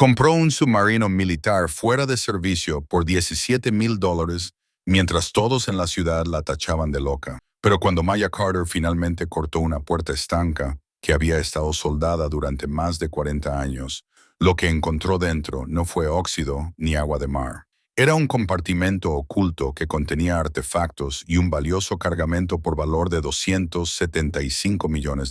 Compró un submarino militar fuera de servicio por $17,000 mientras todos en la ciudad la tachaban de loca. Pero cuando Maya Carter finalmente cortó una puerta estanca que había estado soldada durante más de 40 años, lo que encontró dentro no fue óxido ni agua de mar. Era un compartimento oculto que contenía artefactos y un valioso cargamento por valor de $275 millones.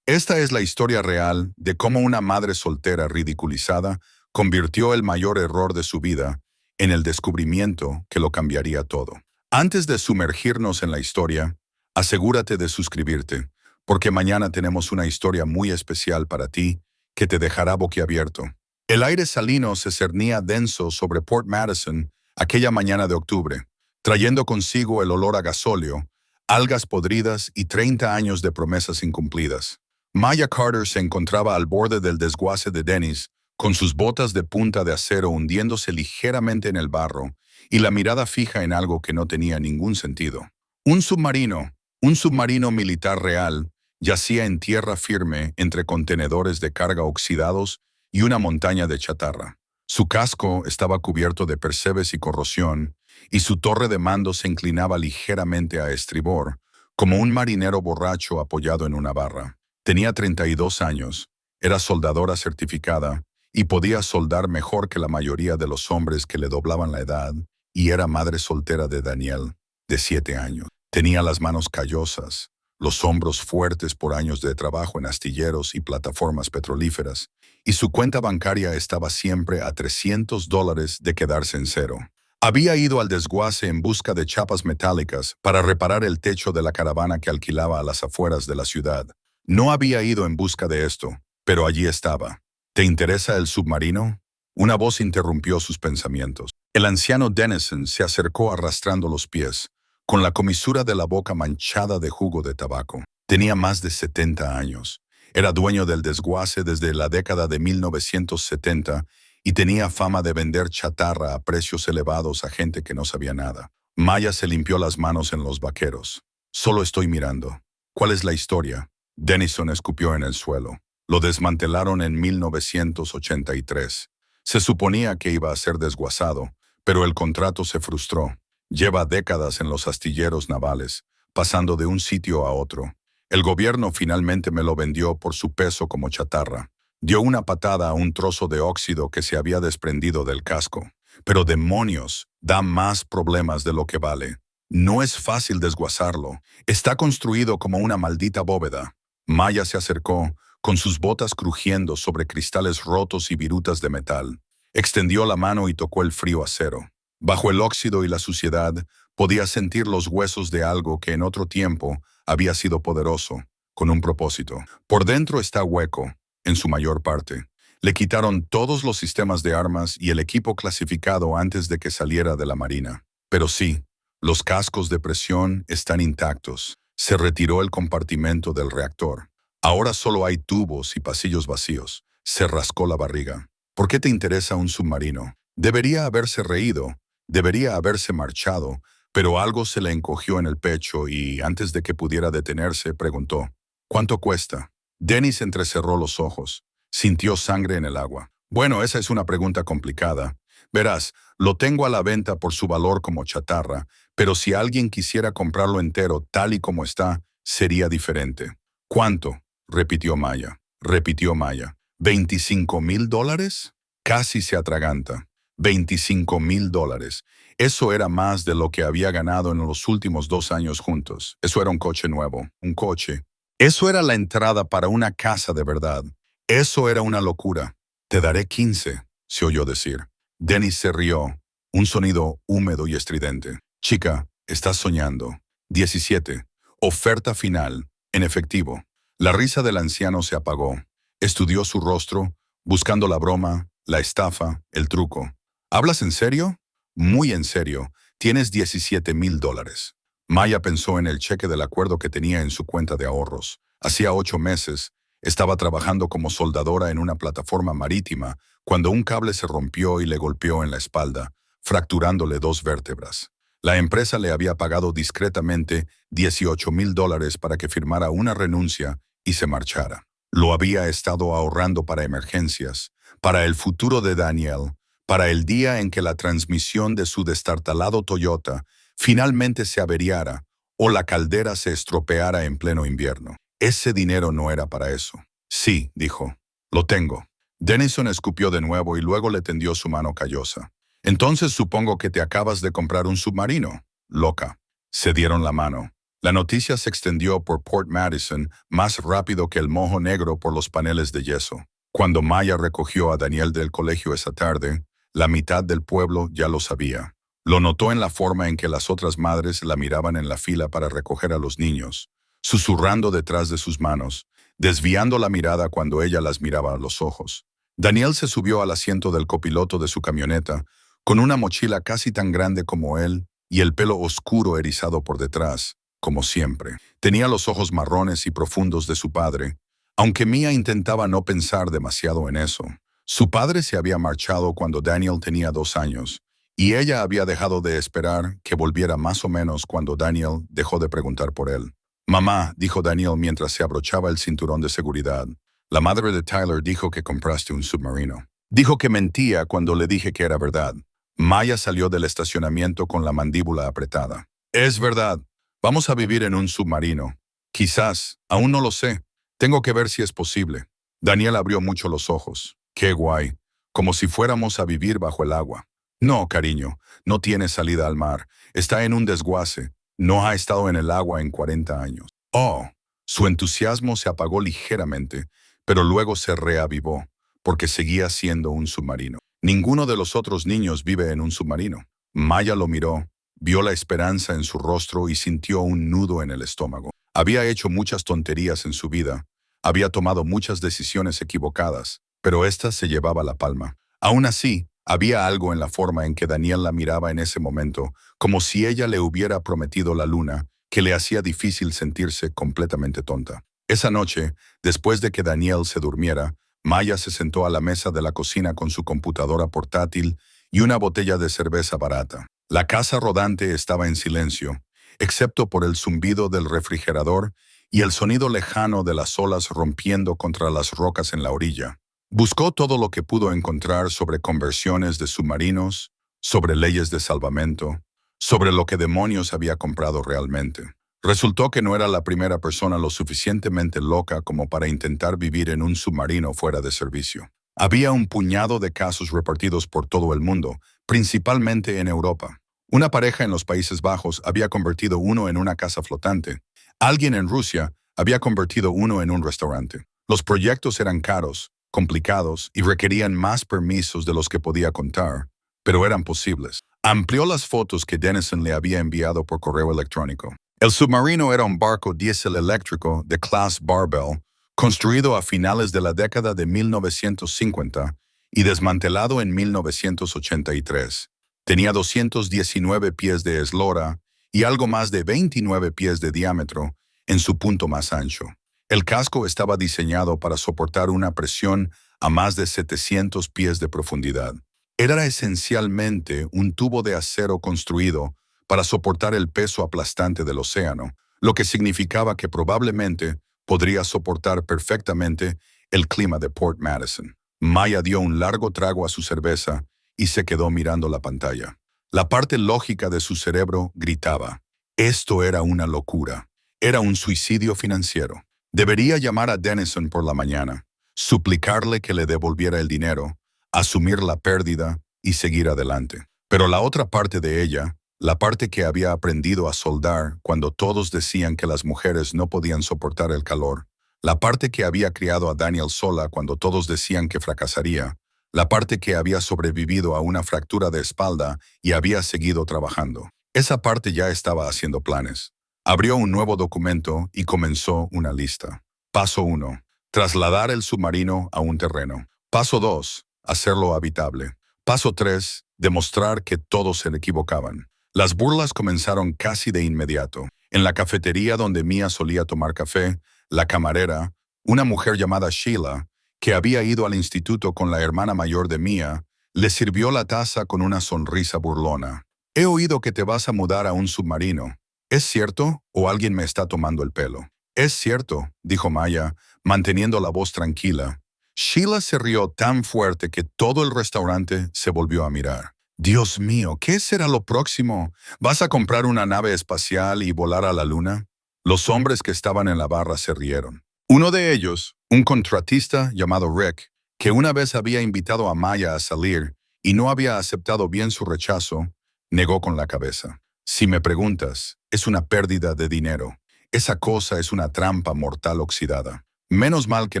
Esta es la historia real de cómo una madre soltera ridiculizada convirtió el mayor error de su vida en el descubrimiento que lo cambiaría todo. Antes de sumergirnos en la historia, asegúrate de suscribirte, porque mañana tenemos una historia muy especial para ti que te dejará boquiabierto. El aire salino se cernía denso sobre Port Madison aquella mañana de octubre, trayendo consigo el olor a gasóleo, algas podridas y 30 años de promesas incumplidas. Maya Carter se encontraba al borde del desguace de Dennis, con sus botas de punta de acero hundiéndose ligeramente en el barro y la mirada fija en algo que no tenía ningún sentido. Un submarino militar real, yacía en tierra firme entre contenedores de carga oxidados y una montaña de chatarra. Su casco estaba cubierto de percebes y corrosión, y su torre de mando se inclinaba ligeramente a estribor, como un marinero borracho apoyado en una barra. Tenía 32 años, era soldadora certificada, y podía soldar mejor que la mayoría de los hombres que le doblaban la edad, y era madre soltera de Daniel, de 7 años. Tenía las manos callosas, los hombros fuertes por años de trabajo en astilleros y plataformas petrolíferas, y su cuenta bancaria estaba siempre a $300 de quedarse en cero. Había ido al desguace en busca de chapas metálicas para reparar el techo de la caravana que alquilaba a las afueras de la ciudad. No había ido en busca de esto, pero allí estaba. ¿Te interesa el submarino? Una voz interrumpió sus pensamientos. El anciano Dennison se acercó arrastrando los pies, con la comisura de la boca manchada de jugo de tabaco. Tenía más de 70 años. Era dueño del desguace desde la década de 1970 y tenía fama de vender chatarra a precios elevados a gente que no sabía nada. Maya se limpió las manos en los vaqueros. Solo estoy mirando. ¿Cuál es la historia? Dennison escupió en el suelo. Lo desmantelaron en 1983. Se suponía que iba a ser desguazado, pero el contrato se frustró. Lleva décadas en los astilleros navales, pasando de un sitio a otro. El gobierno finalmente me lo vendió por su peso como chatarra. Dio una patada a un trozo de óxido que se había desprendido del casco. Pero demonios, da más problemas de lo que vale. No es fácil desguazarlo. Está construido como una maldita bóveda. Maya se acercó, con sus botas crujiendo sobre cristales rotos y virutas de metal. Extendió la mano y tocó el frío acero. Bajo el óxido y la suciedad, podía sentir los huesos de algo que en otro tiempo había sido poderoso, con un propósito. Por dentro está hueco, en su mayor parte. Le quitaron todos los sistemas de armas y el equipo clasificado antes de que saliera de la Marina. Pero sí, los cascos de presión están intactos. Se retiró el compartimento del reactor. Ahora solo hay tubos y pasillos vacíos. Se rascó la barriga. ¿Por qué te interesa un submarino? Debería haberse reído, debería haberse marchado, pero algo se le encogió en el pecho y, antes de que pudiera detenerse, preguntó, ¿cuánto cuesta? Dennis entrecerró los ojos. Sintió sangre en el agua. Bueno, esa es una pregunta complicada. Verás, lo tengo a la venta por su valor como chatarra, pero si alguien quisiera comprarlo entero tal y como está, sería diferente. ¿Cuánto? Repitió Maya. ¿$25,000? Casi se atraganta. $25,000. Eso era más de lo que había ganado en los últimos 2 años juntos. Eso era un coche nuevo, un coche. Eso era la entrada para una casa de verdad. Eso era una locura. Te daré 15, se oyó decir. Dennis se rió, un sonido húmedo y estridente. Chica, estás soñando. 17. Oferta final, en efectivo. La risa del anciano se apagó. Estudió su rostro, buscando la broma, la estafa, el truco. ¿Hablas en serio? Muy en serio. Tienes $17,000. Maya pensó en el cheque del acuerdo que tenía en su cuenta de ahorros. Hacía 8 meses, estaba trabajando como soldadora en una plataforma marítima cuando un cable se rompió y le golpeó en la espalda, fracturándole 2 vértebras. La empresa le había pagado discretamente $18,000 para que firmara una renuncia y se marchara. Lo había estado ahorrando para emergencias, para el futuro de Daniel, para el día en que la transmisión de su destartalado Toyota finalmente se averiara o la caldera se estropeara en pleno invierno. Ese dinero no era para eso. Sí, dijo, lo tengo. Denison escupió de nuevo y luego le tendió su mano callosa. Entonces supongo que te acabas de comprar un submarino, loca. Se dieron la mano. La noticia se extendió por Port Madison más rápido que el mojo negro por los paneles de yeso. Cuando Maya recogió a Daniel del colegio esa tarde, la mitad del pueblo ya lo sabía. Lo notó en la forma en que las otras madres la miraban en la fila para recoger a los niños, susurrando detrás de sus manos, desviando la mirada cuando ella las miraba a los ojos. Daniel se subió al asiento del copiloto de su camioneta, con una mochila casi tan grande como él y el pelo oscuro erizado por detrás, como siempre. Tenía los ojos marrones y profundos de su padre, aunque Mia intentaba no pensar demasiado en eso. Su padre se había marchado cuando Daniel tenía 2 años, y ella había dejado de esperar que volviera más o menos cuando Daniel dejó de preguntar por él. Mamá, dijo Daniel mientras se abrochaba el cinturón de seguridad. La madre de Tyler dijo que compraste un submarino. Dijo que mentía cuando le dije que era verdad. Maya salió del estacionamiento con la mandíbula apretada. Es verdad. Vamos a vivir en un submarino. Quizás, aún no lo sé. Tengo que ver si es posible. Daniel abrió mucho los ojos. Qué guay. Como si fuéramos a vivir bajo el agua. No, cariño, no tiene salida al mar. Está en un desguace. No ha estado en el agua en 40 años. Oh, su entusiasmo se apagó ligeramente, pero luego se reavivó, porque seguía siendo un submarino. Ninguno de los otros niños vive en un submarino. Maya lo miró, vio la esperanza en su rostro y sintió un nudo en el estómago. Había hecho muchas tonterías en su vida, había tomado muchas decisiones equivocadas, pero esta se llevaba la palma. Aún así, había algo en la forma en que Daniel la miraba en ese momento, como si ella le hubiera prometido la luna, que le hacía difícil sentirse completamente tonta. Esa noche, después de que Daniel se durmiera, Maya se sentó a la mesa de la cocina con su computadora portátil y una botella de cerveza barata. La casa rodante estaba en silencio, excepto por el zumbido del refrigerador y el sonido lejano de las olas rompiendo contra las rocas en la orilla. Buscó todo lo que pudo encontrar sobre conversiones de submarinos, sobre leyes de salvamento, sobre lo que demonios había comprado realmente. Resultó que no era la primera persona lo suficientemente loca como para intentar vivir en un submarino fuera de servicio. Había un puñado de casos repartidos por todo el mundo, principalmente en Europa. Una pareja en los Países Bajos había convertido uno en una casa flotante. Alguien en Rusia había convertido uno en un restaurante. Los proyectos eran caros, complicados y requerían más permisos de los que podía contar, pero eran posibles. Amplió las fotos que Denison le había enviado por correo electrónico. El submarino era un barco diésel eléctrico de clase Barbell, construido a finales de la década de 1950 y desmantelado en 1983. Tenía 219 pies de eslora y algo más de 29 pies de diámetro en su punto más ancho. El casco estaba diseñado para soportar una presión a más de 700 pies de profundidad. Era esencialmente un tubo de acero construido para soportar el peso aplastante del océano, lo que significaba que probablemente podría soportar perfectamente el clima de Port Madison. Maya dio un largo trago a su cerveza y se quedó mirando la pantalla. La parte lógica de su cerebro gritaba: esto era una locura. Era un suicidio financiero. Debería llamar a Denison por la mañana, suplicarle que le devolviera el dinero, asumir la pérdida y seguir adelante. Pero la otra parte de ella, la parte que había aprendido a soldar cuando todos decían que las mujeres no podían soportar el calor, la parte que había criado a Daniel sola cuando todos decían que fracasaría, la parte que había sobrevivido a una fractura de espalda y había seguido trabajando. Esa parte ya estaba haciendo planes. Abrió un nuevo documento y comenzó una lista. Paso 1. Trasladar el submarino a un terreno. Paso 2. Hacerlo habitable. Paso 3. Demostrar que todos se equivocaban. Las burlas comenzaron casi de inmediato. En la cafetería donde Mia solía tomar café, la camarera, una mujer llamada Sheila, que había ido al instituto con la hermana mayor de Mia, le sirvió la taza con una sonrisa burlona. He oído que te vas a mudar a un submarino. ¿Es cierto o alguien me está tomando el pelo? Es cierto, dijo Maya, manteniendo la voz tranquila. Sheila se rió tan fuerte que todo el restaurante se volvió a mirar. Dios mío, ¿qué será lo próximo? ¿Vas a comprar una nave espacial y volar a la luna? Los hombres que estaban en la barra se rieron. Uno de ellos, un contratista llamado Rick, que una vez había invitado a Maya a salir y no había aceptado bien su rechazo, negó con la cabeza. Si me preguntas, es una pérdida de dinero. Esa cosa es una trampa mortal oxidada. Menos mal que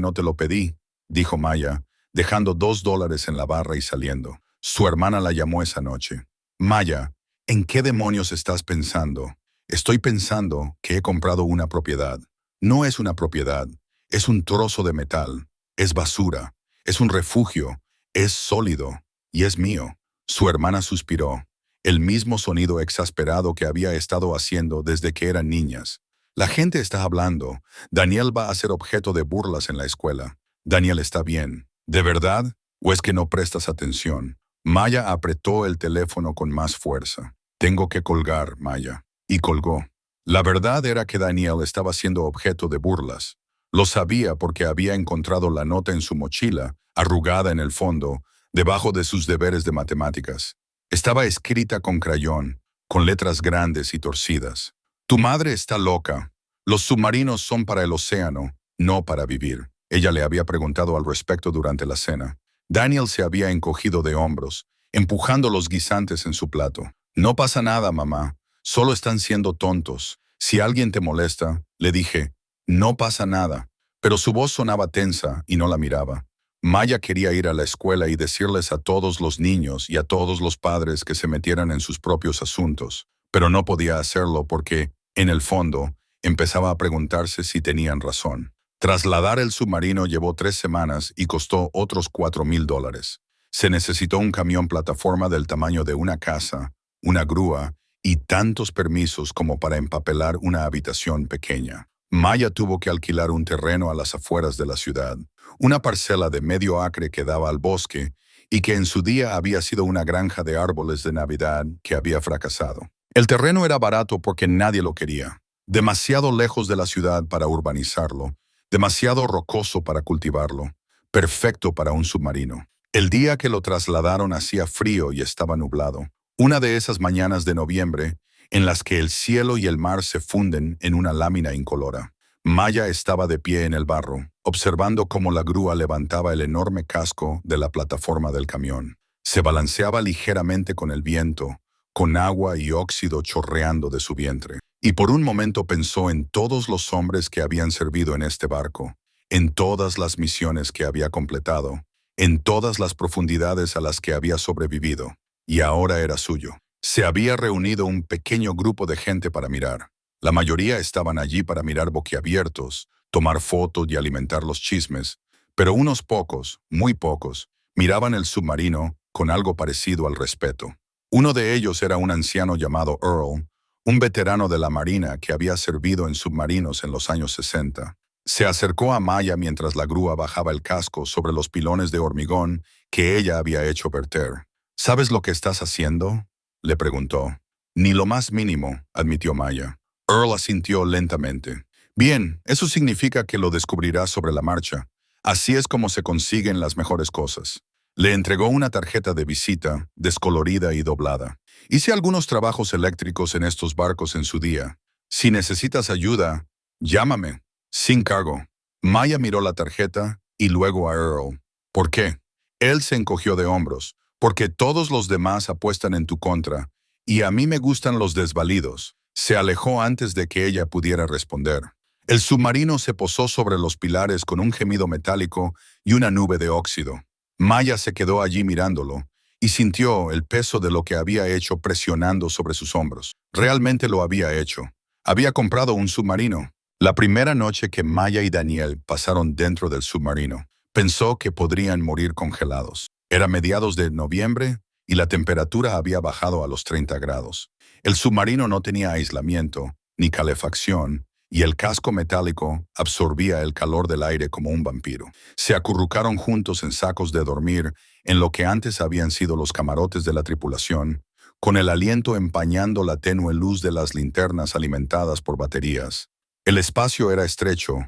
no te lo pedí, dijo Maya, dejando $2 en la barra y saliendo. Su hermana la llamó esa noche. Maya, ¿en qué demonios estás pensando? Estoy pensando que he comprado una propiedad. No es una propiedad, es un trozo de metal, es basura, es un refugio, es sólido y es mío. Su hermana suspiró, el mismo sonido exasperado que había estado haciendo desde que eran niñas. La gente está hablando. Daniel va a ser objeto de burlas en la escuela. Daniel está bien. ¿De verdad? ¿O es que no prestas atención? Maya apretó el teléfono con más fuerza. Tengo que colgar, Maya. Y colgó. La verdad era que Daniel estaba siendo objeto de burlas. Lo sabía porque había encontrado la nota en su mochila, arrugada en el fondo, debajo de sus deberes de matemáticas. Estaba escrita con crayón, con letras grandes y torcidas. Tu madre está loca. Los submarinos son para el océano, no para vivir. Ella le había preguntado al respecto durante la cena. Daniel se había encogido de hombros, empujando los guisantes en su plato. No pasa nada, mamá. Solo están siendo tontos. Si alguien te molesta, le dije, no pasa nada. Pero su voz sonaba tensa y no la miraba. Maya quería ir a la escuela y decirles a todos los niños y a todos los padres que se metieran en sus propios asuntos, pero no podía hacerlo porque, en el fondo, empezaba a preguntarse si tenían razón. Trasladar el submarino llevó 3 semanas y costó otros $4,000. Se necesitó un camión plataforma del tamaño de una casa, una grúa y tantos permisos como para empapelar una habitación pequeña. Maya tuvo que alquilar un terreno a las afueras de la ciudad, una parcela de medio acre que daba al bosque y que en su día había sido una granja de árboles de Navidad que había fracasado. El terreno era barato porque nadie lo quería, demasiado lejos de la ciudad para urbanizarlo, demasiado rocoso para cultivarlo, perfecto para un submarino. El día que lo trasladaron hacía frío y estaba nublado. Una de esas mañanas de noviembre en las que el cielo y el mar se funden en una lámina incolora. Maya estaba de pie en el barro, observando cómo la grúa levantaba el enorme casco de la plataforma del camión. Se balanceaba ligeramente con el viento, con agua y óxido chorreando de su vientre. Y por un momento pensó en todos los hombres que habían servido en este barco, en todas las misiones que había completado, en todas las profundidades a las que había sobrevivido. Y ahora era suyo. Se había reunido un pequeño grupo de gente para mirar. La mayoría estaban allí para mirar boquiabiertos, tomar fotos y alimentar los chismes, pero unos pocos, muy pocos, miraban el submarino con algo parecido al respeto. Uno de ellos era un anciano llamado Earl, un veterano de la Marina que había servido en submarinos en los años 60. Se acercó a Maya mientras la grúa bajaba el casco sobre los pilones de hormigón que ella había hecho verter. ¿Sabes lo que estás haciendo?, le preguntó. Ni lo más mínimo, admitió Maya. Earl asintió lentamente. Bien, eso significa que lo descubrirás sobre la marcha. Así es como se consiguen las mejores cosas. Le entregó una tarjeta de visita, descolorida y doblada. Hice algunos trabajos eléctricos en estos barcos en su día. Si necesitas ayuda, llámame. Sin cargo. Maya miró la tarjeta y luego a Earl. ¿Por qué? Él se encogió de hombros. Porque todos los demás apuestan en tu contra, y a mí me gustan los desvalidos. Se alejó antes de que ella pudiera responder. El submarino se posó sobre los pilares con un gemido metálico y una nube de óxido. Maya se quedó allí mirándolo, y sintió el peso de lo que había hecho presionando sobre sus hombros. Realmente lo había hecho. Había comprado un submarino. La primera noche que Maya y Daniel pasaron dentro del submarino, pensó que podrían morir congelados. Era mediados de noviembre y la temperatura había bajado a los 30 grados. El submarino no tenía aislamiento ni calefacción y el casco metálico absorbía el calor del aire como un vampiro. Se acurrucaron juntos en sacos de dormir en lo que antes habían sido los camarotes de la tripulación, con el aliento empañando la tenue luz de las linternas alimentadas por baterías. El espacio era estrecho,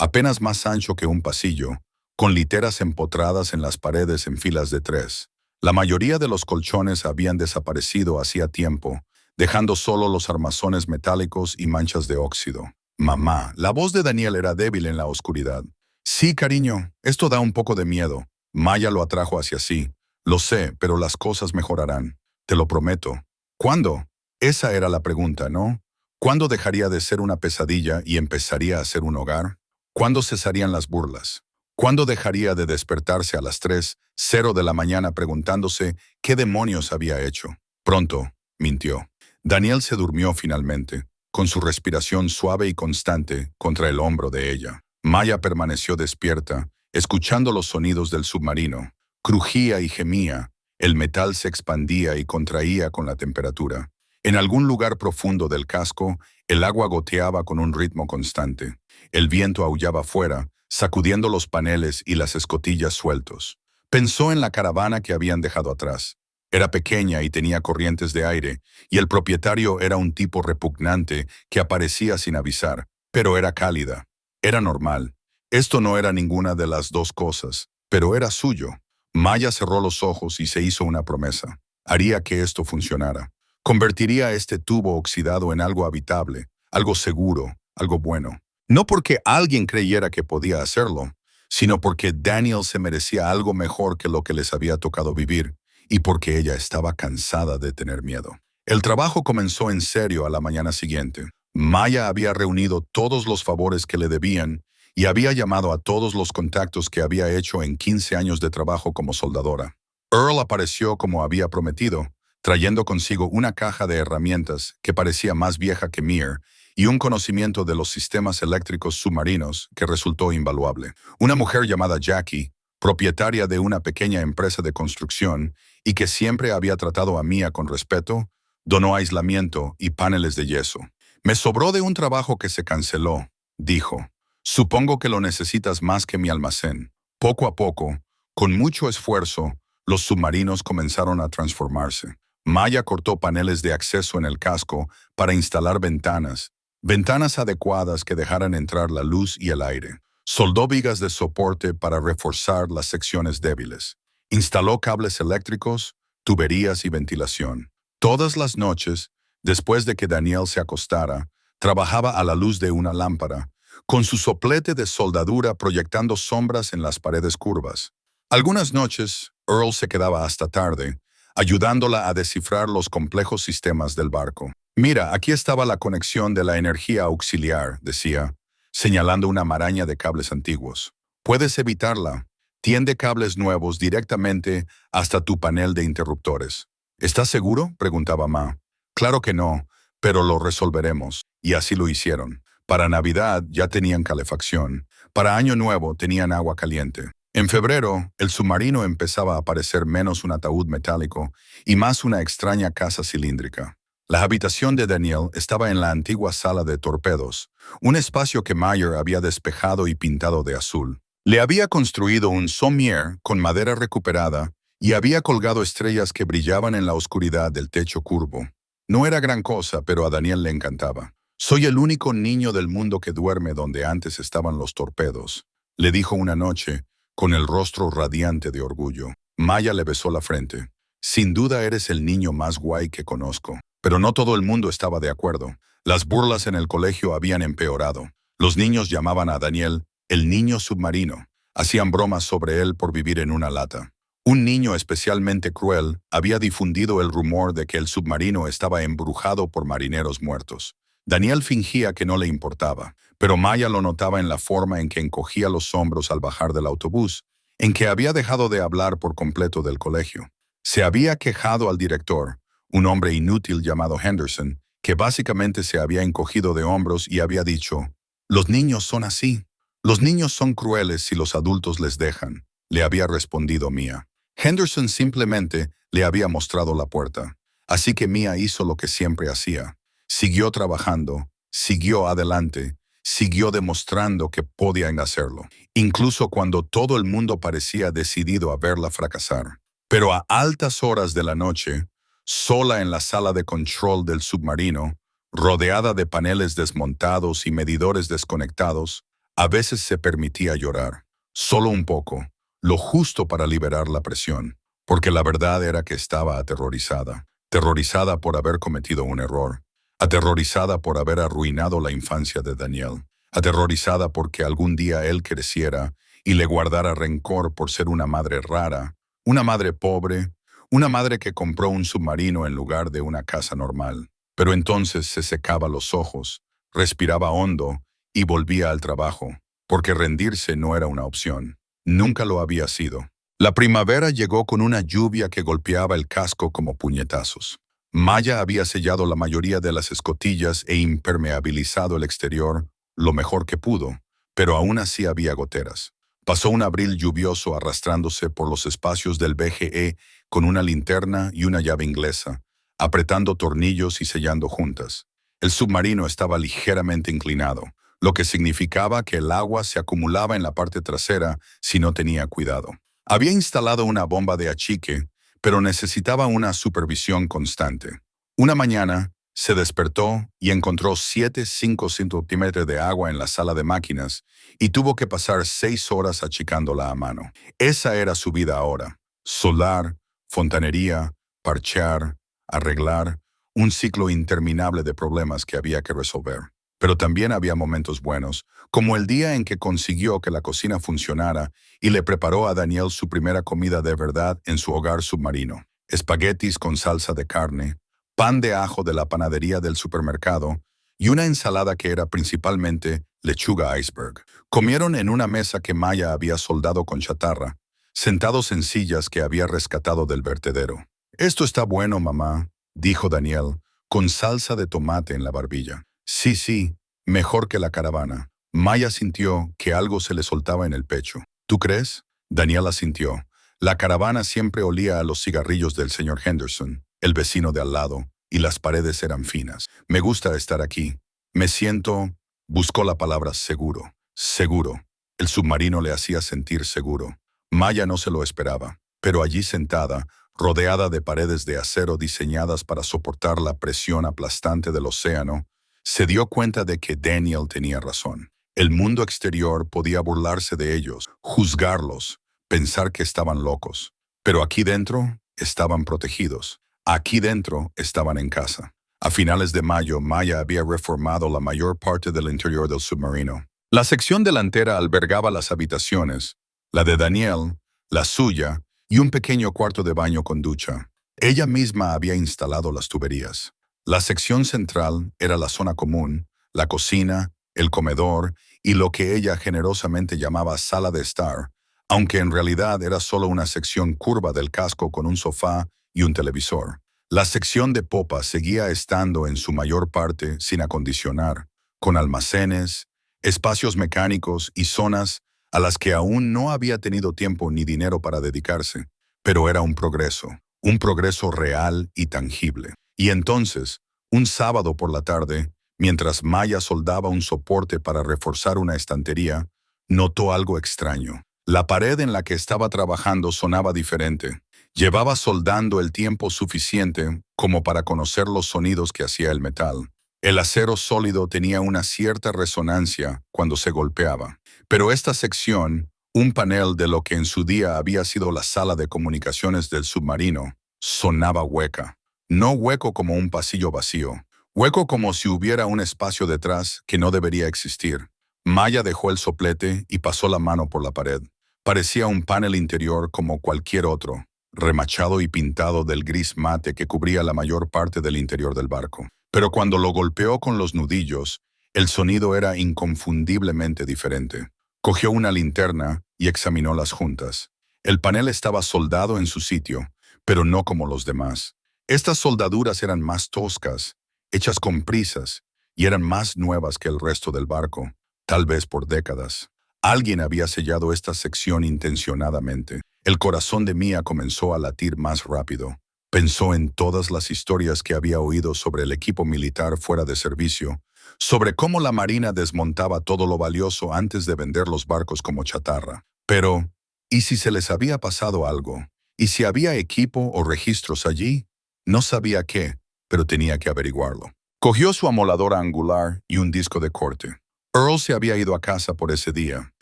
apenas más ancho que un pasillo, con literas empotradas en las paredes en filas de 3. La mayoría de los colchones habían desaparecido hacía tiempo, dejando solo los armazones metálicos y manchas de óxido. Mamá, la voz de Daniel era débil en la oscuridad. Sí, cariño, esto da un poco de miedo. Maya lo atrajo hacia sí. Lo sé, pero las cosas mejorarán. Te lo prometo. ¿Cuándo? Esa era la pregunta, ¿no? ¿Cuándo dejaría de ser una pesadilla y empezaría a ser un hogar? ¿Cuándo cesarían las burlas? ¿Cuándo dejaría de despertarse a las 3:00 de la mañana preguntándose qué demonios había hecho? Pronto, mintió. Daniel se durmió finalmente, con su respiración suave y constante contra el hombro de ella. Maya permaneció despierta, escuchando los sonidos del submarino. Crujía y gemía, el metal se expandía y contraía con la temperatura. En algún lugar profundo del casco, el agua goteaba con un ritmo constante. El viento aullaba fuera, sacudiendo los paneles y las escotillas sueltos. Pensó en la caravana que habían dejado atrás. Era pequeña y tenía corrientes de aire, y el propietario era un tipo repugnante que aparecía sin avisar, pero era cálida. Era normal. Esto no era ninguna de las dos cosas, pero era suyo. Maya cerró los ojos y se hizo una promesa. Haría que esto funcionara. Convertiría este tubo oxidado en algo habitable, algo seguro, algo bueno. No porque alguien creyera que podía hacerlo, sino porque Daniel se merecía algo mejor que lo que les había tocado vivir, y porque ella estaba cansada de tener miedo. El trabajo comenzó en serio a la mañana siguiente. Maya había reunido todos los favores que le debían y había llamado a todos los contactos que había hecho en 15 años de trabajo como soldadora. Earl apareció como había prometido, trayendo consigo una caja de herramientas que parecía más vieja que Mir y un conocimiento de los sistemas eléctricos submarinos que resultó invaluable. Una mujer llamada Jackie, propietaria de una pequeña empresa de construcción y que siempre había tratado a Mia con respeto, donó aislamiento y paneles de yeso. Me sobró de un trabajo que se canceló, dijo. Supongo que lo necesitas más que mi almacén. Poco a poco, con mucho esfuerzo, los submarinos comenzaron a transformarse. Maya cortó paneles de acceso en el casco para instalar ventanas adecuadas que dejaran entrar la luz y el aire. Soldó vigas de soporte para reforzar las secciones débiles. Instaló cables eléctricos, tuberías y ventilación. Todas las noches, después de que Daniel se acostara, trabajaba a la luz de una lámpara, con su soplete de soldadura proyectando sombras en las paredes curvas. Algunas noches, Earl se quedaba hasta tarde, ayudándola a descifrar los complejos sistemas del barco. Mira, aquí estaba la conexión de la energía auxiliar, decía, señalando una maraña de cables antiguos. Puedes evitarla. Tiende cables nuevos directamente hasta tu panel de interruptores. ¿Estás seguro?, preguntaba Ma. Claro que no, pero lo resolveremos. Y así lo hicieron. Para Navidad ya tenían calefacción. Para Año Nuevo tenían agua caliente. En febrero, el submarino empezaba a parecer menos un ataúd metálico y más una extraña casa cilíndrica. La habitación de Daniel estaba en la antigua sala de torpedos, un espacio que Meyer había despejado y pintado de azul. Le había construido un somier con madera recuperada y había colgado estrellas que brillaban en la oscuridad del techo curvo. No era gran cosa, pero a Daniel le encantaba. «Soy el único niño del mundo que duerme donde antes estaban los torpedos», le dijo una noche, con el rostro radiante de orgullo. Maya le besó la frente. «Sin duda eres el niño más guay que conozco». Pero no todo el mundo estaba de acuerdo. Las burlas en el colegio habían empeorado. Los niños llamaban a Daniel el niño submarino. Hacían bromas sobre él por vivir en una lata. Un niño especialmente cruel había difundido el rumor de que el submarino estaba embrujado por marineros muertos. Daniel fingía que no le importaba, pero Maya lo notaba en la forma en que encogía los hombros al bajar del autobús, en que había dejado de hablar por completo del colegio. Se había quejado al director, un hombre inútil llamado Henderson, que básicamente se había encogido de hombros y había dicho, «Los niños son así. Los niños son crueles si los adultos les dejan», le había respondido Mia. Henderson simplemente le había mostrado la puerta. Así que Mia hizo lo que siempre hacía. Siguió trabajando, siguió adelante, siguió demostrando que podían hacerlo, incluso cuando todo el mundo parecía decidido a verla fracasar. Pero a altas horas de la noche, sola en la sala de control del submarino, rodeada de paneles desmontados y medidores desconectados, A veces se permitía llorar, solo un poco, lo justo para liberar la presión, porque la verdad era que estaba aterrorizada, aterrorizada por haber cometido un error, aterrorizada por haber arruinado la infancia de Daniel, aterrorizada porque algún día él creciera y le guardara rencor por ser una madre rara, una madre pobre, una madre que compró un submarino en lugar de una casa normal. Pero entonces se secaba los ojos, respiraba hondo y volvía al trabajo, porque rendirse no era una opción. Nunca lo había sido. La primavera llegó con una lluvia que golpeaba el casco como puñetazos. Maya había sellado la mayoría de las escotillas e impermeabilizado el exterior lo mejor que pudo, pero aún así había goteras. Pasó un abril lluvioso arrastrándose por los espacios del BGE con una linterna y una llave inglesa, apretando tornillos y sellando juntas. El submarino estaba ligeramente inclinado, lo que significaba que el agua se acumulaba en la parte trasera si no tenía cuidado. Había instalado una bomba de achique, pero necesitaba una supervisión constante. Una mañana, se despertó y encontró 5 centímetros de agua en la sala de máquinas y tuvo que pasar 6 horas achicándola a mano. Esa era su vida ahora. Solar, fontanería, parchear, arreglar, un ciclo interminable de problemas que había que resolver. Pero también había momentos buenos, como el día en que consiguió que la cocina funcionara y le preparó a Daniel su primera comida de verdad en su hogar submarino. Espaguetis con salsa de carne, pan de ajo de la panadería del supermercado y una ensalada que era principalmente lechuga iceberg. Comieron en una mesa que Maya había soldado con chatarra, sentados en sillas que había rescatado del vertedero. «Esto está bueno, mamá», dijo Daniel, con salsa de tomate en la barbilla. «Sí, sí, mejor que la caravana». Maya sintió que algo se le soltaba en el pecho. «¿Tú crees?». Daniel asintió. La caravana siempre olía a los cigarrillos del señor Henderson, el vecino de al lado, y las paredes eran finas. «Me gusta estar aquí. Me siento...». Buscó la palabra seguro. Seguro. El submarino le hacía sentir seguro. Maya no se lo esperaba, pero allí sentada, rodeada de paredes de acero diseñadas para soportar la presión aplastante del océano, se dio cuenta de que Daniel tenía razón. El mundo exterior podía burlarse de ellos, juzgarlos, pensar que estaban locos. Pero aquí dentro estaban protegidos. Aquí dentro estaban en casa. A finales de mayo, Maya había reformado la mayor parte del interior del submarino. La sección delantera albergaba las habitaciones, la de Daniel, la suya y un pequeño cuarto de baño con ducha. Ella misma había instalado las tuberías. La sección central era la zona común, la cocina, el comedor y lo que ella generosamente llamaba sala de estar, aunque en realidad era solo una sección curva del casco con un sofá y un televisor. La sección de popa seguía estando en su mayor parte sin acondicionar, con almacenes, espacios mecánicos y zonas a las que aún no había tenido tiempo ni dinero para dedicarse, pero era un progreso real y tangible. Y entonces, un sábado por la tarde, mientras Maya soldaba un soporte para reforzar una estantería, notó algo extraño. La pared en la que estaba trabajando sonaba diferente. Llevaba soldando el tiempo suficiente como para conocer los sonidos que hacía el metal. El acero sólido tenía una cierta resonancia cuando se golpeaba. Pero esta sección, un panel de lo que en su día había sido la sala de comunicaciones del submarino, sonaba hueca. No hueco como un pasillo vacío. Hueco como si hubiera un espacio detrás que no debería existir. Maya dejó el soplete y pasó la mano por la pared. Parecía un panel interior como cualquier otro, remachado y pintado del gris mate que cubría la mayor parte del interior del barco. Pero cuando lo golpeó con los nudillos, el sonido era inconfundiblemente diferente. Cogió una linterna y examinó las juntas. El panel estaba soldado en su sitio, pero no como los demás. Estas soldaduras eran más toscas, hechas con prisas, y eran más nuevas que el resto del barco, tal vez por décadas. Alguien había sellado esta sección intencionadamente. El corazón de Mia comenzó a latir más rápido. Pensó en todas las historias que había oído sobre el equipo militar fuera de servicio, sobre cómo la Marina desmontaba todo lo valioso antes de vender los barcos como chatarra. Pero, ¿y si se les había pasado algo? ¿Y si había equipo o registros allí? No sabía qué, pero tenía que averiguarlo. Cogió su amoladora angular y un disco de corte. Earl se había ido a casa por ese día.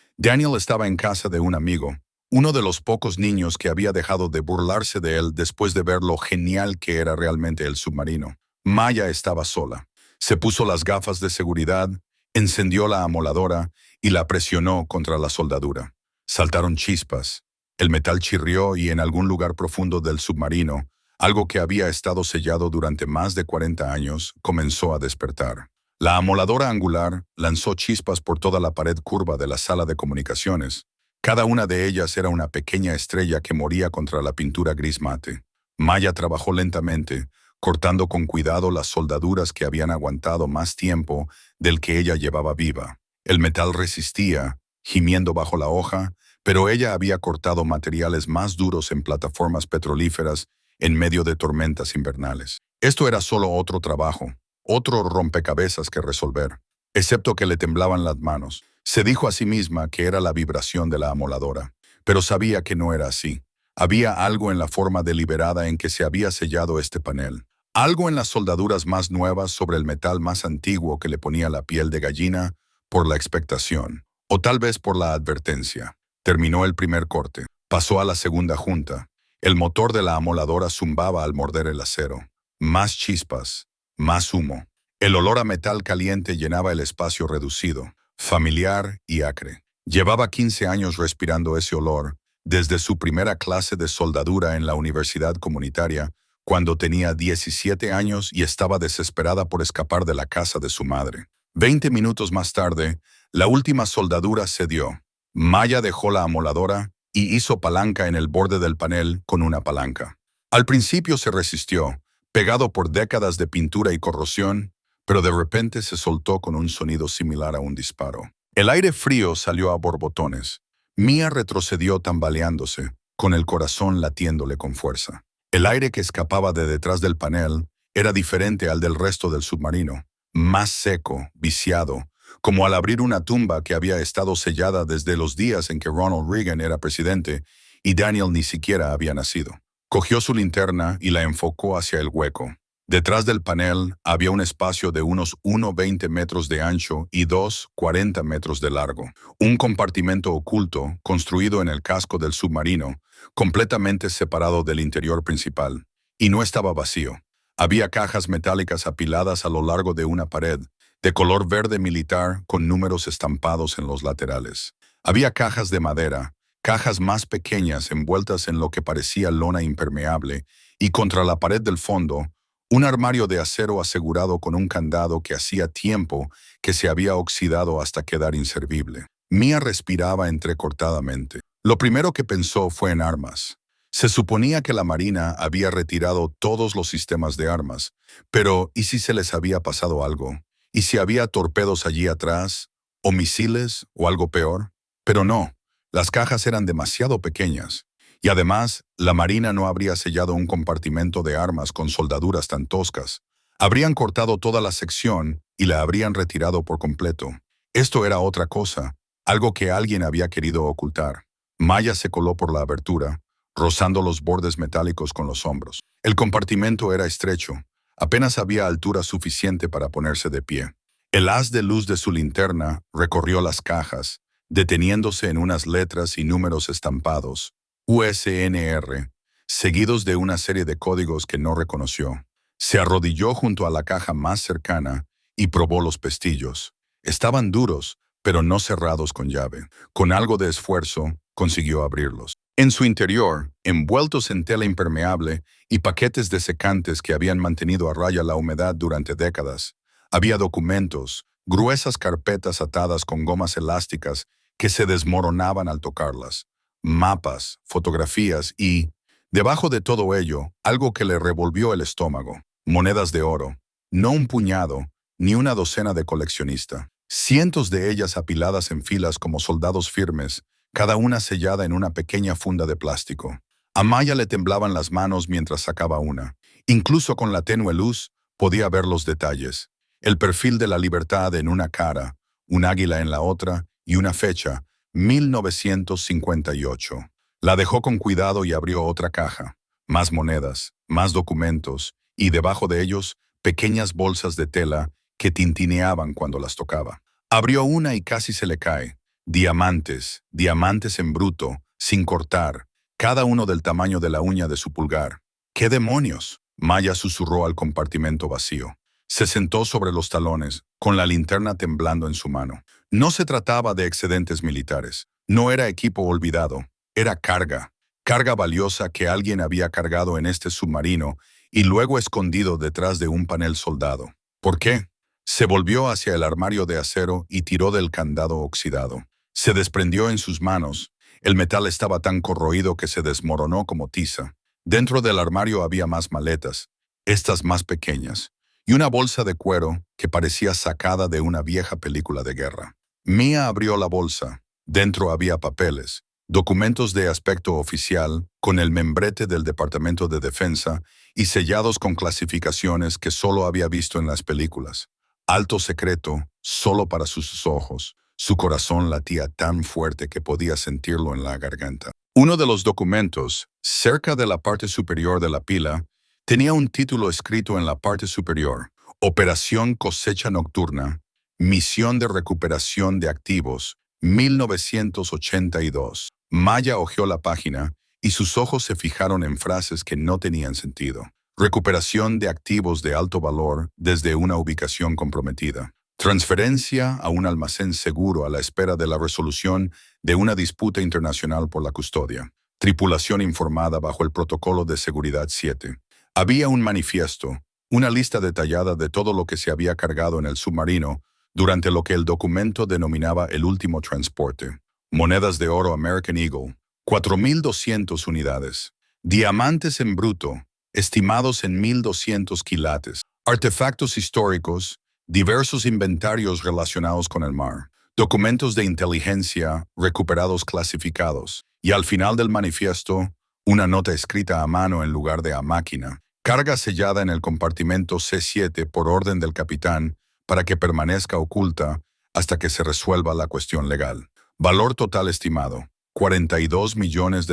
Daniel estaba en casa de un amigo, uno de los pocos niños que había dejado de burlarse de él después de ver lo genial que era realmente el submarino. Maya estaba sola. Se puso las gafas de seguridad, encendió la amoladora y la presionó contra la soldadura. Saltaron chispas. El metal chirrió y en algún lugar profundo del submarino, algo que había estado sellado durante más de 40 años, comenzó a despertar. La amoladora angular lanzó chispas por toda la pared curva de la sala de comunicaciones. Cada una de ellas era una pequeña estrella que moría contra la pintura gris mate. Maya trabajó lentamente, cortando con cuidado las soldaduras que habían aguantado más tiempo del que ella llevaba viva. El metal resistía, gimiendo bajo la hoja, pero ella había cortado materiales más duros en plataformas petrolíferas en medio de tormentas invernales. Esto era solo otro trabajo, otro rompecabezas que resolver, excepto que le temblaban las manos. Se dijo a sí misma que era la vibración de la amoladora, pero sabía que no era así. Había algo en la forma deliberada en que se había sellado este panel. Algo en las soldaduras más nuevas sobre el metal más antiguo que le ponía la piel de gallina por la expectación, o tal vez por la advertencia. Terminó el primer corte. Pasó a la segunda junta. El motor de la amoladora zumbaba al morder el acero. Más chispas. Más humo. El olor a metal caliente llenaba el espacio reducido, familiar y acre. Llevaba 15 años respirando ese olor, desde su primera clase de soldadura en la universidad comunitaria, cuando tenía 17 años y estaba desesperada por escapar de la casa de su madre. 20 minutos más tarde, la última soldadura cedió. Maya dejó la amoladora y hizo palanca en el borde del panel con una palanca. Al principio se resistió, pegado por décadas de pintura y corrosión, pero de repente se soltó con un sonido similar a un disparo. El aire frío salió a borbotones. Mia retrocedió tambaleándose, con el corazón latiéndole con fuerza. El aire que escapaba de detrás del panel era diferente al del resto del submarino, más seco, viciado, como al abrir una tumba que había estado sellada desde los días en que Ronald Reagan era presidente y Daniel ni siquiera había nacido. Cogió su linterna y la enfocó hacia el hueco. Detrás del panel había un espacio de unos 1,20 metros de ancho y 2,40 metros de largo. Un compartimento oculto, construido en el casco del submarino, completamente separado del interior principal. Y no estaba vacío. Había cajas metálicas apiladas a lo largo de una pared, de color verde militar con números estampados en los laterales. Había cajas de madera, cajas más pequeñas envueltas en lo que parecía lona impermeable, y contra la pared del fondo, un armario de acero asegurado con un candado que hacía tiempo que se había oxidado hasta quedar inservible. Mia respiraba entrecortadamente. Lo primero que pensó fue en armas. Se suponía que la Marina había retirado todos los sistemas de armas, pero ¿y si se les había pasado algo? ¿Y si había torpedos allí atrás? ¿O misiles? ¿O algo peor? Pero no. Las cajas eran demasiado pequeñas, y además, la Marina no habría sellado un compartimento de armas con soldaduras tan toscas. Habrían cortado toda la sección y la habrían retirado por completo. Esto era otra cosa, algo que alguien había querido ocultar. Maya se coló por la abertura, rozando los bordes metálicos con los hombros. El compartimento era estrecho, apenas había altura suficiente para ponerse de pie. El haz de luz de su linterna recorrió las cajas, deteniéndose en unas letras y números estampados, USNR, seguidos de una serie de códigos que no reconoció. Se arrodilló junto a la caja más cercana y probó los pestillos. Estaban duros, pero no cerrados con llave. Con algo de esfuerzo, consiguió abrirlos. En su interior, envueltos en tela impermeable y paquetes de secantes que habían mantenido a raya la humedad durante décadas, había documentos, gruesas carpetas atadas con gomas elásticas que se desmoronaban al tocarlas, mapas, fotografías y, debajo de todo ello, algo que le revolvió el estómago, monedas de oro, no un puñado, ni una docena de coleccionista, cientos de ellas apiladas en filas como soldados firmes, cada una sellada en una pequeña funda de plástico. A Maya le temblaban las manos mientras sacaba una. Incluso con la tenue luz, podía ver los detalles. El perfil de la libertad en una cara, un águila en la otra y una fecha, 1958. La dejó con cuidado y abrió otra caja. Más monedas, más documentos, y debajo de ellos, pequeñas bolsas de tela que tintineaban cuando las tocaba. Abrió una y casi se le cae. Diamantes, diamantes en bruto, sin cortar, cada uno del tamaño de la uña de su pulgar. ¿Qué demonios? Maya susurró al compartimento vacío. Se sentó sobre los talones, con la linterna temblando en su mano. No se trataba de excedentes militares. No era equipo olvidado. Era carga. Carga valiosa que alguien había cargado en este submarino y luego escondido detrás de un panel soldado. ¿Por qué? Se volvió hacia el armario de acero y tiró del candado oxidado. Se desprendió en sus manos. El metal estaba tan corroído que se desmoronó como tiza. Dentro del armario había más maletas, estas más pequeñas, y una bolsa de cuero que parecía sacada de una vieja película de guerra. Mia abrió la bolsa. Dentro había papeles, documentos de aspecto oficial, con el membrete del Departamento de Defensa y sellados con clasificaciones que solo había visto en las películas. Alto secreto, solo para sus ojos. Su corazón latía tan fuerte que podía sentirlo en la garganta. Uno de los documentos, cerca de la parte superior de la pila, tenía un título escrito en la parte superior: Operación Cosecha Nocturna, Misión de Recuperación de Activos, 1982. Maya hojeó la página y sus ojos se fijaron en frases que no tenían sentido. Recuperación de activos de alto valor desde una ubicación comprometida. Transferencia a un almacén seguro a la espera de la resolución de una disputa internacional por la custodia. Tripulación informada bajo el Protocolo de Seguridad 7. Había un manifiesto, una lista detallada de todo lo que se había cargado en el submarino durante lo que el documento denominaba el último transporte. Monedas de oro American Eagle, 4.200 unidades. Diamantes en bruto, estimados en 1.200 quilates. Artefactos históricos, diversos inventarios relacionados con el mar, documentos de inteligencia recuperados clasificados, y al final del manifiesto, una nota escrita a mano en lugar de a máquina, carga sellada en el compartimento C7 por orden del capitán para que permanezca oculta hasta que se resuelva la cuestión legal. Valor total estimado, $42 millones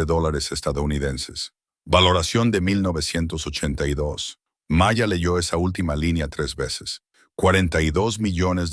estadounidenses. Valoración de 1982. Maya leyó esa última línea 3 veces. $42 millones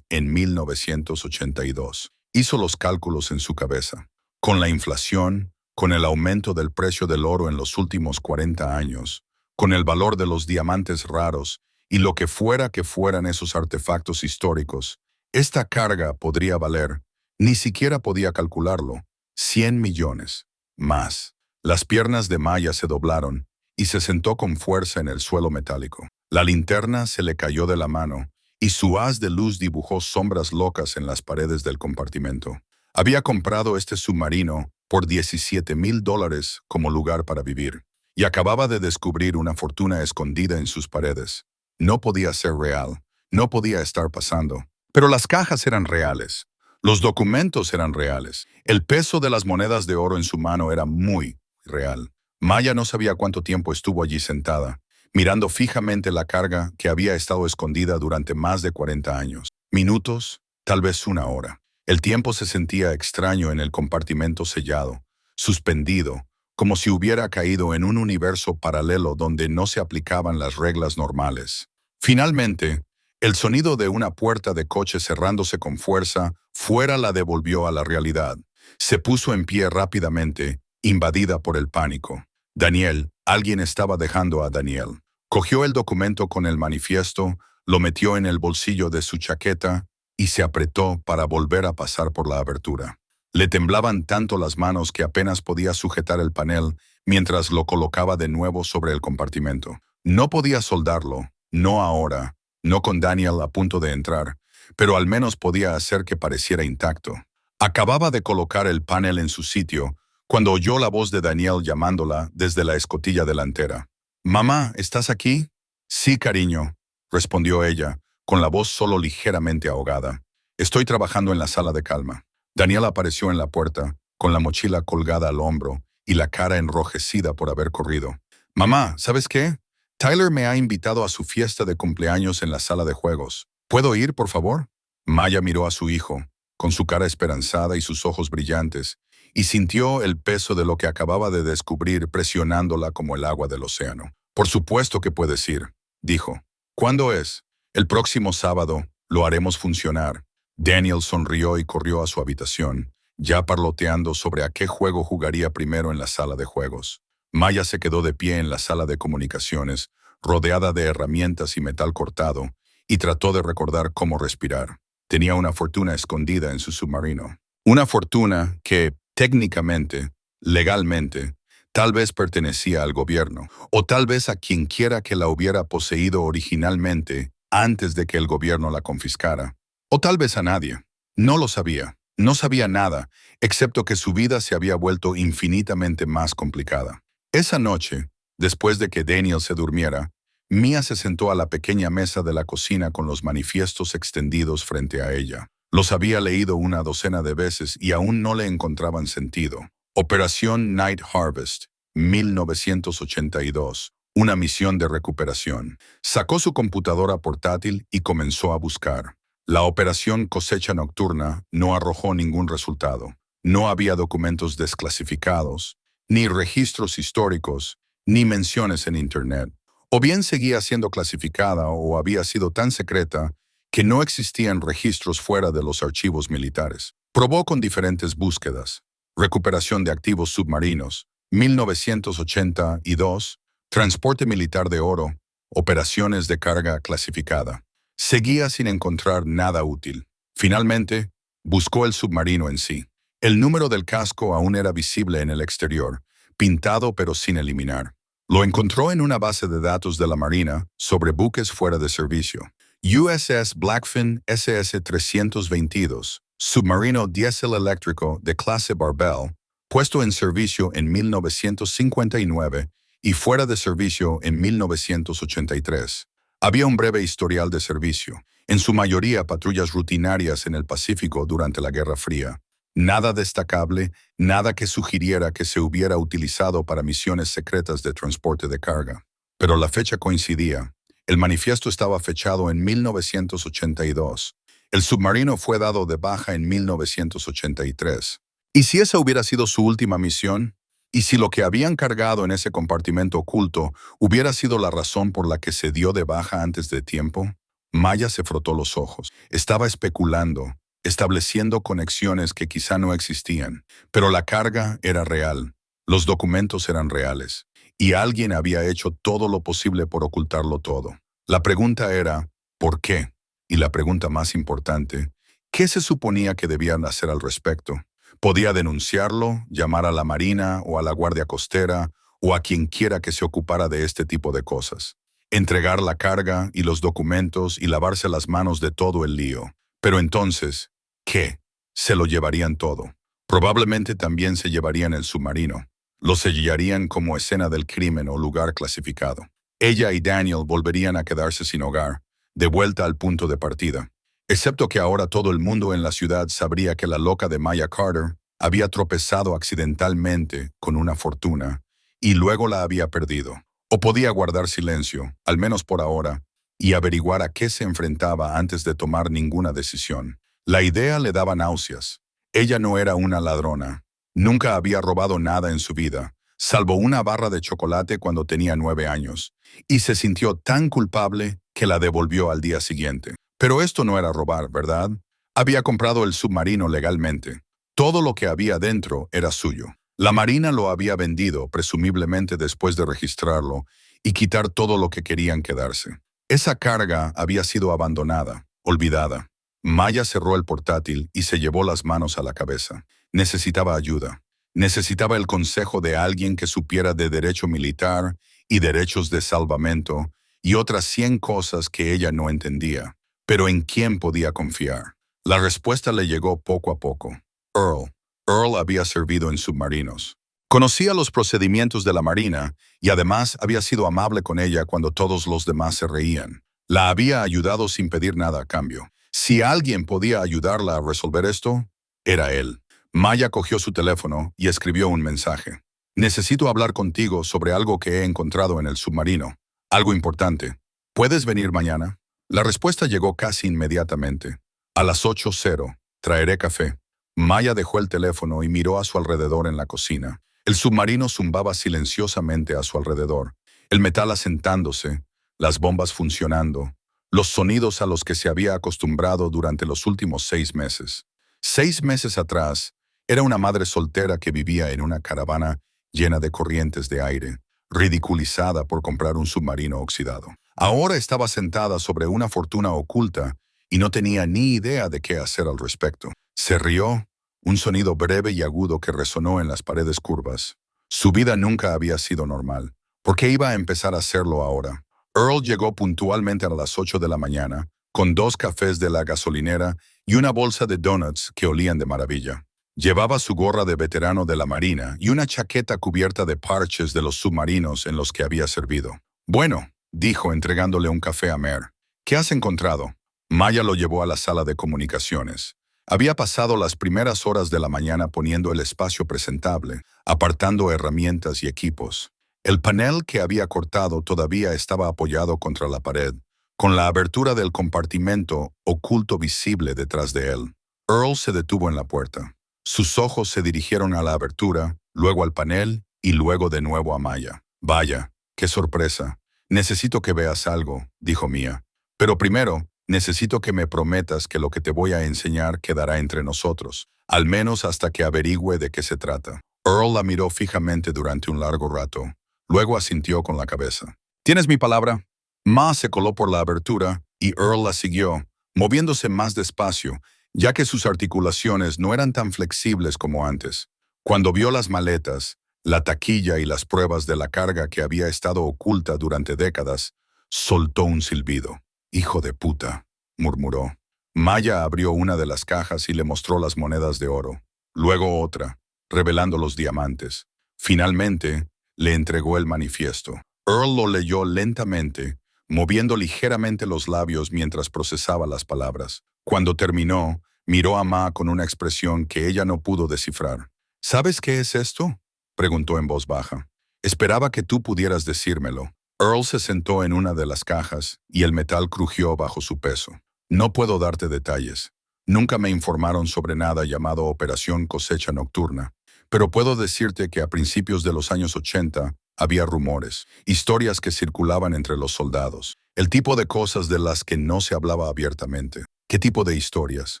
en 1982. Hizo los cálculos en su cabeza. Con la inflación, con el aumento del precio del oro en los últimos 40 años, con el valor de los diamantes raros y lo que fueran esos artefactos históricos, esta carga podría valer, ni siquiera podía calcularlo, 100 millones. Más. Las piernas de Maya se doblaron y se sentó con fuerza en el suelo metálico. La linterna se le cayó de la mano y su haz de luz dibujó sombras locas en las paredes del compartimento. Había comprado este submarino por $17,000 como lugar para vivir y acababa de descubrir una fortuna escondida en sus paredes. No podía ser real, no podía estar pasando, pero las cajas eran reales. Los documentos eran reales. El peso de las monedas de oro en su mano era muy real. Maya no sabía cuánto tiempo estuvo allí sentada, mirando fijamente la carga que había estado escondida durante más de 40 años. Minutos, tal vez una hora. El tiempo se sentía extraño en el compartimento sellado, suspendido, como si hubiera caído en un universo paralelo donde no se aplicaban las reglas normales. Finalmente, el sonido de una puerta de coche cerrándose con fuerza fuera la devolvió a la realidad. Se puso en pie rápidamente, invadida por el pánico. Daniel, alguien estaba dejando a Daniel. Cogió el documento con el manifiesto, lo metió en el bolsillo de su chaqueta y se apretó para volver a pasar por la abertura. Le temblaban tanto las manos que apenas podía sujetar el panel mientras lo colocaba de nuevo sobre el compartimento. No podía soldarlo, no ahora, no con Daniel a punto de entrar, pero al menos podía hacer que pareciera intacto. Acababa de colocar el panel en su sitio cuando oyó la voz de Daniel llamándola desde la escotilla delantera. «Mamá, ¿estás aquí?» «Sí, cariño», respondió ella, con la voz solo ligeramente ahogada. «Estoy trabajando en la sala de calma». Daniel apareció en la puerta, con la mochila colgada al hombro y la cara enrojecida por haber corrido. «Mamá, ¿sabes qué? Tyler me ha invitado a su fiesta de cumpleaños en la sala de juegos. ¿Puedo ir, por favor?» Maya miró a su hijo, con su cara esperanzada y sus ojos brillantes, y sintió el peso de lo que acababa de descubrir presionándola como el agua del océano. «Por supuesto que puedes ir», dijo. «¿Cuándo es?» «El próximo sábado. Lo haremos funcionar». Daniel sonrió y corrió a su habitación, ya parloteando sobre a qué juego jugaría primero en la sala de juegos. Maya se quedó de pie en la sala de comunicaciones, rodeada de herramientas y metal cortado, y trató de recordar cómo respirar. Tenía una fortuna escondida en su submarino. Una fortuna que, técnicamente, legalmente, tal vez pertenecía al gobierno, o tal vez a quienquiera que la hubiera poseído originalmente antes de que el gobierno la confiscara. O tal vez a nadie. No lo sabía. No sabía nada, excepto que su vida se había vuelto infinitamente más complicada. Esa noche, después de que Daniel se durmiera, Mia se sentó a la pequeña mesa de la cocina con los manifiestos extendidos frente a ella. Los había leído una docena de veces y aún no le encontraban sentido. Operación Night Harvest, 1982. Una misión de recuperación. Sacó su computadora portátil y comenzó a buscar. La operación Cosecha Nocturna no arrojó ningún resultado. No había documentos desclasificados, ni registros históricos, ni menciones en Internet. O bien seguía siendo clasificada o había sido tan secreta que no existían registros fuera de los archivos militares. Probó con diferentes búsquedas. Recuperación de activos submarinos, 1982, transporte militar de oro, operaciones de carga clasificada. Seguía sin encontrar nada útil. Finalmente, buscó el submarino en sí. El número del casco aún era visible en el exterior, pintado pero sin eliminar. Lo encontró en una base de datos de la Marina sobre buques fuera de servicio. USS Blackfin SS-322, submarino diésel eléctrico de clase Barbell, puesto en servicio en 1959 y fuera de servicio en 1983. Había un breve historial de servicio, en su mayoría patrullas rutinarias en el Pacífico durante la Guerra Fría. Nada destacable, nada que sugiriera que se hubiera utilizado para misiones secretas de transporte de carga. Pero la fecha coincidía. El manifiesto estaba fechado en 1982. El submarino fue dado de baja en 1983. ¿Y si esa hubiera sido su última misión? ¿Y si lo que habían cargado en ese compartimento oculto hubiera sido la razón por la que se dio de baja antes de tiempo? Maya se frotó los ojos. Estaba especulando, estableciendo conexiones que quizá no existían. Pero la carga era real. Los documentos eran reales. Y alguien había hecho todo lo posible por ocultarlo todo. La pregunta era, ¿por qué? Y la pregunta más importante, ¿qué se suponía que debían hacer al respecto? Podía denunciarlo, llamar a la Marina o a la Guardia Costera o a quien quiera que se ocupara de este tipo de cosas. Entregar la carga y los documentos y lavarse las manos de todo el lío. Pero entonces, ¿qué? Se lo llevarían todo. Probablemente también se llevarían el submarino. Lo sellarían como escena del crimen o lugar clasificado. Ella y Daniel volverían a quedarse sin hogar, de vuelta al punto de partida. Excepto que ahora todo el mundo en la ciudad sabría que la loca de Maya Carter había tropezado accidentalmente con una fortuna y luego la había perdido. O podía guardar silencio, al menos por ahora, y averiguar a qué se enfrentaba antes de tomar ninguna decisión. La idea le daba náuseas. Ella no era una ladrona. Nunca había robado nada en su vida, salvo una barra de chocolate cuando tenía 9 años, y se sintió tan culpable que la devolvió al día siguiente. Pero esto no era robar, ¿verdad? Había comprado el submarino legalmente. Todo lo que había dentro era suyo. La Marina lo había vendido, presumiblemente después de registrarlo, y quitar todo lo que querían quedarse. Esa carga había sido abandonada, olvidada. Maya cerró el portátil y se llevó las manos a la cabeza. Necesitaba ayuda. Necesitaba el consejo de alguien que supiera de derecho militar y derechos de salvamento y otras 100 cosas que ella no entendía. Pero ¿en quién podía confiar? La respuesta le llegó poco a poco. Earl. Earl había servido en submarinos. Conocía los procedimientos de la Marina y además había sido amable con ella cuando todos los demás se reían. La había ayudado sin pedir nada a cambio. Si alguien podía ayudarla a resolver esto, era él. Maya cogió su teléfono y escribió un mensaje. Necesito hablar contigo sobre algo que he encontrado en el submarino. Algo importante. ¿Puedes venir mañana? La respuesta llegó casi inmediatamente. A las 8:00, traeré café. Maya dejó el teléfono y miró a su alrededor en la cocina. El submarino zumbaba silenciosamente a su alrededor, el metal asentándose, las bombas funcionando, los sonidos a los que se había acostumbrado durante los últimos 6 meses. 6 meses atrás, era una madre soltera que vivía en una caravana llena de corrientes de aire, ridiculizada por comprar un submarino oxidado. Ahora estaba sentada sobre una fortuna oculta y no tenía ni idea de qué hacer al respecto. Se rió, un sonido breve y agudo que resonó en las paredes curvas. Su vida nunca había sido normal. ¿Por qué iba a empezar a hacerlo ahora? Earl llegó puntualmente a las 8 de la mañana, con 2 cafés de la gasolinera y una bolsa de donuts que olían de maravilla. Llevaba su gorra de veterano de la Marina y una chaqueta cubierta de parches de los submarinos en los que había servido. Bueno, dijo entregándole un café a Mare. ¿Qué has encontrado? Maya lo llevó a la sala de comunicaciones. Había pasado las primeras horas de la mañana poniendo el espacio presentable, apartando herramientas y equipos. El panel que había cortado todavía estaba apoyado contra la pared, con la abertura del compartimento oculto visible detrás de él. Earl se detuvo en la puerta. Sus ojos se dirigieron a la abertura, luego al panel y luego de nuevo a Maya. Vaya, qué sorpresa. Necesito que veas algo, dijo Mia. Pero primero, necesito que me prometas que lo que te voy a enseñar quedará entre nosotros, al menos hasta que averigüe de qué se trata. Earl la miró fijamente durante un largo rato. Luego asintió con la cabeza. ¿Tienes mi palabra? Ma se coló por la abertura y Earl la siguió, moviéndose más despacio, ya que sus articulaciones no eran tan flexibles como antes. Cuando vio las maletas, la taquilla y las pruebas de la carga que había estado oculta durante décadas, soltó un silbido. «Hijo de puta», murmuró. Maya abrió una de las cajas y le mostró las monedas de oro. Luego otra, revelando los diamantes. Finalmente, le entregó el manifiesto. Earl lo leyó lentamente, moviendo ligeramente los labios mientras procesaba las palabras. Cuando terminó, miró a Ma con una expresión que ella no pudo descifrar. «¿Sabes qué es esto?», preguntó en voz baja. «Esperaba que tú pudieras decírmelo». Earl se sentó en una de las cajas y el metal crujió bajo su peso. «No puedo darte detalles. Nunca me informaron sobre nada llamado Operación Cosecha Nocturna. Pero puedo decirte que a principios de los años 80 había rumores, historias que circulaban entre los soldados. El tipo de cosas de las que no se hablaba abiertamente. ¿Qué tipo de historias?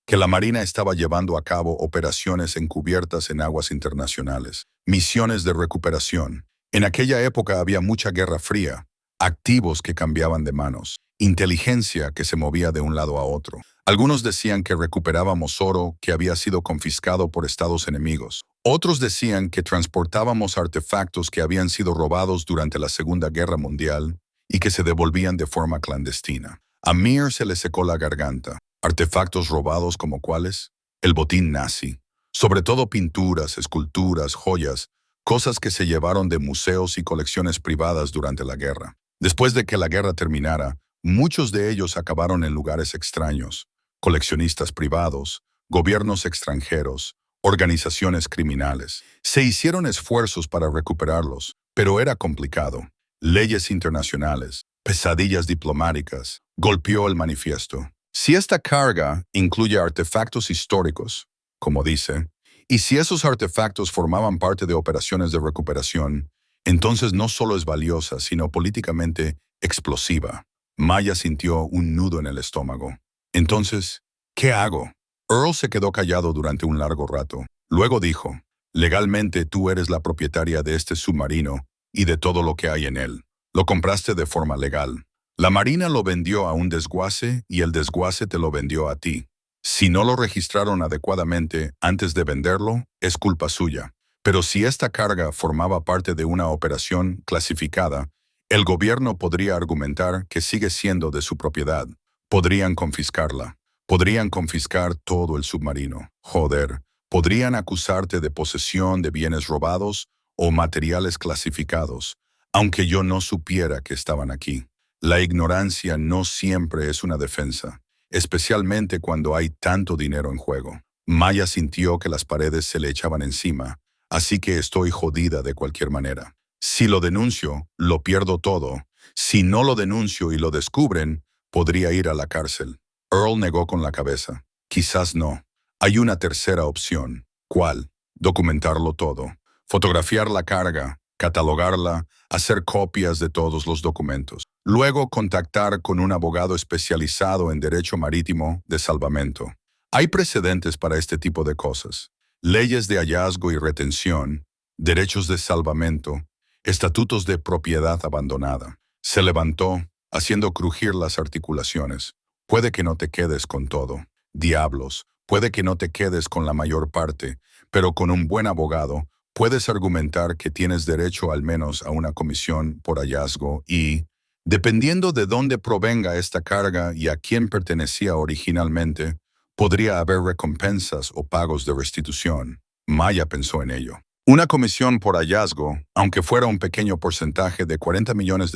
Que la Marina estaba llevando a cabo operaciones encubiertas en aguas internacionales, misiones de recuperación. En aquella época había mucha guerra fría, activos que cambiaban de manos, inteligencia que se movía de un lado a otro. Algunos decían que recuperábamos oro que había sido confiscado por estados enemigos. Otros decían que transportábamos artefactos que habían sido robados durante la Segunda Guerra Mundial y que se devolvían de forma clandestina. A Mir se le secó la garganta. ¿Artefactos robados como cuáles? El botín nazi. Sobre todo pinturas, esculturas, joyas, cosas que se llevaron de museos y colecciones privadas durante la guerra. Después de que la guerra terminara, muchos de ellos acabaron en lugares extraños. Coleccionistas privados, gobiernos extranjeros, organizaciones criminales. Se hicieron esfuerzos para recuperarlos, pero era complicado. Leyes internacionales, pesadillas diplomáticas, golpeó el manifiesto. Si esta carga incluye artefactos históricos, como dice, y si esos artefactos formaban parte de operaciones de recuperación, entonces no solo es valiosa, sino políticamente explosiva. Maya sintió un nudo en el estómago. Entonces, ¿qué hago? Earl se quedó callado durante un largo rato. Luego dijo, «Legalmente tú eres la propietaria de este submarino y de todo lo que hay en él. Lo compraste de forma legal. La Marina lo vendió a un desguace y el desguace te lo vendió a ti. Si no lo registraron adecuadamente antes de venderlo, es culpa suya. Pero si esta carga formaba parte de una operación clasificada, el gobierno podría argumentar que sigue siendo de su propiedad. Podrían confiscarla. Podrían confiscar todo el submarino. Joder, podrían acusarte de posesión de bienes robados o materiales clasificados, aunque yo no supiera que estaban aquí. La ignorancia no siempre es una defensa, especialmente cuando hay tanto dinero en juego». Maya sintió que las paredes se le echaban encima, así que estoy jodida de cualquier manera. Si lo denuncio, lo pierdo todo. Si no lo denuncio y lo descubren, podría ir a la cárcel. Earl negó con la cabeza. Quizás no. Hay una tercera opción. ¿Cuál? Documentarlo todo. Fotografiar la carga, catalogarla, hacer copias de todos los documentos. Luego, contactar con un abogado especializado en derecho marítimo de salvamento. Hay precedentes para este tipo de cosas. Leyes de hallazgo y retención, derechos de salvamento, estatutos de propiedad abandonada. Se levantó, haciendo crujir las articulaciones. Puede que no te quedes con todo. Diablos, puede que no te quedes con la mayor parte, pero con un buen abogado, puedes argumentar que tienes derecho al menos a una comisión por hallazgo y, dependiendo de dónde provenga esta carga y a quién pertenecía originalmente, podría haber recompensas o pagos de restitución. Maya pensó en ello. Una comisión por hallazgo, aunque fuera un pequeño porcentaje de $40 millones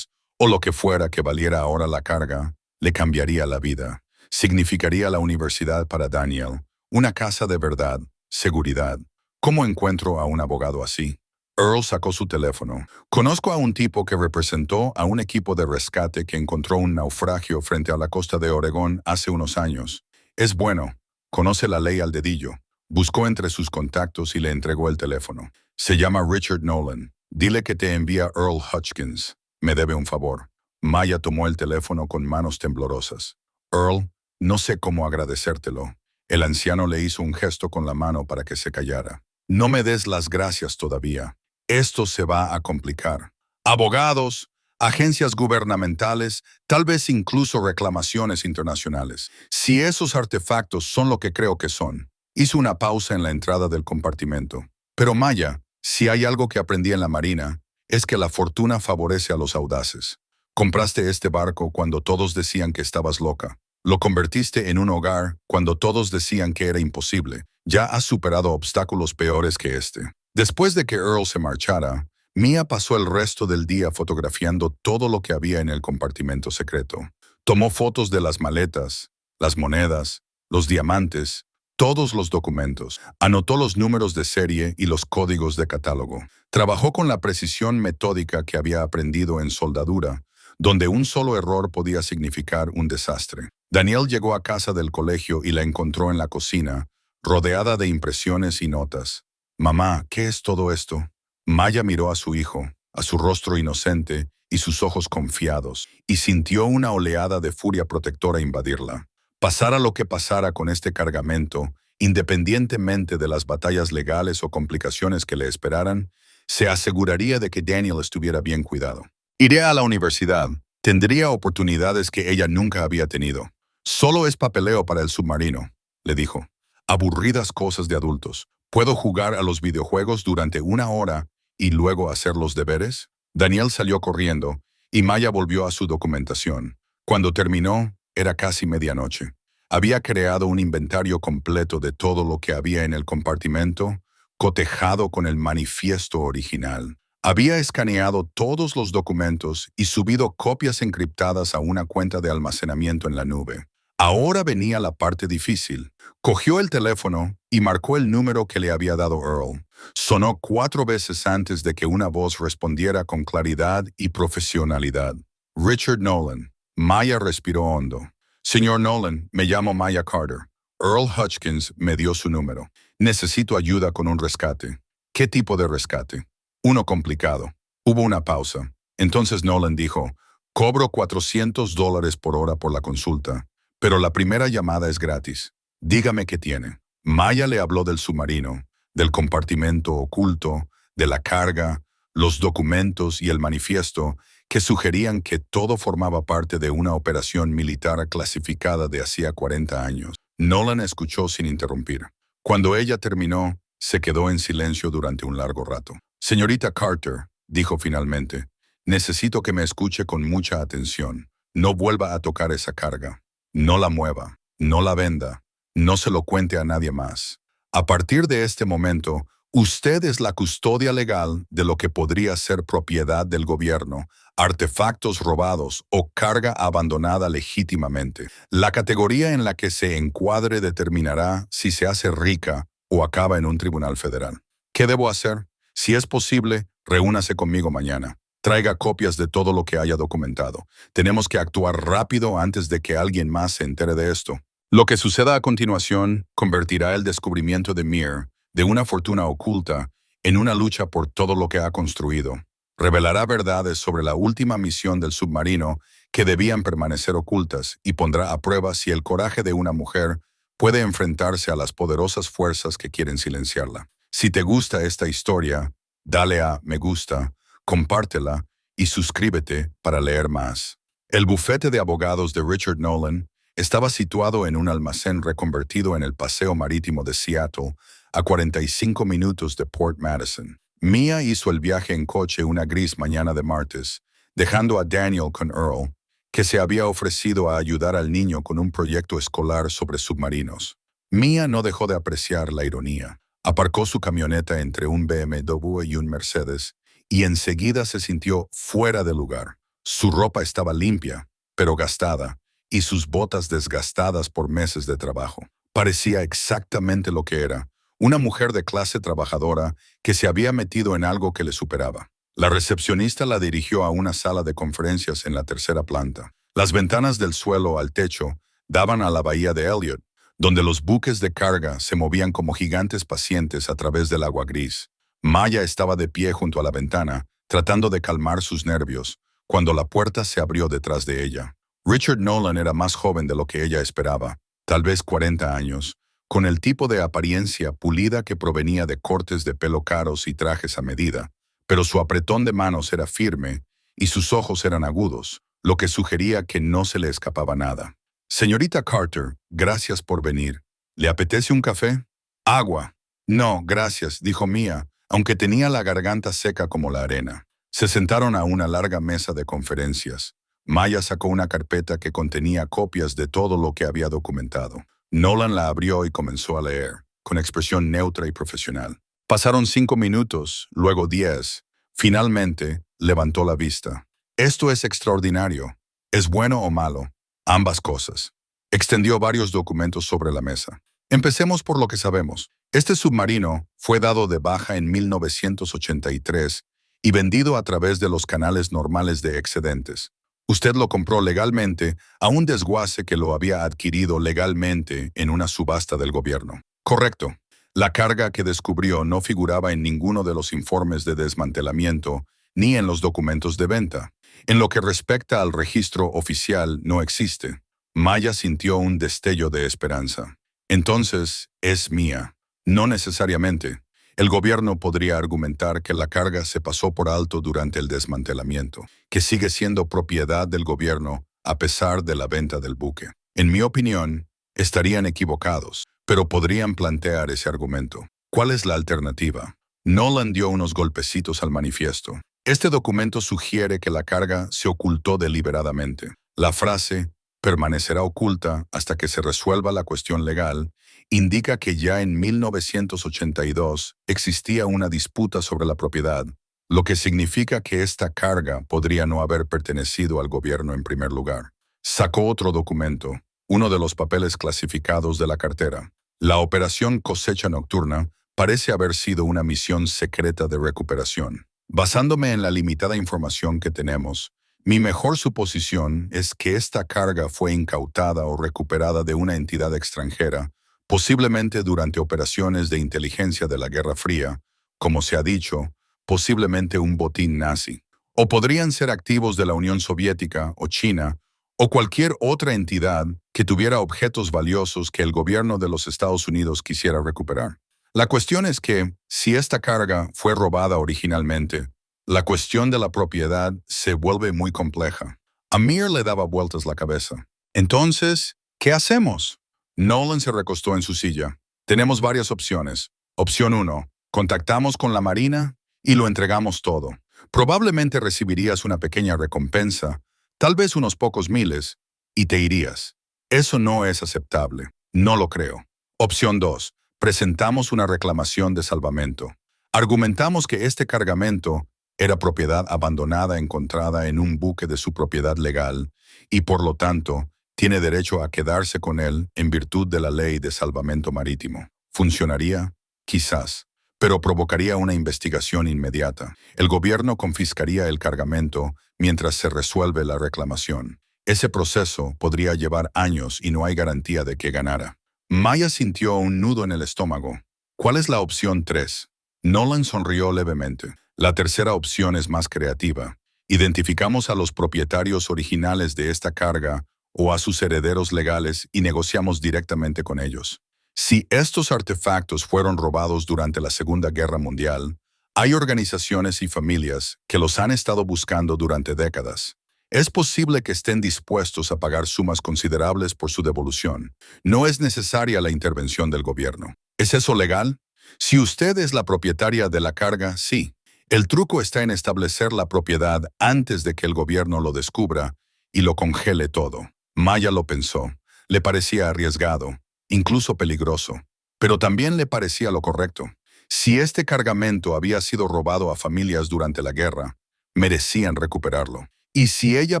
o lo que fuera que valiera ahora la carga, le cambiaría la vida. Significaría la universidad para Daniel, una casa de verdad, seguridad. ¿Cómo encuentro a un abogado así? Earl sacó su teléfono. Conozco a un tipo que representó a un equipo de rescate que encontró un naufragio frente a la costa de Oregón hace unos años. Es bueno, conoce la ley al dedillo. Buscó entre sus contactos y le entregó el teléfono. Se llama Richard Nolan. Dile que te envía Earl Hutchins. Me debe un favor. Maya tomó el teléfono con manos temblorosas. Earl, no sé cómo agradecértelo. El anciano le hizo un gesto con la mano para que se callara. No me des las gracias todavía. Esto se va a complicar. Abogados, agencias gubernamentales, tal vez incluso reclamaciones internacionales. Si esos artefactos son lo que creo que son. Hizo una pausa en la entrada del compartimento. Pero Maya, si hay algo que aprendí en la Marina, es que la fortuna favorece a los audaces. Compraste este barco cuando todos decían que estabas loca. Lo convertiste en un hogar cuando todos decían que era imposible. Ya has superado obstáculos peores que este. Después de que Earl se marchara, Mia pasó el resto del día fotografiando todo lo que había en el compartimento secreto. Tomó fotos de las maletas, las monedas, los diamantes, todos los documentos. Anotó los números de serie y los códigos de catálogo. Trabajó con la precisión metódica que había aprendido en soldadura, donde un solo error podía significar un desastre. Daniel llegó a casa del colegio y la encontró en la cocina, rodeada de impresiones y notas. «Mamá, ¿qué es todo esto?» Maya miró a su hijo, a su rostro inocente y sus ojos confiados, y sintió una oleada de furia protectora invadirla. Pasara lo que pasara con este cargamento, independientemente de las batallas legales o complicaciones que le esperaran, se aseguraría de que Daniel estuviera bien cuidado. Iré a la universidad. Tendría oportunidades que ella nunca había tenido. Solo es papeleo para el submarino, le dijo. Aburridas cosas de adultos. ¿Puedo jugar a los videojuegos durante una hora y luego hacer los deberes? Daniel salió corriendo y Maya volvió a su documentación. Cuando terminó, era casi medianoche. Había creado un inventario completo de todo lo que había en el compartimento, cotejado con el manifiesto original. Había escaneado todos los documentos y subido copias encriptadas a una cuenta de almacenamiento en la nube. Ahora venía la parte difícil. Cogió el teléfono y marcó el número que le había dado Earl. Sonó 4 veces antes de que una voz respondiera con claridad y profesionalidad. Richard Nolan. Maya respiró hondo. Señor Nolan, me llamo Maya Carter. Earl Hutchins me dio su número. Necesito ayuda con un rescate. ¿Qué tipo de rescate? Uno complicado. Hubo una pausa. Entonces Nolan dijo, cobro $400 por hora por la consulta, pero la primera llamada es gratis. Dígame qué tiene. Maya le habló del submarino, del compartimento oculto, de la carga, los documentos y el manifiesto que sugerían que todo formaba parte de una operación militar clasificada de hacía 40 años. Nolan escuchó sin interrumpir. Cuando ella terminó, se quedó en silencio durante un largo rato. Señorita Carter, dijo finalmente, necesito que me escuche con mucha atención. No vuelva a tocar esa carga. No la mueva, no la venda, no se lo cuente a nadie más. A partir de este momento, usted es la custodia legal de lo que podría ser propiedad del gobierno, artefactos robados o carga abandonada legítimamente. La categoría en la que se encuadre determinará si se hace rica o acaba en un tribunal federal. ¿Qué debo hacer? Si es posible, reúnase conmigo mañana. Traiga copias de todo lo que haya documentado. Tenemos que actuar rápido antes de que alguien más se entere de esto. Lo que suceda a continuación convertirá el descubrimiento de Mir, de una fortuna oculta, en una lucha por todo lo que ha construido. Revelará verdades sobre la última misión del submarino que debían permanecer ocultas y pondrá a prueba si el coraje de una mujer puede enfrentarse a las poderosas fuerzas que quieren silenciarla. Si te gusta esta historia, dale a me gusta, compártela y suscríbete para leer más. El bufete de abogados de Richard Nolan estaba situado en un almacén reconvertido en el Paseo Marítimo de Seattle, a 45 minutos de Port Madison. Mia hizo el viaje en coche una gris mañana de martes, dejando a Daniel con Earl, que se había ofrecido a ayudar al niño con un proyecto escolar sobre submarinos. Mia no dejó de apreciar la ironía. Aparcó su camioneta entre un BMW y un Mercedes, y enseguida se sintió fuera de lugar. Su ropa estaba limpia, pero gastada, y sus botas desgastadas por meses de trabajo. Parecía exactamente lo que era, una mujer de clase trabajadora que se había metido en algo que le superaba. La recepcionista la dirigió a una sala de conferencias en la tercera planta. Las ventanas del suelo al techo daban a la bahía de Elliot, donde los buques de carga se movían como gigantes pacientes a través del agua gris. Maya estaba de pie junto a la ventana, tratando de calmar sus nervios, cuando la puerta se abrió detrás de ella. Richard Nolan era más joven de lo que ella esperaba, tal vez 40 años, con el tipo de apariencia pulida que provenía de cortes de pelo caros y trajes a medida, pero su apretón de manos era firme y sus ojos eran agudos, lo que sugería que no se le escapaba nada. Señorita Carter, gracias por venir. ¿Le apetece un café? Agua. No, gracias, dijo Mia, aunque tenía la garganta seca como la arena. Se sentaron a una larga mesa de conferencias. Maya sacó una carpeta que contenía copias de todo lo que había documentado. Nolan la abrió y comenzó a leer, con expresión neutra y profesional. Pasaron 5 minutos, luego 10. Finalmente, levantó la vista. Esto es extraordinario. ¿Es bueno o malo? Ambas cosas. Extendió varios documentos sobre la mesa. Empecemos por lo que sabemos. Este submarino fue dado de baja en 1983 y vendido a través de los canales normales de excedentes. Usted lo compró legalmente a un desguace que lo había adquirido legalmente en una subasta del gobierno. Correcto. La carga que descubrió no figuraba en ninguno de los informes de desmantelamiento ni en los documentos de venta. En lo que respecta al registro oficial, no existe. Maya sintió un destello de esperanza. Entonces, es mía. No necesariamente. El gobierno podría argumentar que la carga se pasó por alto durante el desmantelamiento, que sigue siendo propiedad del gobierno a pesar de la venta del buque. En mi opinión, estarían equivocados, pero podrían plantear ese argumento. ¿Cuál es la alternativa? Nolan dio unos golpecitos al manifiesto. Este documento sugiere que la carga se ocultó deliberadamente. La frase permanecerá oculta hasta que se resuelva la cuestión legal indica que ya en 1982 existía una disputa sobre la propiedad, lo que significa que esta carga podría no haber pertenecido al gobierno en primer lugar. Sacó otro documento, uno de los papeles clasificados de la cartera. La operación Cosecha Nocturna parece haber sido una misión secreta de recuperación. Basándome en la limitada información que tenemos, mi mejor suposición es que esta carga fue incautada o recuperada de una entidad extranjera, posiblemente durante operaciones de inteligencia de la Guerra Fría, como se ha dicho, posiblemente un botín nazi. O podrían ser activos de la Unión Soviética o China, o cualquier otra entidad que tuviera objetos valiosos que el gobierno de los Estados Unidos quisiera recuperar. La cuestión es que, si esta carga fue robada originalmente, la cuestión de la propiedad se vuelve muy compleja. A Mir le daba vueltas la cabeza. Entonces, ¿qué hacemos? Nolan se recostó en su silla. Tenemos varias opciones. Opción 1. Contactamos con la Marina y lo entregamos todo. Probablemente recibirías una pequeña recompensa, tal vez unos pocos miles, y te irías. Eso no es aceptable. No lo creo. Opción 2. Presentamos una reclamación de salvamento. Argumentamos que este cargamento era propiedad abandonada encontrada en un buque de su propiedad legal y, por lo tanto, tiene derecho a quedarse con él en virtud de la ley de salvamento marítimo. ¿Funcionaría? Quizás, pero provocaría una investigación inmediata. El gobierno confiscaría el cargamento mientras se resuelve la reclamación. Ese proceso podría llevar años y no hay garantía de que ganara. Maya sintió un nudo en el estómago. ¿Cuál es la opción 3? Nolan sonrió levemente. La tercera opción es más creativa. Identificamos a los propietarios originales de esta carga o a sus herederos legales y negociamos directamente con ellos. Si estos artefactos fueron robados durante la Segunda Guerra Mundial, hay organizaciones y familias que los han estado buscando durante décadas. Es posible que estén dispuestos a pagar sumas considerables por su devolución. No es necesaria la intervención del gobierno. ¿Es eso legal? Si usted es la propietaria de la carga, sí. El truco está en establecer la propiedad antes de que el gobierno lo descubra y lo congele todo. Maya lo pensó. Le parecía arriesgado, incluso peligroso, pero también le parecía lo correcto. Si este cargamento había sido robado a familias durante la guerra, merecían recuperarlo. Y si ella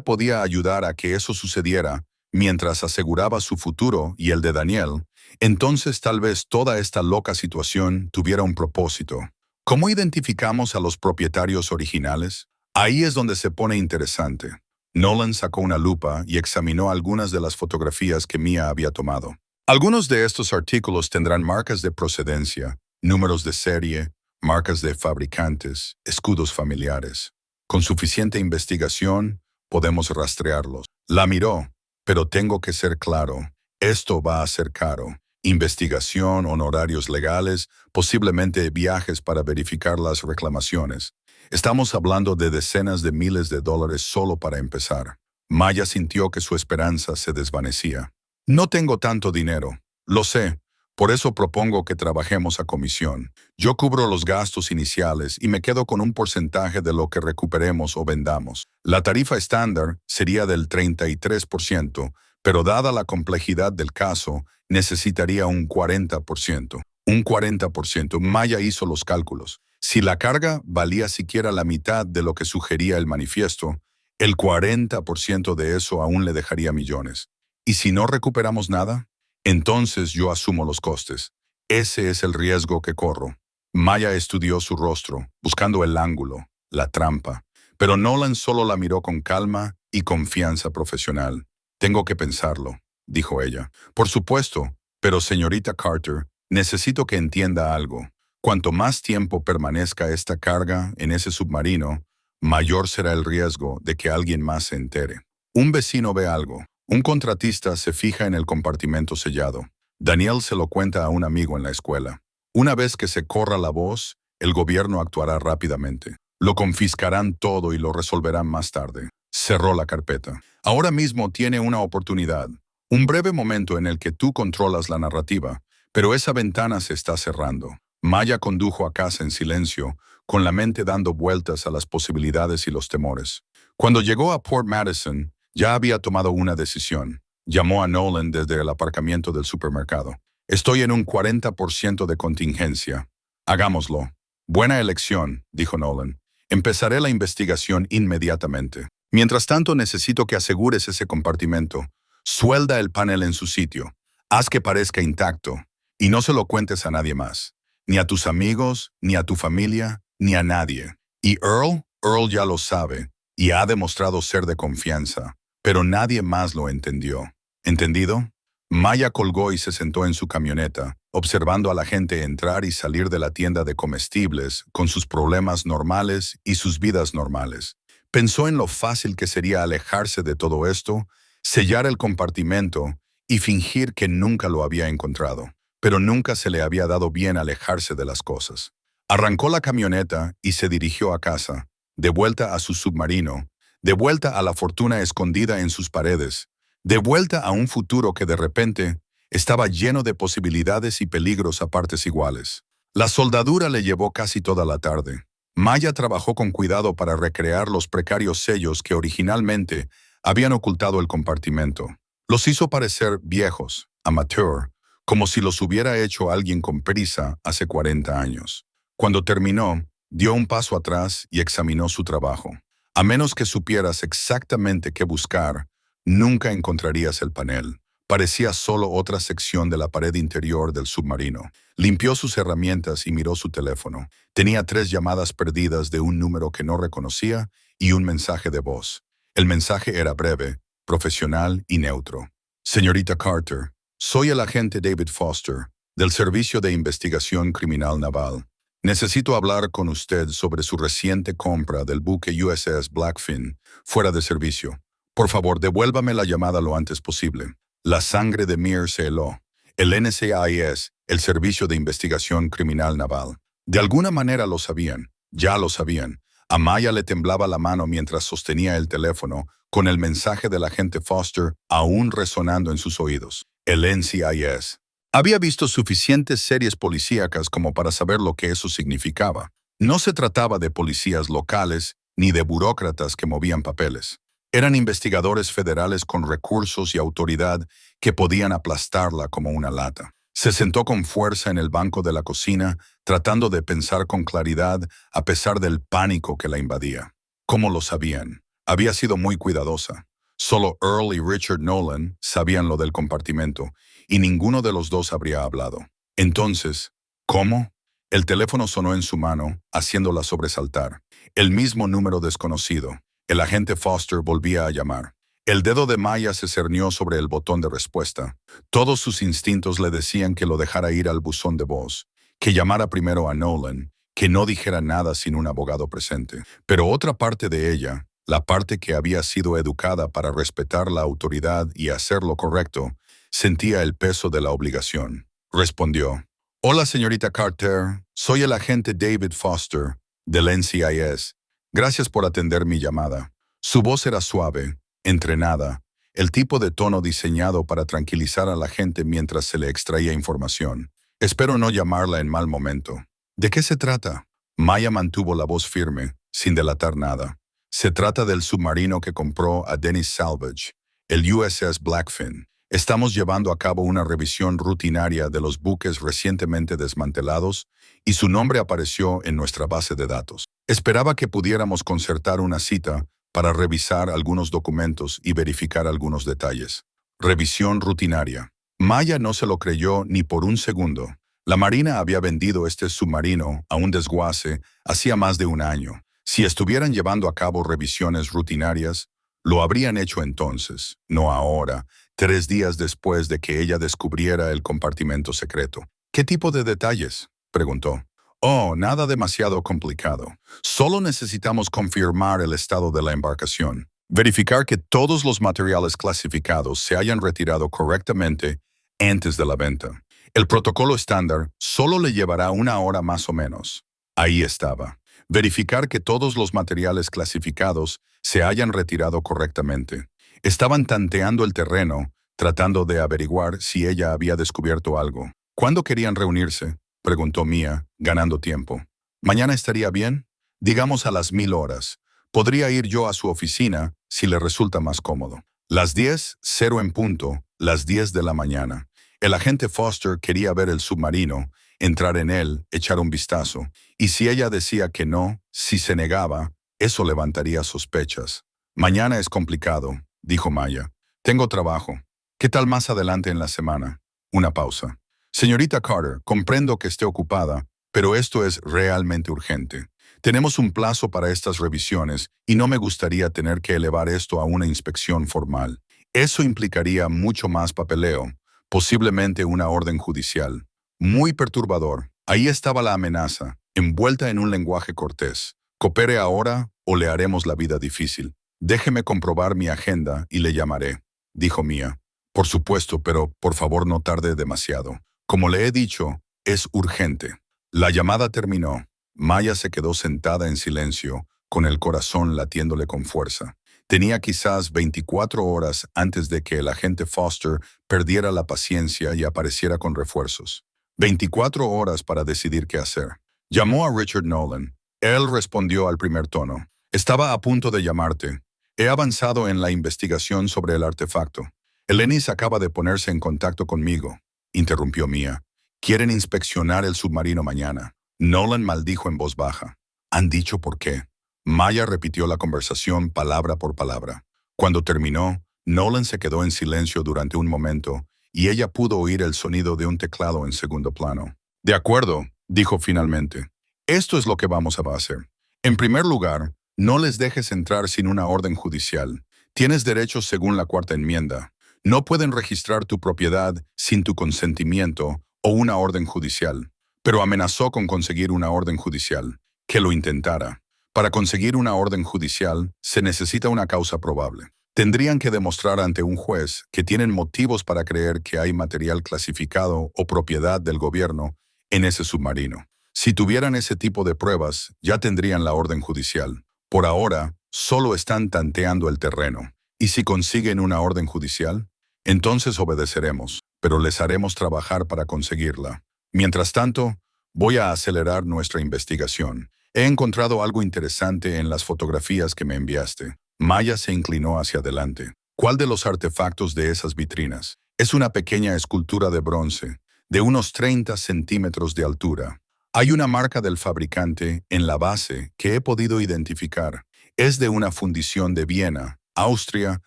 podía ayudar a que eso sucediera mientras aseguraba su futuro y el de Daniel, entonces tal vez toda esta loca situación tuviera un propósito. ¿Cómo identificamos a los propietarios originales? Ahí es donde se pone interesante. Nolan sacó una lupa y examinó algunas de las fotografías que Mia había tomado. Algunos de estos artículos tendrán marcas de procedencia, números de serie, marcas de fabricantes, escudos familiares. Con suficiente investigación, podemos rastrearlos. La miró, pero tengo que ser claro, esto va a ser caro. Investigación, honorarios legales, posiblemente viajes para verificar las reclamaciones. Estamos hablando de decenas de miles de dólares solo para empezar. Maya sintió que su esperanza se desvanecía. No tengo tanto dinero, lo sé. Por eso propongo que trabajemos a comisión. Yo cubro los gastos iniciales y me quedo con un porcentaje de lo que recuperemos o vendamos. La tarifa estándar sería del 33%, pero dada la complejidad del caso, necesitaría un 40%. Un 40%. Maya hizo los cálculos. Si la carga valía siquiera la mitad de lo que sugería el manifiesto, el 40% de eso aún le dejaría millones. ¿Y si no recuperamos nada? Entonces yo asumo los costes. Ese es el riesgo que corro. Maya estudió su rostro, buscando el ángulo, la trampa. Pero Nolan solo la miró con calma y confianza profesional. Tengo que pensarlo, dijo ella. Por supuesto, pero señorita Carter, necesito que entienda algo. Cuanto más tiempo permanezca esta carga en ese submarino, mayor será el riesgo de que alguien más se entere. Un vecino ve algo. Un contratista se fija en el compartimento sellado. Daniel se lo cuenta a un amigo en la escuela. Una vez que se corra la voz, el gobierno actuará rápidamente. Lo confiscarán todo y lo resolverán más tarde. Cerró la carpeta. Ahora mismo tiene una oportunidad. Un breve momento en el que tú controlas la narrativa, pero esa ventana se está cerrando. Maya condujo a casa en silencio, con la mente dando vueltas a las posibilidades y los temores. Cuando llegó a Port Madison, ya había tomado una decisión. Llamó a Nolan desde el aparcamiento del supermercado. Estoy en un 40% de contingencia. Hagámoslo. Buena elección, dijo Nolan. Empezaré la investigación inmediatamente. Mientras tanto, necesito que asegures ese compartimento. Suelda el panel en su sitio. Haz que parezca intacto. Y no se lo cuentes a nadie más. Ni a tus amigos, ni a tu familia, ni a nadie. Y Earl ya lo sabe, y ha demostrado ser de confianza. Pero nadie más lo entendió. ¿Entendido? Maya colgó y se sentó en su camioneta, observando a la gente entrar y salir de la tienda de comestibles con sus problemas normales y sus vidas normales. Pensó en lo fácil que sería alejarse de todo esto, sellar el compartimento y fingir que nunca lo había encontrado. Pero nunca se le había dado bien alejarse de las cosas. Arrancó la camioneta y se dirigió a casa, de vuelta a su submarino, de vuelta a la fortuna escondida en sus paredes, de vuelta a un futuro que de repente estaba lleno de posibilidades y peligros a partes iguales. La soldadura le llevó casi toda la tarde. Maya trabajó con cuidado para recrear los precarios sellos que originalmente habían ocultado el compartimento. Los hizo parecer viejos, amateur, como si los hubiera hecho alguien con prisa hace 40 años. Cuando terminó, dio un paso atrás y examinó su trabajo. A menos que supieras exactamente qué buscar, nunca encontrarías el panel. Parecía solo otra sección de la pared interior del submarino. Limpió sus herramientas y miró su teléfono. Tenía 3 llamadas perdidas de un número que no reconocía y un mensaje de voz. El mensaje era breve, profesional y neutro. Señorita Carter, soy el agente David Foster, del Servicio de Investigación Criminal Naval. Necesito hablar con usted sobre su reciente compra del buque USS Blackfin fuera de servicio. Por favor, devuélvame la llamada lo antes posible. La sangre de Mir se heló. El NCIS, el Servicio de Investigación Criminal Naval. De alguna manera lo sabían. Ya lo sabían. A Maya le temblaba la mano mientras sostenía el teléfono, con el mensaje del agente Foster aún resonando en sus oídos. El NCIS. Había visto suficientes series policíacas como para saber lo que eso significaba. No se trataba de policías locales ni de burócratas que movían papeles. Eran investigadores federales con recursos y autoridad que podían aplastarla como una lata. Se sentó con fuerza en el banco de la cocina, tratando de pensar con claridad a pesar del pánico que la invadía. ¿Cómo lo sabían? Había sido muy cuidadosa. Solo Earl y Richard Nolan sabían lo del compartimento, y ninguno de los dos habría hablado. Entonces, ¿cómo? El teléfono sonó en su mano, haciéndola sobresaltar. El mismo número desconocido. El agente Foster volvía a llamar. El dedo de Maya se cernió sobre el botón de respuesta. Todos sus instintos le decían que lo dejara ir al buzón de voz, que llamara primero a Nolan, que no dijera nada sin un abogado presente. Pero otra parte de ella, la parte que había sido educada para respetar la autoridad y hacer lo correcto, sentía el peso de la obligación. Respondió: «Hola, señorita Carter. Soy el agente David Foster, del NCIS. Gracias por atender mi llamada». Su voz era suave, entrenada, el tipo de tono diseñado para tranquilizar a la gente mientras se le extraía información. «Espero no llamarla en mal momento». «¿De qué se trata?». Maya mantuvo la voz firme, sin delatar nada. «Se trata del submarino que compró a Dennis Salvage, el USS Blackfin. Estamos llevando a cabo una revisión rutinaria de los buques recientemente desmantelados y su nombre apareció en nuestra base de datos. Esperaba que pudiéramos concertar una cita para revisar algunos documentos y verificar algunos detalles». Revisión rutinaria. Maya no se lo creyó ni por un segundo. La Marina había vendido este submarino a un desguace hacía más de un año. Si estuvieran llevando a cabo revisiones rutinarias, lo habrían hecho entonces, no ahora, 3 días después de que ella descubriera el compartimento secreto. «¿Qué tipo de detalles?», preguntó. «Oh, nada demasiado complicado. Solo necesitamos confirmar el estado de la embarcación, verificar que todos los materiales clasificados se hayan retirado correctamente antes de la venta. El protocolo estándar solo le llevará 1 hora más o menos». Ahí estaba. Verificar que todos los materiales clasificados se hayan retirado correctamente. Estaban tanteando el terreno, tratando de averiguar si ella había descubierto algo. «¿Cuándo querían reunirse?», preguntó Mia, ganando tiempo. «¿Mañana estaría bien? Digamos a las 1000 horas. Podría ir yo a su oficina si le resulta más cómodo». Las 10:00 en punto, las 10 de la mañana. El agente Foster quería ver el submarino, entrar en él, echar un vistazo. Y si ella decía que no, si se negaba, eso levantaría sospechas. «Mañana es complicado», dijo Maya. «Tengo trabajo. ¿Qué tal más adelante en la semana?». Una pausa. «Señorita Carter, comprendo que esté ocupada, pero esto es realmente urgente. Tenemos un plazo para estas revisiones y no me gustaría tener que elevar esto a una inspección formal. Eso implicaría mucho más papeleo, posiblemente una orden judicial». Muy perturbador. Ahí estaba la amenaza, envuelta en un lenguaje cortés. «Coopere ahora o le haremos la vida difícil. Déjeme comprobar mi agenda y le llamaré», dijo Mia. «Por supuesto, pero por favor no tarde demasiado. Como le he dicho, es urgente». La llamada terminó. Maya se quedó sentada en silencio, con el corazón latiéndole con fuerza. Tenía quizás 24 horas antes de que el agente Foster perdiera la paciencia y apareciera con refuerzos. 24 horas para decidir qué hacer. Llamó a Richard Nolan. Él respondió al primer tono. «Estaba a punto de llamarte. He avanzado en la investigación sobre el artefacto. El Ennis acaba de ponerse en contacto conmigo», interrumpió Mia. «Quieren inspeccionar el submarino mañana». Nolan maldijo en voz baja. «¿Han dicho por qué?». Maya repitió la conversación palabra por palabra. Cuando terminó, Nolan se quedó en silencio durante un momento y ella pudo oír el sonido de un teclado en segundo plano. «De acuerdo», dijo finalmente. «Esto es lo que vamos a hacer. En primer lugar, no les dejes entrar sin una orden judicial. Tienes derechos según la 4ª enmienda. No pueden registrar tu propiedad sin tu consentimiento o una orden judicial. pero amenazó con conseguir una orden judicial, que lo intentara. Para conseguir una orden judicial, se necesita una causa probable. Tendrían que demostrar ante un juez que tienen motivos para creer que hay material clasificado o propiedad del gobierno en ese submarino. Si tuvieran ese tipo de pruebas, ya tendrían la orden judicial. Por ahora, solo están tanteando el terreno. ¿Y si consiguen una orden judicial? Entonces obedeceremos, pero les haremos trabajar para conseguirla. Mientras tanto, voy a acelerar nuestra investigación. He encontrado algo interesante en las fotografías que me enviaste. Maya se inclinó hacia adelante. ¿Cuál de los artefactos de esas vitrinas? Es una pequeña escultura de bronce, de unos 30 centímetros de altura. Hay una marca del fabricante en la base que he podido identificar. Es de una fundición de Viena, Austria,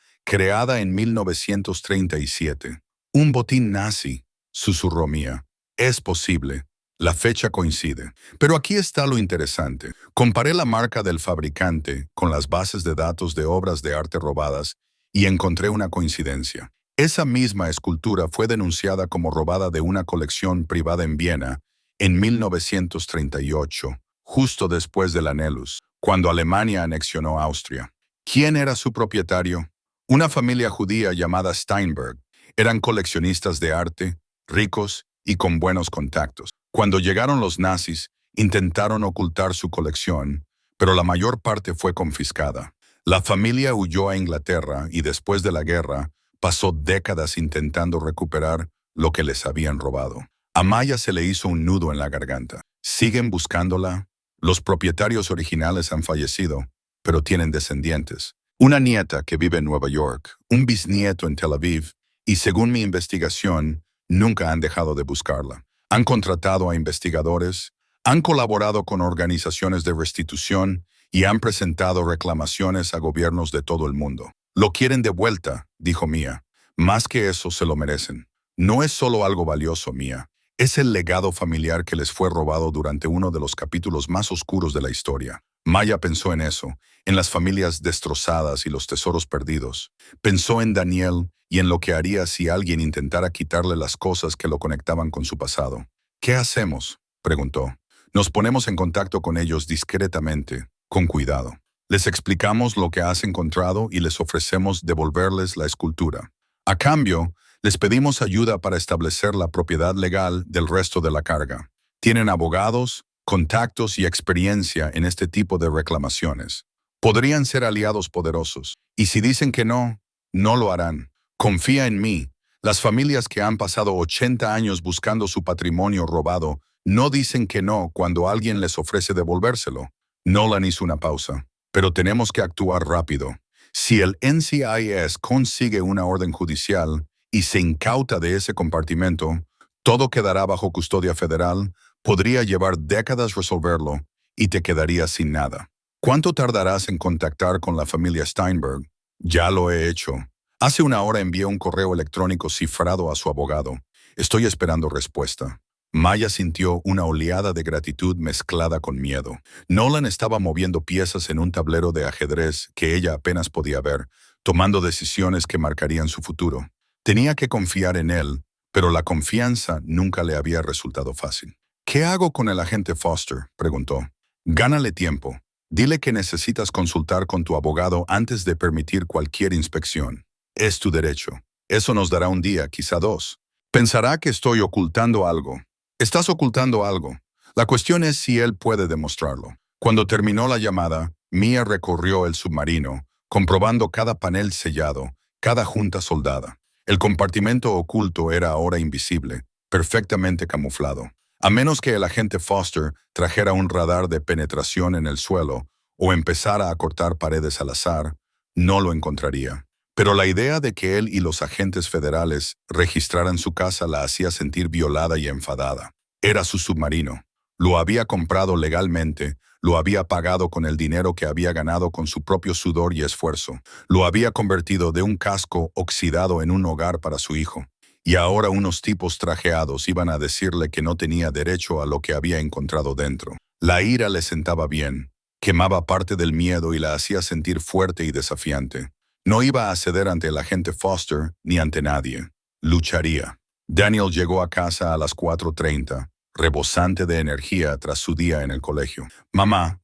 creada en 1937. Un botín nazi, susurró Mia. Es posible. La fecha coincide. Pero aquí está lo interesante. Comparé la marca del fabricante con las bases de datos de obras de arte robadas y encontré una coincidencia. Esa misma escultura fue denunciada como robada de una colección privada en Viena en 1938, justo después del Angelus, cuando Alemania anexionó Austria. ¿Quién era su propietario? Una familia judía llamada Steinberg. Eran coleccionistas de arte, ricos y con buenos contactos. Cuando llegaron los nazis, intentaron ocultar su colección, pero la mayor parte fue confiscada. La familia huyó a Inglaterra y después de la guerra pasó décadas intentando recuperar lo que les habían robado. A Maya se le hizo un nudo en la garganta. ¿Siguen buscándola? Los propietarios originales han fallecido, pero tienen descendientes. Una nieta que vive en Nueva York, un bisnieto en Tel Aviv, y según mi investigación, nunca han dejado de buscarla. Han contratado a investigadores, han colaborado con organizaciones de restitución y han presentado reclamaciones a gobiernos de todo el mundo. Lo quieren de vuelta, dijo Mia. Más que eso se lo merecen. No es solo algo valioso, Mia. Es el legado familiar que les fue robado durante uno de los capítulos más oscuros de la historia. Maya pensó en eso, en las familias destrozadas y los tesoros perdidos. Pensó en Daniel y en lo que haría si alguien intentara quitarle las cosas que lo conectaban con su pasado. ¿Qué hacemos?, preguntó. Nos ponemos en contacto con ellos discretamente, con cuidado. Les explicamos lo que has encontrado y les ofrecemos devolverles la escultura. A cambio, les pedimos ayuda para establecer la propiedad legal del resto de la carga. Tienen abogados, contactos y experiencia en este tipo de reclamaciones. Podrían ser aliados poderosos. Y si dicen que no, no lo harán. Confía en mí. Las familias que han pasado 80 años buscando su patrimonio robado no dicen que no cuando alguien les ofrece devolvérselo. Nolan hizo una pausa. Pero tenemos que actuar rápido. Si el NCIS consigue una orden judicial y se incauta de ese compartimento, todo quedará bajo custodia federal, podría llevar décadas resolverlo y te quedarías sin nada. ¿Cuánto tardarás en contactar con la familia Steinberg? Ya lo he hecho. Hace una hora envié un correo electrónico cifrado a su abogado. Estoy esperando respuesta. Maya sintió una oleada de gratitud mezclada con miedo. Nolan estaba moviendo piezas en un tablero de ajedrez que ella apenas podía ver, tomando decisiones que marcarían su futuro. Tenía que confiar en él, pero la confianza nunca le había resultado fácil. ¿Qué hago con el agente Foster?, preguntó. Gánale tiempo. Dile que necesitas consultar con tu abogado antes de permitir cualquier inspección. Es tu derecho. Eso nos dará un día, quizá dos. Pensará que estoy ocultando algo. Estás ocultando algo. La cuestión es si él puede demostrarlo. Cuando terminó la llamada, Mia recorrió el submarino, comprobando cada panel sellado, cada junta soldada. El compartimento oculto era ahora invisible, perfectamente camuflado. A menos que el agente Foster trajera un radar de penetración en el suelo o empezara a cortar paredes al azar, no lo encontraría. Pero la idea de que él y los agentes federales registraran su casa la hacía sentir violada y enfadada. Era su submarino. Lo había comprado legalmente, lo había pagado con el dinero que había ganado con su propio sudor y esfuerzo. Lo había convertido de un casco oxidado en un hogar para su hijo. Y ahora unos tipos trajeados iban a decirle que no tenía derecho a lo que había encontrado dentro. La ira le sentaba bien, quemaba parte del miedo y la hacía sentir fuerte y desafiante. No iba a ceder ante el agente Foster ni ante nadie. Lucharía. Daniel llegó a casa a las 4:30, rebosante de energía tras su día en el colegio. Mamá,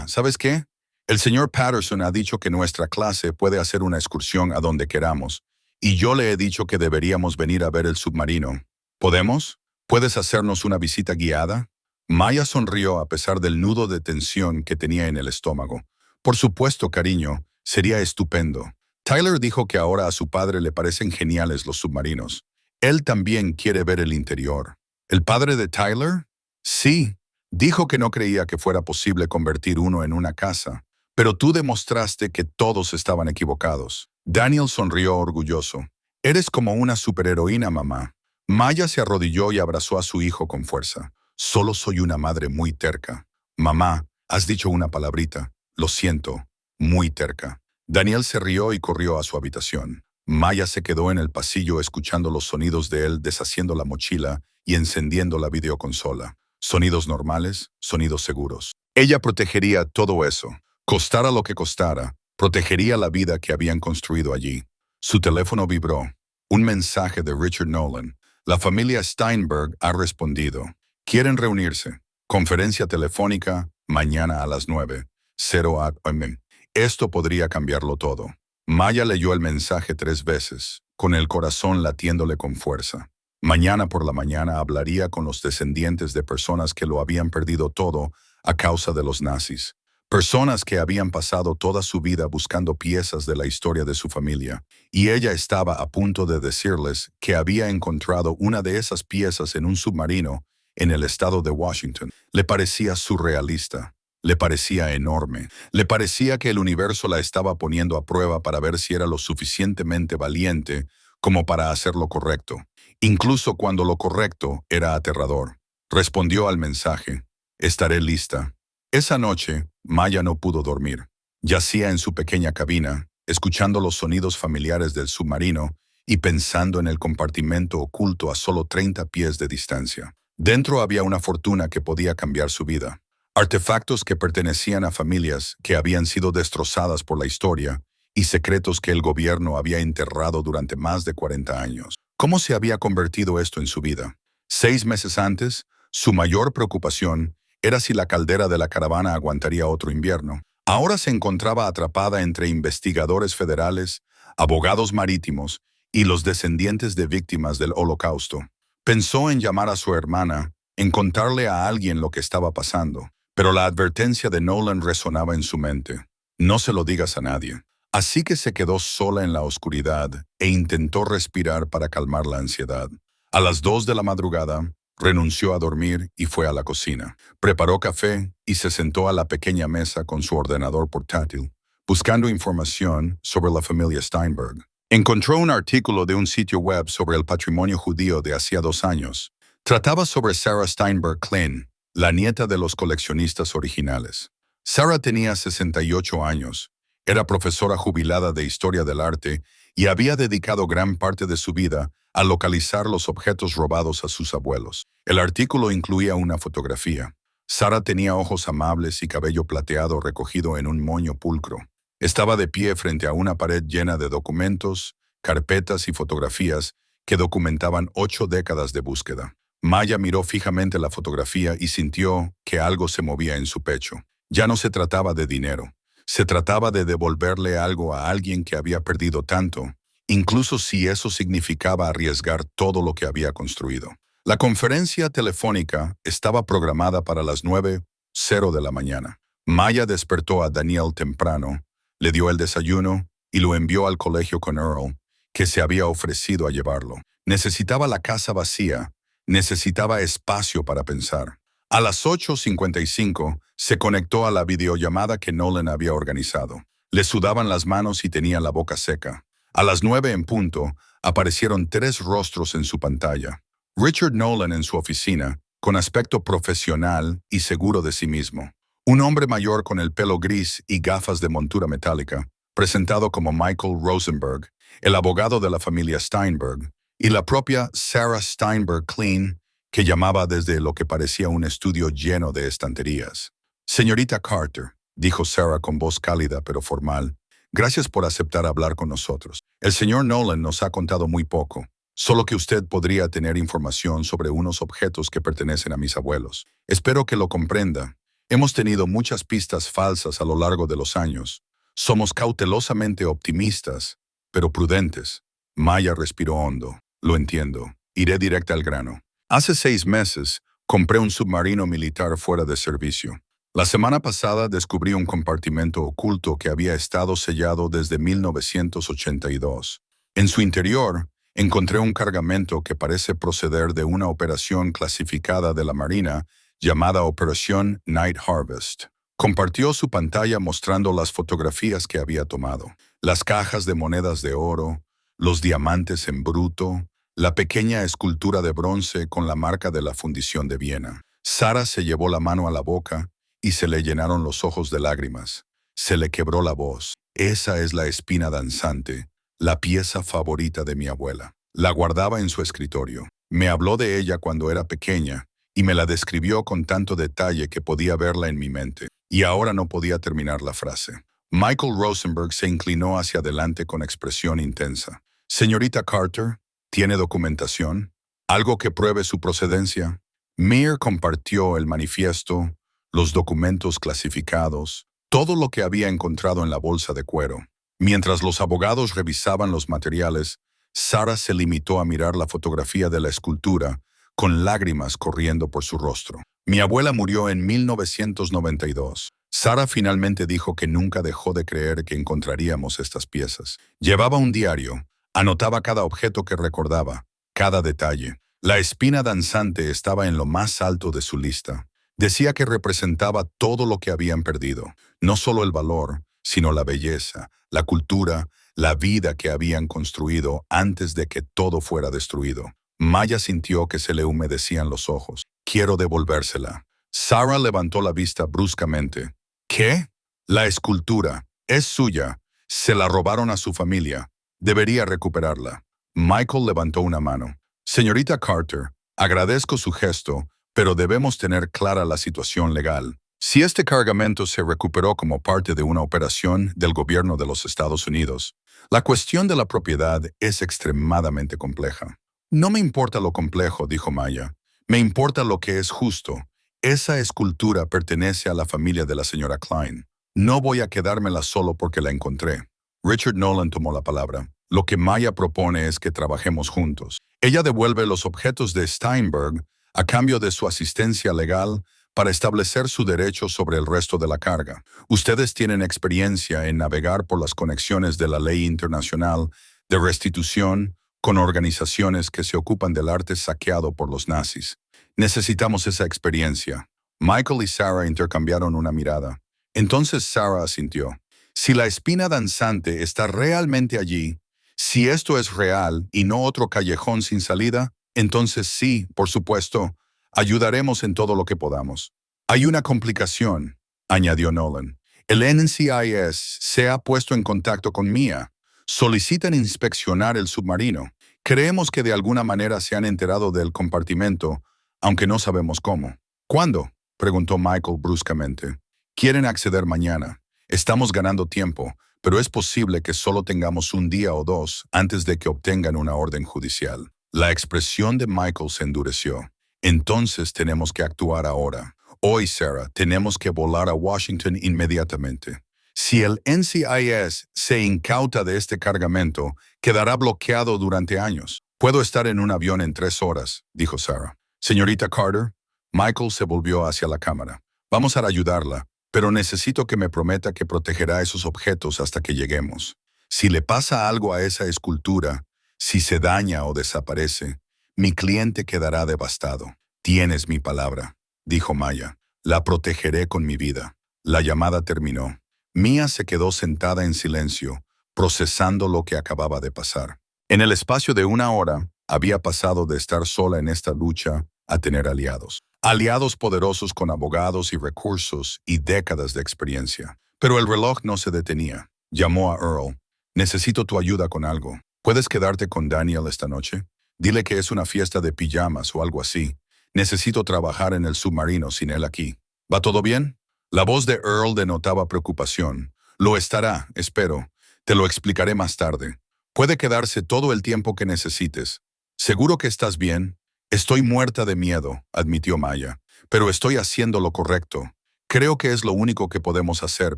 ¿sabes qué? El señor Patterson ha dicho que nuestra clase puede hacer una excursión a donde queramos, y yo le he dicho que deberíamos venir a ver el submarino. ¿Podemos? ¿Puedes hacernos una visita guiada? Maya sonrió a pesar del nudo de tensión que tenía en el estómago. Por supuesto, cariño, sería estupendo. Tyler dijo que ahora a su padre le parecen geniales los submarinos. Él también quiere ver el interior. ¿El padre de Tyler? Sí. Dijo que no creía que fuera posible convertir uno en una casa, pero tú demostraste que todos estaban equivocados. Daniel sonrió orgulloso. Eres como una superheroína, mamá. Maya se arrodilló y abrazó a su hijo con fuerza. Solo soy una madre muy terca. Mamá, has dicho una palabrita. Lo siento. Muy terca. Daniel se rió y corrió a su habitación. Maya se quedó en el pasillo escuchando los sonidos de él deshaciendo la mochila y encendiendo la videoconsola. Sonidos normales, sonidos seguros. Ella protegería todo eso. Costara lo que costara, protegería la vida que habían construido allí. Su teléfono vibró. Un mensaje de Richard Nolan. La familia Steinberg ha respondido. Quieren reunirse. Conferencia telefónica, mañana a las 9. 0 a.m. Esto podría cambiarlo todo. Maya leyó el mensaje 3 veces, con el corazón latiéndole con fuerza. Mañana por la mañana hablaría con los descendientes de personas que lo habían perdido todo a causa de los nazis. Personas que habían pasado toda su vida buscando piezas de la historia de su familia. Y ella estaba a punto de decirles que había encontrado una de esas piezas en un submarino en el estado de Washington. Le parecía surrealista. Le parecía enorme. Le parecía que el universo la estaba poniendo a prueba para ver si era lo suficientemente valiente como para hacer lo correcto, incluso cuando lo correcto era aterrador. Respondió al mensaje. Estaré lista. Esa noche, Maya no pudo dormir. Yacía en su pequeña cabina, escuchando los sonidos familiares del submarino y pensando en el compartimento oculto a solo 30 pies de distancia. Dentro había una fortuna que podía cambiar su vida. Artefactos que pertenecían a familias que habían sido destrozadas por la historia y secretos que el gobierno había enterrado durante más de 40 años. ¿Cómo se había convertido esto en su vida? 6 meses antes, su mayor preocupación era si la caldera de la caravana aguantaría otro invierno. Ahora se encontraba atrapada entre investigadores federales, abogados marítimos y los descendientes de víctimas del Holocausto. Pensó en llamar a su hermana, en contarle a alguien lo que estaba pasando. Pero la advertencia de Nolan resonaba en su mente. No se lo digas a nadie. Así que se quedó sola en la oscuridad e intentó respirar para calmar la ansiedad. A las 2 de la madrugada, renunció a dormir y fue a la cocina. Preparó café y se sentó a la pequeña mesa con su ordenador portátil, buscando información sobre la familia Steinberg. Encontró un artículo de un sitio web sobre el patrimonio judío de hacía 2 años. Trataba sobre Sarah Steinberg Klein, la nieta de los coleccionistas originales. Sarah tenía 68 años, era profesora jubilada de Historia del Arte y había dedicado gran parte de su vida a localizar los objetos robados a sus abuelos. El artículo incluía una fotografía. Sarah tenía ojos amables y cabello plateado recogido en un moño pulcro. Estaba de pie frente a una pared llena de documentos, carpetas y fotografías que documentaban 8 décadas de búsqueda. Maya miró fijamente la fotografía y sintió que algo se movía en su pecho. Ya no se trataba de dinero. Se trataba de devolverle algo a alguien que había perdido tanto, incluso si eso significaba arriesgar todo lo que había construido. La conferencia telefónica estaba programada para las 9:00 de la mañana. Maya despertó a Daniel temprano, le dio el desayuno y lo envió al colegio con Earl, que se había ofrecido a llevarlo. Necesitaba la casa vacía. Necesitaba espacio para pensar. A las 8:55 se conectó a la videollamada que Nolan había organizado. Le sudaban las manos y tenía la boca seca. A las 9 en punto, aparecieron 3 rostros en su pantalla. Richard Nolan en su oficina, con aspecto profesional y seguro de sí mismo. Un hombre mayor con el pelo gris y gafas de montura metálica, presentado como Michael Rosenberg, el abogado de la familia Steinberg, y la propia Sarah Steinberg Klein, que llamaba desde lo que parecía un estudio lleno de estanterías. Señorita Carter, dijo Sarah con voz cálida pero formal, gracias por aceptar hablar con nosotros. El señor Nolan nos ha contado muy poco. Solo que usted podría tener información sobre unos objetos que pertenecen a mis abuelos. Espero que lo comprenda. Hemos tenido muchas pistas falsas a lo largo de los años. Somos cautelosamente optimistas, pero prudentes. Maya respiró hondo. Lo entiendo. Iré directa al grano. Hace 6 meses, compré un submarino militar fuera de servicio. La semana pasada descubrí un compartimento oculto que había estado sellado desde 1982. En su interior, encontré un cargamento que parece proceder de una operación clasificada de la Marina llamada Operación Night Harvest. Compartió su pantalla mostrando las fotografías que había tomado, las cajas de monedas de oro, los diamantes en bruto, la pequeña escultura de bronce con la marca de la fundición de Viena. Sara se llevó la mano a la boca y se le llenaron los ojos de lágrimas. Se le quebró la voz. Esa es la espina danzante, la pieza favorita de mi abuela. La guardaba en su escritorio. Me habló de ella cuando era pequeña y me la describió con tanto detalle que podía verla en mi mente. Y ahora no podía terminar la frase. Michael Rosenberg se inclinó hacia adelante con expresión intensa. Señorita Carter, ¿tiene documentación? ¿Algo que pruebe su procedencia? Meir compartió el manifiesto, los documentos clasificados, todo lo que había encontrado en la bolsa de cuero. Mientras los abogados revisaban los materiales, Sara se limitó a mirar la fotografía de la escultura, con lágrimas corriendo por su rostro. Mi abuela murió en 1992. Sara finalmente dijo que nunca dejó de creer que encontraríamos estas piezas. Llevaba un diario, anotaba cada objeto que recordaba, cada detalle. La espina danzante estaba en lo más alto de su lista. Decía que representaba todo lo que habían perdido, no solo el valor, sino la belleza, la cultura, la vida que habían construido antes de que todo fuera destruido. Maya sintió que se le humedecían los ojos. Quiero devolvérsela. Sara levantó la vista bruscamente. ¿Qué? La escultura. Es suya. Se la robaron a su familia. Debería recuperarla. Michael levantó una mano. Señorita Carter, agradezco su gesto, pero debemos tener clara la situación legal. Si este cargamento se recuperó como parte de una operación del gobierno de los Estados Unidos, la cuestión de la propiedad es extremadamente compleja. No me importa lo complejo, dijo Maya. Me importa lo que es justo. Esa escultura pertenece a la familia de la señora Klein. No voy a quedármela solo porque la encontré. Richard Nolan tomó la palabra. Lo que Maya propone es que trabajemos juntos. Ella devuelve los objetos de Steinberg a cambio de su asistencia legal para establecer su derecho sobre el resto de la carga. Ustedes tienen experiencia en navegar por las conexiones de la ley internacional de restitución con organizaciones que se ocupan del arte saqueado por los nazis. Necesitamos esa experiencia. Michael y Sara intercambiaron una mirada. Entonces Sara asintió. Si la espina danzante está realmente allí, si esto es real y no otro callejón sin salida, entonces sí, por supuesto, ayudaremos en todo lo que podamos. Hay una complicación, añadió Nolan. El NCIS se ha puesto en contacto con Mia. Solicitan inspeccionar el submarino. Creemos que de alguna manera se han enterado del compartimento, aunque no sabemos cómo. ¿Cuándo? Preguntó Michael bruscamente. Quieren acceder mañana. Estamos ganando tiempo, pero es posible que solo tengamos un día o dos antes de que obtengan una orden judicial. La expresión de Michael se endureció. Entonces tenemos que actuar ahora. Hoy, Sarah, tenemos que volar a Washington inmediatamente. Si el NCIS se incauta de este cargamento, quedará bloqueado durante años. Puedo estar en un avión en 3 horas, dijo Sarah. Señorita Carter, Michael se volvió hacia la cámara. Vamos a ayudarla, pero necesito que me prometa que protegerá esos objetos hasta que lleguemos. Si le pasa algo a esa escultura, si se daña o desaparece, mi cliente quedará devastado. Tienes mi palabra, dijo Maya. La protegeré con mi vida. La llamada terminó. Mia se quedó sentada en silencio, procesando lo que acababa de pasar. En el espacio de 1 hora, había pasado de estar sola en esta lucha a tener aliados. Aliados poderosos con abogados y recursos y décadas de experiencia. Pero el reloj no se detenía. Llamó a Earl. Necesito tu ayuda con algo. ¿Puedes quedarte con Daniel esta noche? Dile que es una fiesta de pijamas o algo así. Necesito trabajar en el submarino sin él aquí. ¿Va todo bien? La voz de Earl denotaba preocupación. Lo estará, espero. Te lo explicaré más tarde. Puede quedarse todo el tiempo que necesites. ¿Seguro que estás bien? Estoy muerta de miedo, admitió Maya, pero estoy haciendo lo correcto. Creo que es lo único que podemos hacer,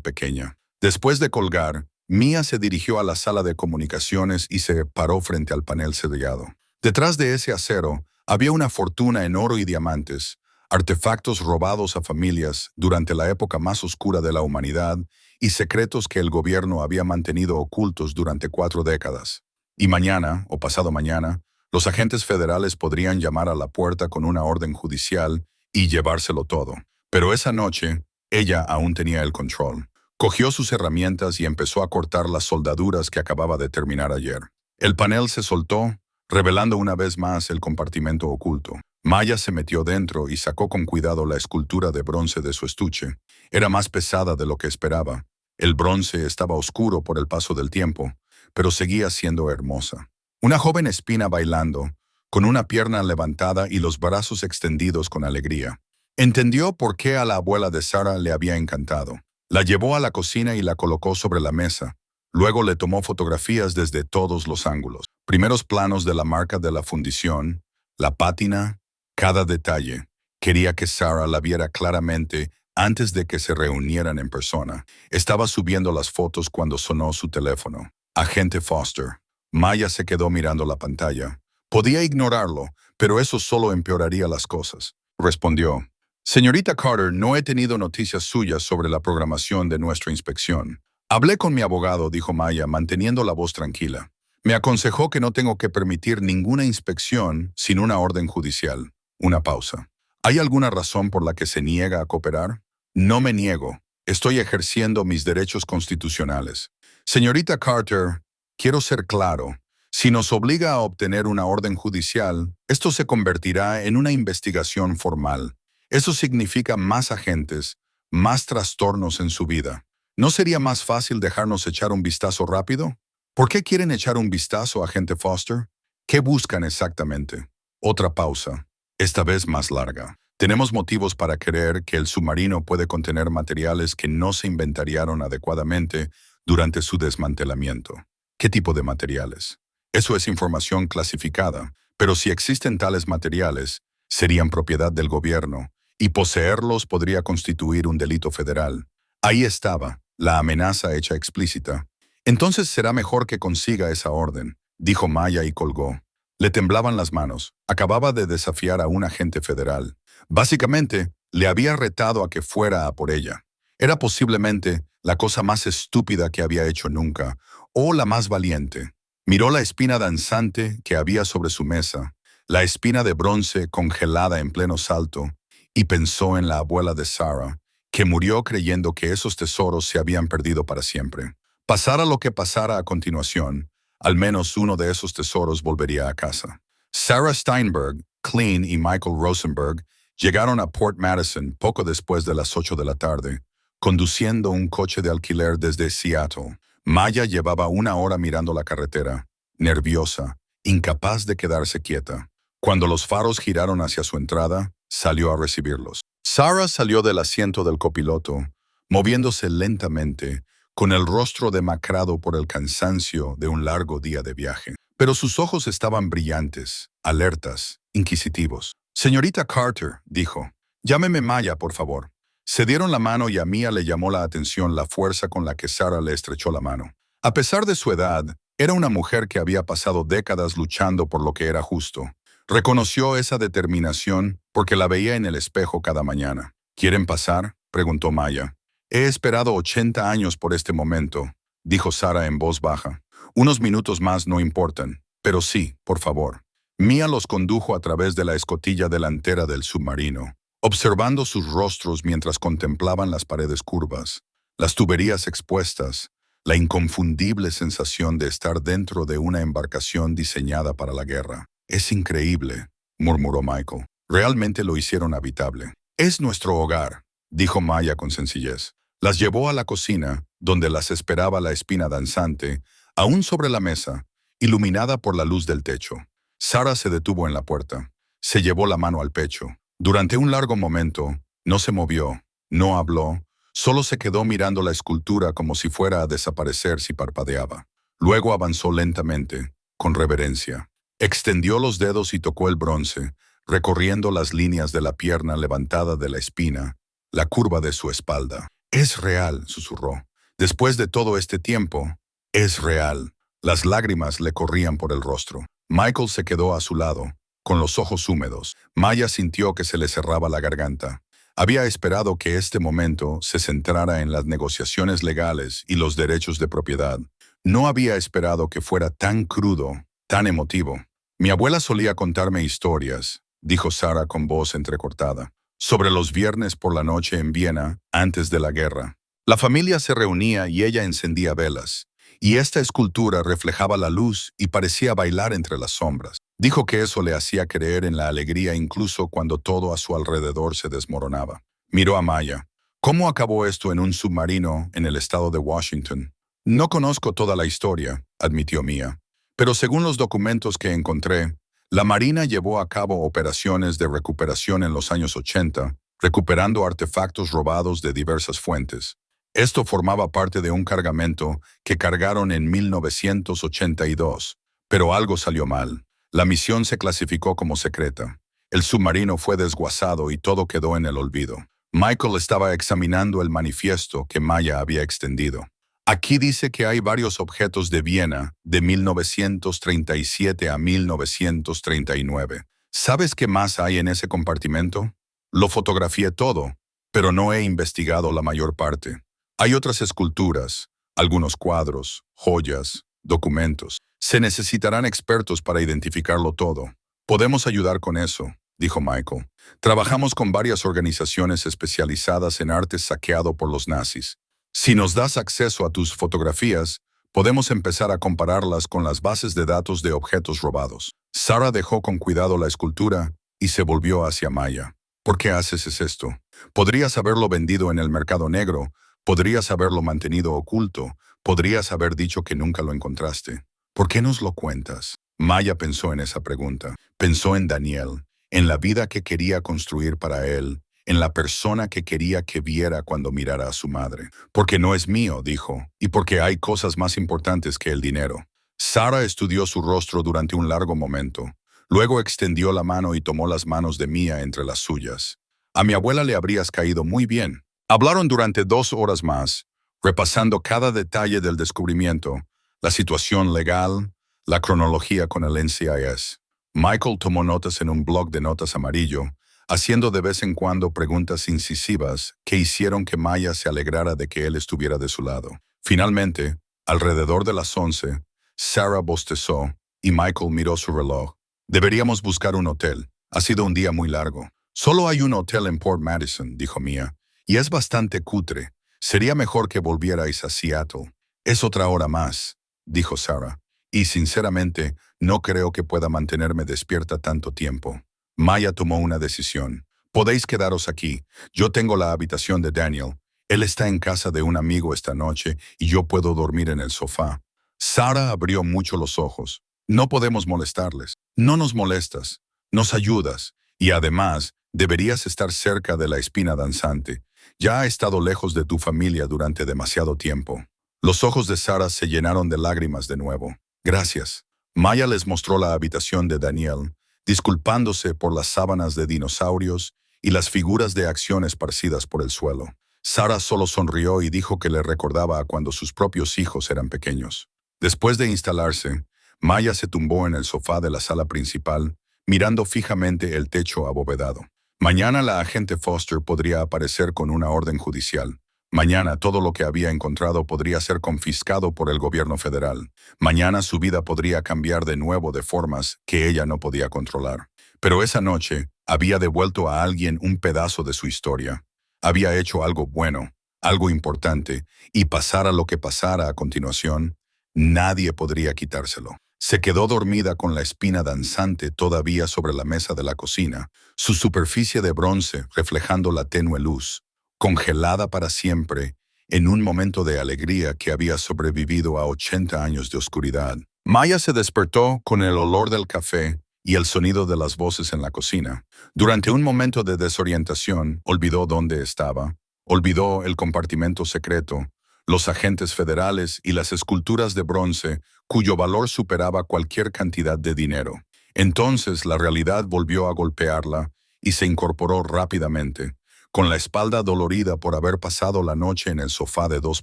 pequeña. Después de colgar, Mia se dirigió a la sala de comunicaciones y se paró frente al panel sellado. Detrás de ese acero había una fortuna en oro y diamantes, artefactos robados a familias durante la época más oscura de la humanidad y secretos que el gobierno había mantenido ocultos durante 4 décadas. Y mañana, o pasado mañana, los agentes federales podrían llamar a la puerta con una orden judicial y llevárselo todo. Pero esa noche, ella aún tenía el control. Cogió sus herramientas y empezó a cortar las soldaduras que acababa de terminar ayer. El panel se soltó, revelando una vez más el compartimento oculto. Maya se metió dentro y sacó con cuidado la escultura de bronce de su estuche. Era más pesada de lo que esperaba. El bronce estaba oscuro por el paso del tiempo, pero seguía siendo hermosa. Una joven espina bailando, con una pierna levantada y los brazos extendidos con alegría. Entendió por qué a la abuela de Sarah le había encantado. La llevó a la cocina y la colocó sobre la mesa. Luego le tomó fotografías desde todos los ángulos. Primeros planos de la marca de la fundición, la pátina, cada detalle. Quería que Sarah la viera claramente antes de que se reunieran en persona. Estaba subiendo las fotos cuando sonó su teléfono. Agente Foster. Maya se quedó mirando la pantalla. Podía ignorarlo, pero eso solo empeoraría las cosas. Respondió. Señorita Carter, no he tenido noticias suyas sobre la programación de nuestra inspección. Hablé con mi abogado, dijo Maya, manteniendo la voz tranquila. Me aconsejó que no tengo que permitir ninguna inspección sin una orden judicial. Una pausa. ¿Hay alguna razón por la que se niega a cooperar? No me niego. Estoy ejerciendo mis derechos constitucionales. Señorita Carter, quiero ser claro. Si nos obliga a obtener una orden judicial, esto se convertirá en una investigación formal. Eso significa más agentes, más trastornos en su vida. ¿No sería más fácil dejarnos echar un vistazo rápido? ¿Por qué quieren echar un vistazo, agente Foster? ¿Qué buscan exactamente? Otra pausa, esta vez más larga. Tenemos motivos para creer que el submarino puede contener materiales que no se inventariaron adecuadamente durante su desmantelamiento. ¿Qué tipo de materiales? Eso es información clasificada, pero si existen tales materiales, serían propiedad del gobierno, y poseerlos podría constituir un delito federal. Ahí estaba, la amenaza hecha explícita. Entonces será mejor que consiga esa orden, dijo Maya y colgó. Le temblaban las manos. Acababa de desafiar a un agente federal. Básicamente, le había retado a que fuera a por ella. Era posiblemente la cosa más estúpida que había hecho nunca, o la más valiente. Miró la espina danzante que había sobre su mesa, la espina de bronce congelada en pleno salto, y pensó en la abuela de Sarah, que murió creyendo que esos tesoros se habían perdido para siempre. Pasara lo que pasara a continuación, al menos uno de esos tesoros volvería a casa. Sarah Steinberg, Klein y Michael Rosenberg llegaron a Port Madison poco después de las 8 de la tarde, conduciendo un coche de alquiler desde Seattle. Maya llevaba 1 hora mirando la carretera, nerviosa, incapaz de quedarse quieta. Cuando los faros giraron hacia su entrada, salió a recibirlos. Sarah salió del asiento del copiloto, moviéndose lentamente, con el rostro demacrado por el cansancio de un largo día de viaje. Pero sus ojos estaban brillantes, alertas, inquisitivos. Señorita Carter, dijo, llámeme Maya, por favor. Se dieron la mano y a Mia le llamó la atención la fuerza con la que Sarah le estrechó la mano. A pesar de su edad, era una mujer que había pasado décadas luchando por lo que era justo. Reconoció esa determinación porque la veía en el espejo cada mañana. ¿Quieren pasar?, preguntó Maya. He esperado 80 años por este momento, dijo Sarah en voz baja. Unos minutos más no importan, pero sí, por favor. Mia los condujo a través de la escotilla delantera del submarino, observando sus rostros mientras contemplaban las paredes curvas, las tuberías expuestas, la inconfundible sensación de estar dentro de una embarcación diseñada para la guerra. Es increíble, murmuró Michael. Realmente lo hicieron habitable. Es nuestro hogar, dijo Maya con sencillez. Las llevó a la cocina, donde las esperaba la espina danzante, aún sobre la mesa, iluminada por la luz del techo. Sarah se detuvo en la puerta. Se llevó la mano al pecho. Durante un largo momento, no se movió, no habló, solo se quedó mirando la escultura como si fuera a desaparecer si parpadeaba. Luego avanzó lentamente, con reverencia. Extendió los dedos y tocó el bronce, recorriendo las líneas de la pierna levantada de la espina, la curva de su espalda. «Es real», susurró. «Después de todo este tiempo, es real». Las lágrimas le corrían por el rostro. Michael se quedó a su lado, con los ojos húmedos. Maya sintió que se le cerraba la garganta. Había esperado que este momento se centrara en las negociaciones legales y los derechos de propiedad. No había esperado que fuera tan crudo, tan emotivo. «Mi abuela solía contarme historias», dijo Sarah con voz entrecortada, «sobre los viernes por la noche en Viena, antes de la guerra. La familia se reunía y ella encendía velas, y esta escultura reflejaba la luz y parecía bailar entre las sombras. Dijo que eso le hacía creer en la alegría incluso cuando todo a su alrededor se desmoronaba». Miró a Maya. «¿Cómo acabó esto en un submarino en el estado de Washington?» «No conozco toda la historia», admitió Mia. «Pero según los documentos que encontré, la Marina llevó a cabo operaciones de recuperación en los años 80, recuperando artefactos robados de diversas fuentes. Esto formaba parte de un cargamento que cargaron en 1982, pero algo salió mal. La misión se clasificó como secreta. El submarino fue desguazado y todo quedó en el olvido». Michael estaba examinando el manifiesto que Maya había extendido. «Aquí dice que hay varios objetos de Viena de 1937 a 1939. ¿Sabes qué más hay en ese compartimento?» «Lo fotografié todo, pero no he investigado la mayor parte. Hay otras esculturas, algunos cuadros, joyas, documentos. Se necesitarán expertos para identificarlo todo». «Podemos ayudar con eso», dijo Michael. «Trabajamos con varias organizaciones especializadas en arte saqueado por los nazis. Si nos das acceso a tus fotografías, podemos empezar a compararlas con las bases de datos de objetos robados». Sarah dejó con cuidado la escultura y se volvió hacia Maya. «¿Por qué haces esto? Podrías haberlo vendido en el mercado negro, podrías haberlo mantenido oculto, podrías haber dicho que nunca lo encontraste. ¿Por qué nos lo cuentas?» Maya pensó en esa pregunta. Pensó en Daniel, en la vida que quería construir para él, en la persona que quería que viera cuando mirara a su madre. «Porque no es mío», dijo, «y porque hay cosas más importantes que el dinero». Sarah estudió su rostro durante un largo momento. Luego extendió la mano y tomó las manos de Mia entre las suyas. «A mi abuela le habrías caído muy bien». Hablaron durante 2 horas más, repasando cada detalle del descubrimiento, la situación legal, la cronología con el NCIS. Michael tomó notas en un bloc de notas amarillo, haciendo de vez en cuando preguntas incisivas que hicieron que Maya se alegrara de que él estuviera de su lado. Finalmente, alrededor de las 11, Sarah bostezó y Michael miró su reloj. «Deberíamos buscar un hotel. Ha sido un día muy largo». «Solo hay un hotel en Port Madison», dijo Mia, «y es bastante cutre. Sería mejor que volvierais a Seattle». «Es otra hora más», dijo Sarah, «y sinceramente no creo que pueda mantenerme despierta tanto tiempo». Maya tomó una decisión. «Podéis quedaros aquí. Yo tengo la habitación de Daniel. Él está en casa de un amigo esta noche y yo puedo dormir en el sofá». Sarah abrió mucho los ojos. «No podemos molestarles». «No nos molestas. Nos ayudas. Y además, deberías estar cerca de la espina danzante. Ya ha estado lejos de tu familia durante demasiado tiempo». Los ojos de Sarah se llenaron de lágrimas de nuevo. «Gracias». Maya les mostró la habitación de Daniel, disculpándose por las sábanas de dinosaurios y las figuras de acción esparcidas por el suelo. Sarah solo sonrió y dijo que le recordaba a cuando sus propios hijos eran pequeños. Después de instalarse, Maya se tumbó en el sofá de la sala principal, mirando fijamente el techo abovedado. Mañana la agente Foster podría aparecer con una orden judicial. Mañana todo lo que había encontrado podría ser confiscado por el gobierno federal. Mañana su vida podría cambiar de nuevo de formas que ella no podía controlar. Pero esa noche había devuelto a alguien un pedazo de su historia. Había hecho algo bueno, algo importante, y pasara lo que pasara a continuación, nadie podría quitárselo. Se quedó dormida con la espina danzante todavía sobre la mesa de la cocina, su superficie de bronce reflejando la tenue luz, congelada para siempre en un momento de alegría que había sobrevivido a 80 años de oscuridad. Maya se despertó con el olor del café y el sonido de las voces en la cocina. Durante un momento de desorientación, olvidó dónde estaba, olvidó el compartimento secreto, los agentes federales y las esculturas de bronce cuyo valor superaba cualquier cantidad de dinero. Entonces la realidad volvió a golpearla y se incorporó rápidamente, con la espalda dolorida por haber pasado la noche en el sofá de 2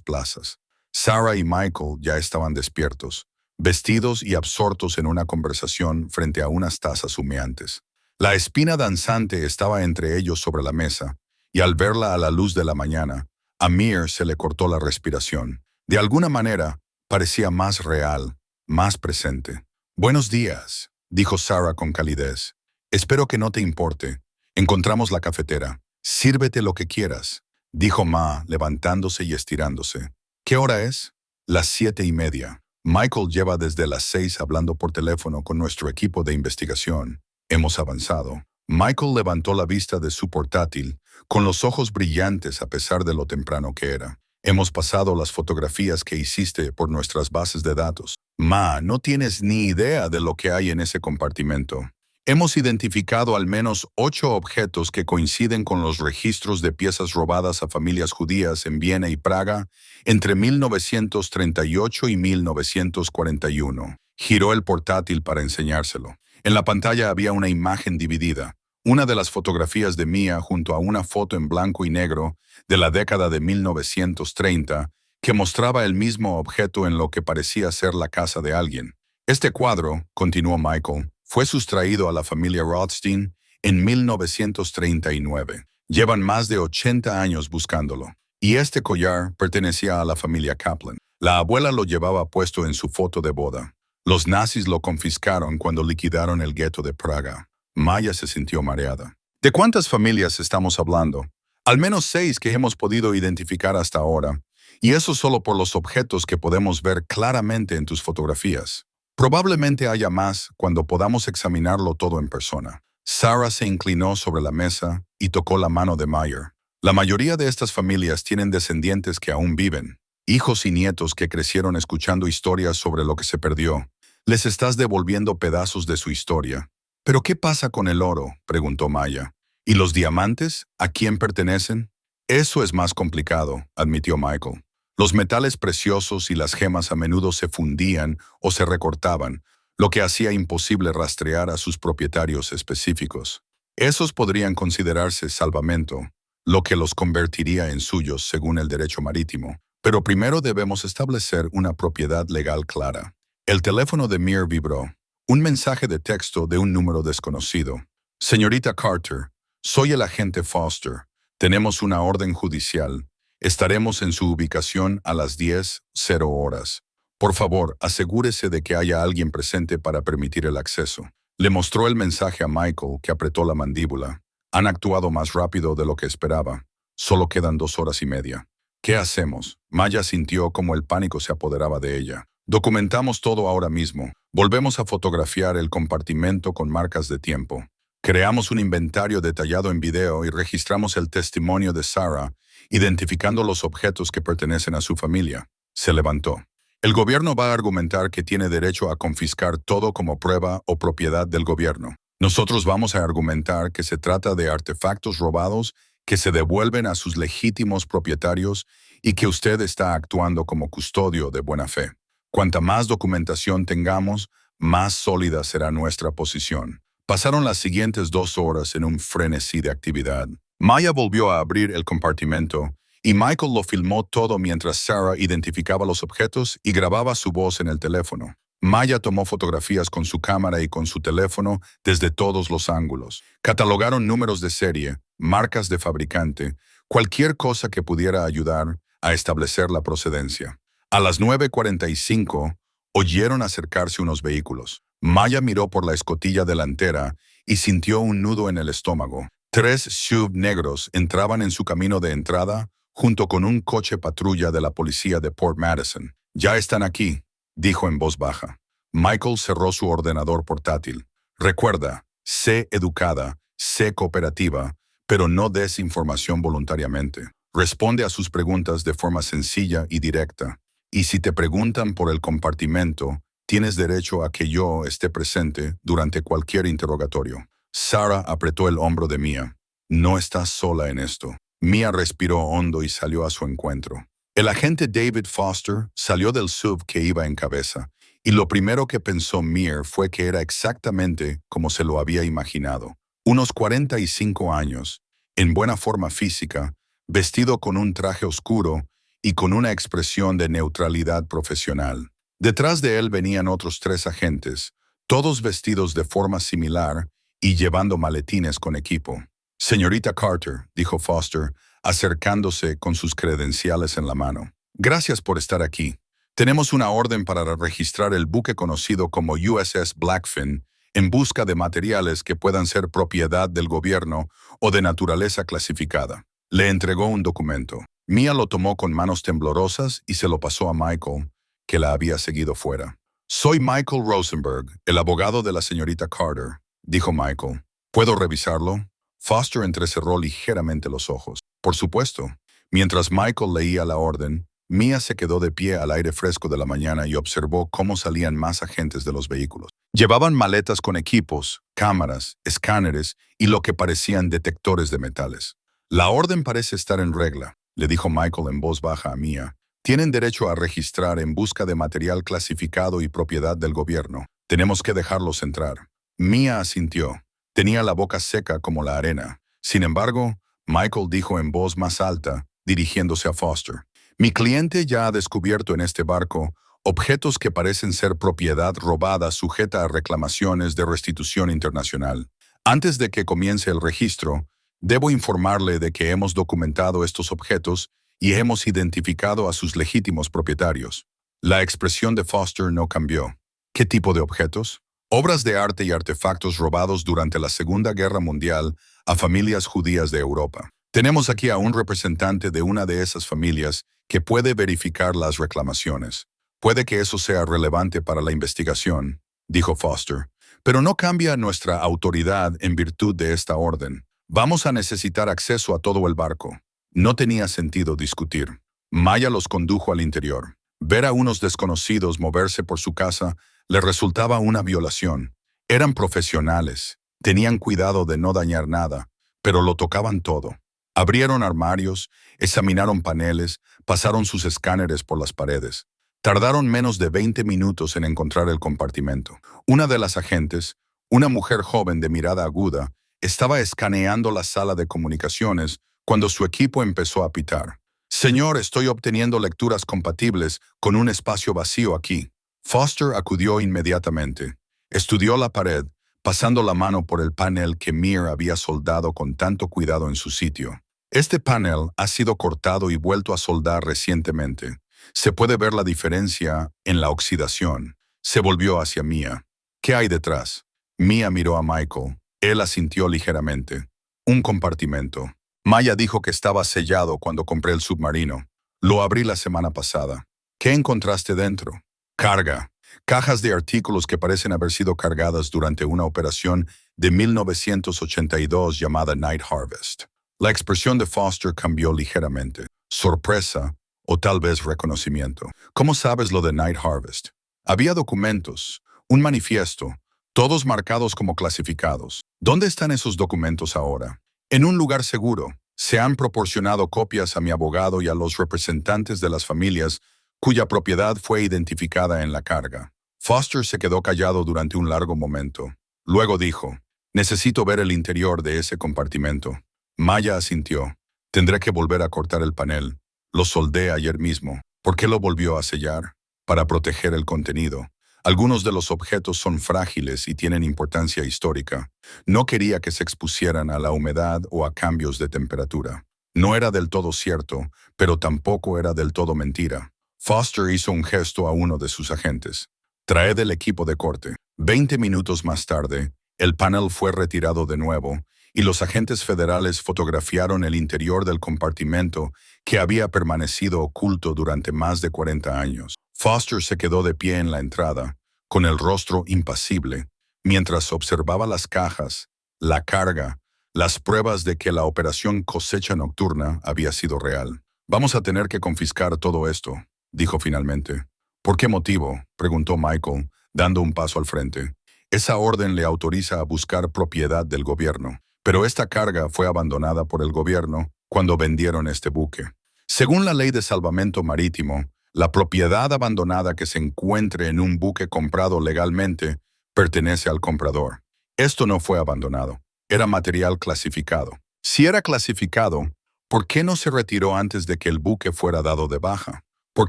plazas. Sarah y Michael ya estaban despiertos, vestidos y absortos en una conversación frente a unas tazas humeantes. La espina danzante estaba entre ellos sobre la mesa, y al verla a la luz de la mañana, a Mir se le cortó la respiración. De alguna manera, parecía más real, más presente. «Buenos días», dijo Sarah con calidez. «Espero que no te importe. Encontramos la cafetera. Sírvete lo que quieras», dijo Ma, levantándose y estirándose. «¿Qué hora es?» «Las 7:30. Michael lleva desde las 6 hablando por teléfono con nuestro equipo de investigación. Hemos avanzado». Michael levantó la vista de su portátil, con los ojos brillantes a pesar de lo temprano que era. «Hemos pasado las fotografías que hiciste por nuestras bases de datos. Ma, no tienes ni idea de lo que hay en ese compartimento. Hemos identificado al menos 8 objetos que coinciden con los registros de piezas robadas a familias judías en Viena y Praga entre 1938 y 1941. Giró el portátil para enseñárselo. En la pantalla había una imagen dividida, una de las fotografías de Mia junto a una foto en blanco y negro de la década de 1930 que mostraba el mismo objeto en lo que parecía ser la casa de alguien. Este cuadro, continuó Michael, fue sustraído a la familia Rothstein en 1939. Llevan más de 80 años buscándolo. Y este collar pertenecía a la familia Kaplan. La abuela lo llevaba puesto en su foto de boda. Los nazis lo confiscaron cuando liquidaron el gueto de Praga. Maya se sintió mareada. ¿De cuántas familias estamos hablando? Al menos 6 que hemos podido identificar hasta ahora. Y eso solo por los objetos que podemos ver claramente en tus fotografías. Probablemente haya más cuando podamos examinarlo todo en persona. Sarah se inclinó sobre la mesa y tocó la mano de Meyer. La mayoría de estas familias tienen descendientes que aún viven, hijos y nietos que crecieron escuchando historias sobre lo que se perdió. Les estás devolviendo pedazos de su historia. ¿Pero qué pasa con el oro?, preguntó Maya. ¿Y los diamantes? ¿A quién pertenecen? Eso es más complicado, admitió Michael. Los metales preciosos y las gemas a menudo se fundían o se recortaban, lo que hacía imposible rastrear a sus propietarios específicos. Esos podrían considerarse salvamento, lo que los convertiría en suyos según el derecho marítimo. Pero primero debemos establecer una propiedad legal clara. El teléfono de Mir vibró. Un mensaje de texto de un número desconocido. «Señorita Carter, soy el agente Foster. Tenemos una orden judicial. Estaremos en su ubicación a las 10:00. Por favor, asegúrese de que haya alguien presente para permitir el acceso». Le mostró el mensaje a Michael, que apretó la mandíbula. «Han actuado más rápido de lo que esperaba. Solo quedan 2 horas y media. ¿Qué hacemos?» Maya sintió como el pánico se apoderaba de ella. «Documentamos todo ahora mismo. Volvemos a fotografiar el compartimento con marcas de tiempo. Creamos un inventario detallado en video y registramos el testimonio de Sarah, identificando los objetos que pertenecen a su familia». Se levantó. «El gobierno va a argumentar que tiene derecho a confiscar todo como prueba o propiedad del gobierno. Nosotros vamos a argumentar que se trata de artefactos robados que se devuelven a sus legítimos propietarios y que usted está actuando como custodio de buena fe. Cuanta más documentación tengamos, más sólida será nuestra posición». Pasaron las siguientes 2 horas en un frenesí de actividad. Maya volvió a abrir el compartimento y Michael lo filmó todo mientras Sarah identificaba los objetos y grababa su voz en el teléfono. Maya tomó fotografías con su cámara y con su teléfono desde todos los ángulos. Catalogaron números de serie, marcas de fabricante, cualquier cosa que pudiera ayudar a establecer la procedencia. A las 9:45 oyeron acercarse unos vehículos. Maya miró por la escotilla delantera y sintió un nudo en el estómago. 3 SUV negros entraban en su camino de entrada junto con un coche patrulla de la policía de Port Madison. «Ya están aquí», dijo en voz baja. Michael cerró su ordenador portátil. «Recuerda, sé educada, sé cooperativa, pero no des información voluntariamente. Responde a sus preguntas de forma sencilla y directa. Y si te preguntan por el compartimento, tienes derecho a que yo esté presente durante cualquier interrogatorio». Sarah apretó el hombro de Mia. «No estás sola en esto». Mia respiró hondo y salió a su encuentro. El agente David Foster salió del SUV que iba en cabeza Y lo primero que pensó Mir fue que era exactamente como se lo había imaginado. Unos 45 años, en buena forma física, vestido con un traje oscuro y con una expresión de neutralidad profesional. Detrás de él venían otros 3 agentes, todos vestidos de forma similar y llevando maletines con equipo. Señorita Carter, dijo Foster, acercándose con sus credenciales en la mano. Gracias por estar aquí. Tenemos una orden para registrar el buque conocido como USS Blackfin en busca de materiales que puedan ser propiedad del gobierno o de naturaleza clasificada. Le entregó un documento. Mia lo tomó con manos temblorosas y se lo pasó a Michael, que la había seguido fuera. Soy Michael Rosenberg, el abogado de la señorita Carter, dijo Michael. ¿Puedo revisarlo? Foster entrecerró ligeramente los ojos. Por supuesto. Mientras Michael leía la orden, Mia se quedó de pie al aire fresco de la mañana y observó cómo salían más agentes de los vehículos. Llevaban maletas con equipos, cámaras, escáneres y lo que parecían detectores de metales. La orden parece estar en regla, le dijo Michael en voz baja a Mia. Tienen derecho a registrar en busca de material clasificado y propiedad del gobierno. Tenemos que dejarlos entrar. Mia asintió. Tenía la boca seca como la arena. Sin embargo, Michael dijo en voz más alta, dirigiéndose a Foster. Mi cliente ya ha descubierto en este barco objetos que parecen ser propiedad robada sujeta a reclamaciones de restitución internacional. Antes de que comience el registro, debo informarle de que hemos documentado estos objetos y hemos identificado a sus legítimos propietarios. La expresión de Foster no cambió. ¿Qué tipo de objetos? Obras de arte y artefactos robados durante la Segunda Guerra Mundial a familias judías de Europa. Tenemos aquí a un representante de una de esas familias que puede verificar las reclamaciones. Puede que eso sea relevante para la investigación, dijo Foster, pero no cambia nuestra autoridad en virtud de esta orden. Vamos a necesitar acceso a todo el barco. No tenía sentido discutir. Maya los condujo al interior. Ver a unos desconocidos moverse por su casa le resultaba una violación. Eran profesionales, tenían cuidado de no dañar nada, pero lo tocaban todo. Abrieron armarios, examinaron paneles, pasaron sus escáneres por las paredes. Tardaron menos de 20 minutos en encontrar el compartimento. Una de las agentes, una mujer joven de mirada aguda, estaba escaneando la sala de comunicaciones cuando su equipo empezó a pitar. Señor, estoy obteniendo lecturas compatibles con un espacio vacío aquí. Foster acudió inmediatamente. Estudió la pared, pasando la mano por el panel que Mir había soldado con tanto cuidado en su sitio. Este panel ha sido cortado y vuelto a soldar recientemente. Se puede ver la diferencia en la oxidación. Se volvió hacia Mia. ¿Qué hay detrás? Mia miró a Michael. Él asintió ligeramente. Un compartimento. Maya dijo que estaba sellado cuando compré el submarino. Lo abrí la semana pasada. ¿Qué encontraste dentro? Carga. Cajas de artículos que parecen haber sido cargadas durante una operación de 1982 llamada Night Harvest. La expresión de Foster cambió ligeramente. Sorpresa o tal vez reconocimiento. ¿Cómo sabes lo de Night Harvest? Había documentos, un manifiesto, todos marcados como clasificados. ¿Dónde están esos documentos ahora? En un lugar seguro. Se han proporcionado copias a mi abogado y a los representantes de las familias cuya propiedad fue identificada en la carga. Foster se quedó callado durante un largo momento. Luego dijo, necesito ver el interior de ese compartimento. Maya asintió. Tendré que volver a cortar el panel. Lo soldé ayer mismo. ¿Por qué lo volvió a sellar? Para proteger el contenido. Algunos de los objetos son frágiles y tienen importancia histórica. No quería que se expusieran a la humedad o a cambios de temperatura. No era del todo cierto, pero tampoco era del todo mentira. Foster hizo un gesto a uno de sus agentes. Traed el equipo de corte. 20 minutos más tarde, el panel fue retirado de nuevo y los agentes federales fotografiaron el interior del compartimento que había permanecido oculto durante más de 40 años. Foster se quedó de pie en la entrada, con el rostro impasible, mientras observaba las cajas, la carga, las pruebas de que la operación Cosecha Nocturna había sido real. Vamos a tener que confiscar todo esto, dijo finalmente. ¿Por qué motivo?, preguntó Michael, dando un paso al frente. Esa orden le autoriza a buscar propiedad del gobierno, pero esta carga fue abandonada por el gobierno cuando vendieron este buque. Según la ley de salvamento marítimo, La propiedad abandonada que se encuentre en un buque comprado legalmente pertenece al comprador. Esto no fue abandonado. Era material clasificado. Si era clasificado, ¿por qué no se retiró antes de que el buque fuera dado de baja? ¿Por